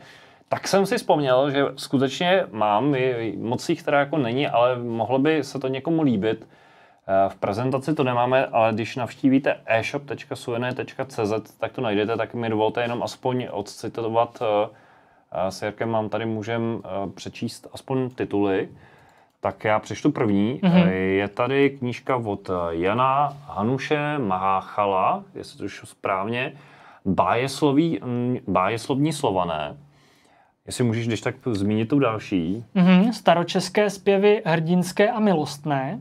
Tak jsem si vzpomněl, že skutečně mám, moc jich teda jako není, ale mohlo by se to někomu líbit. V prezentaci to nemáme, ale když navštívíte eshop.suene.cz, tak to najdete, tak mi dovolte jenom aspoň odcitovat. S Jarkem můžem přečíst aspoň tituly. Tak já přečtu první. Je tady knížka od Jana Hanuše Maháchala, jestli to už správně, Bájeslovní Slované. Jestli můžeš když tak zmínit tu další. Staročeské zpěvy hrdinské a milostné.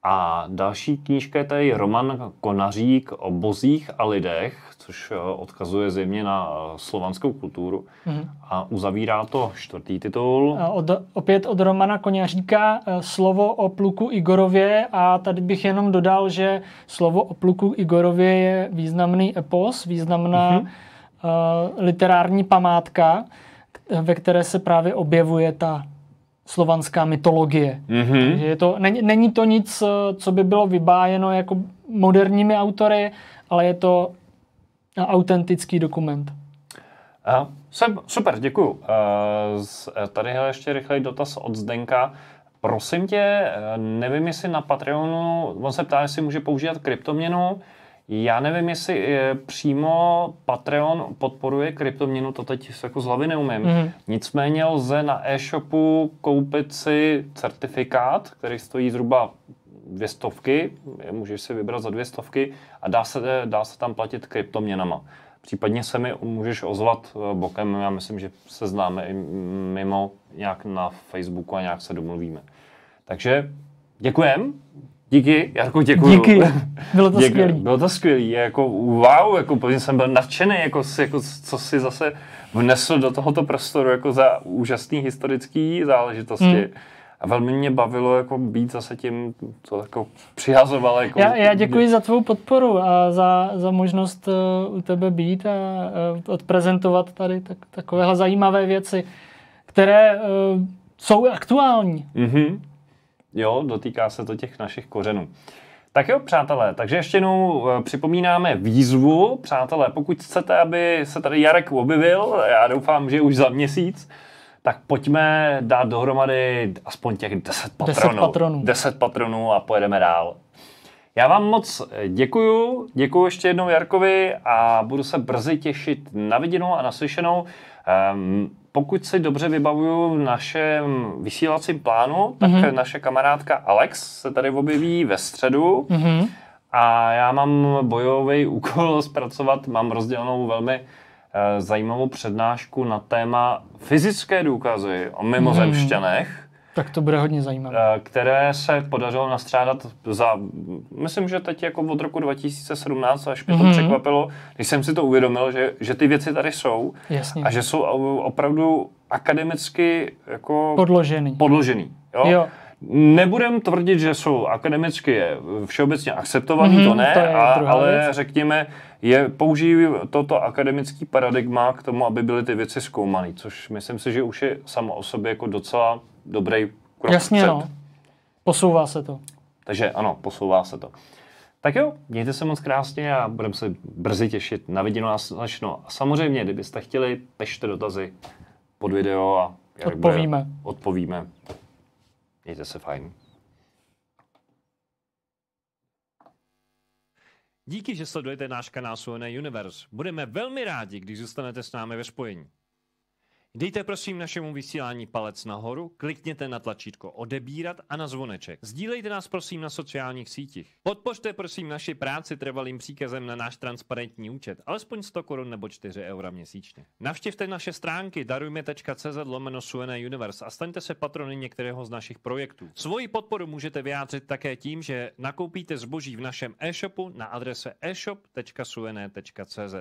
A další knížka je tady Roman Konařík o bozích a lidech, což odkazuje zjevně na slovanskou kulturu. A uzavírá to 4. titul. Opět od Romana Konaříka Slovo o pluku Igorově. A tady bych jenom dodal, že Slovo o pluku Igorově je významný epos, významná literární památka, ve které se právě objevuje ta slovanská mytologie. Takže není to nic, co by bylo vybájeno jako moderními autory, ale je to autentický dokument. Super, děkuju. Tady ještě rychlej dotaz od Zdenka. Prosím tě, nevím, jestli na Patreonu, on se ptá, jestli může používat kryptoměnu. Já nevím, jestli přímo Patreon podporuje kryptoměnu, to teď jako z hlavy neumím. Nicméně lze na e-shopu koupit si certifikát, který stojí zhruba 200, můžeš si vybrat za 200 a dá se tam platit kryptoměnama. Případně se mi můžeš ozvat bokem, já myslím, že se známe i mimo nějak na Facebooku a nějak se domluvíme. Takže děkujem. Díky, Jarku, děkuju. Díky, bylo to skvělý. Bylo to skvělý, jako wow, jako jsem byl nadšený, jako co si zase vnesl do tohoto prostoru jako za úžasný historický záležitosti. A velmi mě bavilo jako být zase tím, co jako přihazoval. Jako já děkuji za tvou podporu a za možnost u tebe být a odprezentovat tady takovéhle zajímavé věci, které jsou aktuální. Jo, dotýká se to těch našich kořenů. Tak jo, přátelé, takže ještě jednou připomínáme výzvu. Přátelé, pokud chcete, aby se tady Jarek objevil, já doufám, že už za měsíc, tak pojďme dát dohromady aspoň těch 10 patronů. 10 patronů a pojedeme dál. Já vám moc děkuju ještě jednou Jarkovi a budu se brzy těšit na viděnou a naslyšenou. Pokud si dobře vybavuju v našem vysílacím plánu, tak naše kamarádka Alex se tady objeví ve středu a já mám bojový úkol zpracovat, mám rozdělenou velmi zajímavou přednášku na téma fyzické důkazy o mimozemšťanech. Tak to bude hodně zajímavé. Které se podařilo nastřádat myslím, že teď jako od roku 2017, až mě to překvapilo, když jsem si to uvědomil, že ty věci tady jsou. Jasně. A že jsou opravdu akademicky jako podložený. Jo. Nebudem tvrdit, že jsou akademicky všeobecně akceptovaný, to ne, ale řekněme, použijí toto akademický paradigma k tomu, aby byly ty věci zkoumané, což myslím si, že už je samo o sobě jako docela dobrý krok. Jasně, no. Posouvá se to. Takže ano, posouvá se to. Tak jo, mějte se moc krásně a budeme se brzy těšit na viděnou a naslyšenou. A samozřejmě, kdybyste chtěli, pište dotazy pod video a odpovíme. Mějte se fajn. Díky, že sledujete náš kanál Suoné Universe. Budeme velmi rádi, když zůstanete s námi ve spojení. Dejte prosím našemu vysílání palec nahoru, klikněte na tlačítko odebírat a na zvoneček. Sdílejte nás prosím na sociálních sítích. Podpořte prosím naši práci trvalým příkazem na náš transparentní účet, alespoň 100 korun nebo 4 eura měsíčně. Navštivte naše stránky darujme.cz/Suoné Universe a staňte se patrony některého z našich projektů. Svoji podporu můžete vyjádřit také tím, že nakoupíte zboží v našem e-shopu na adrese e-shop.suoné.cz.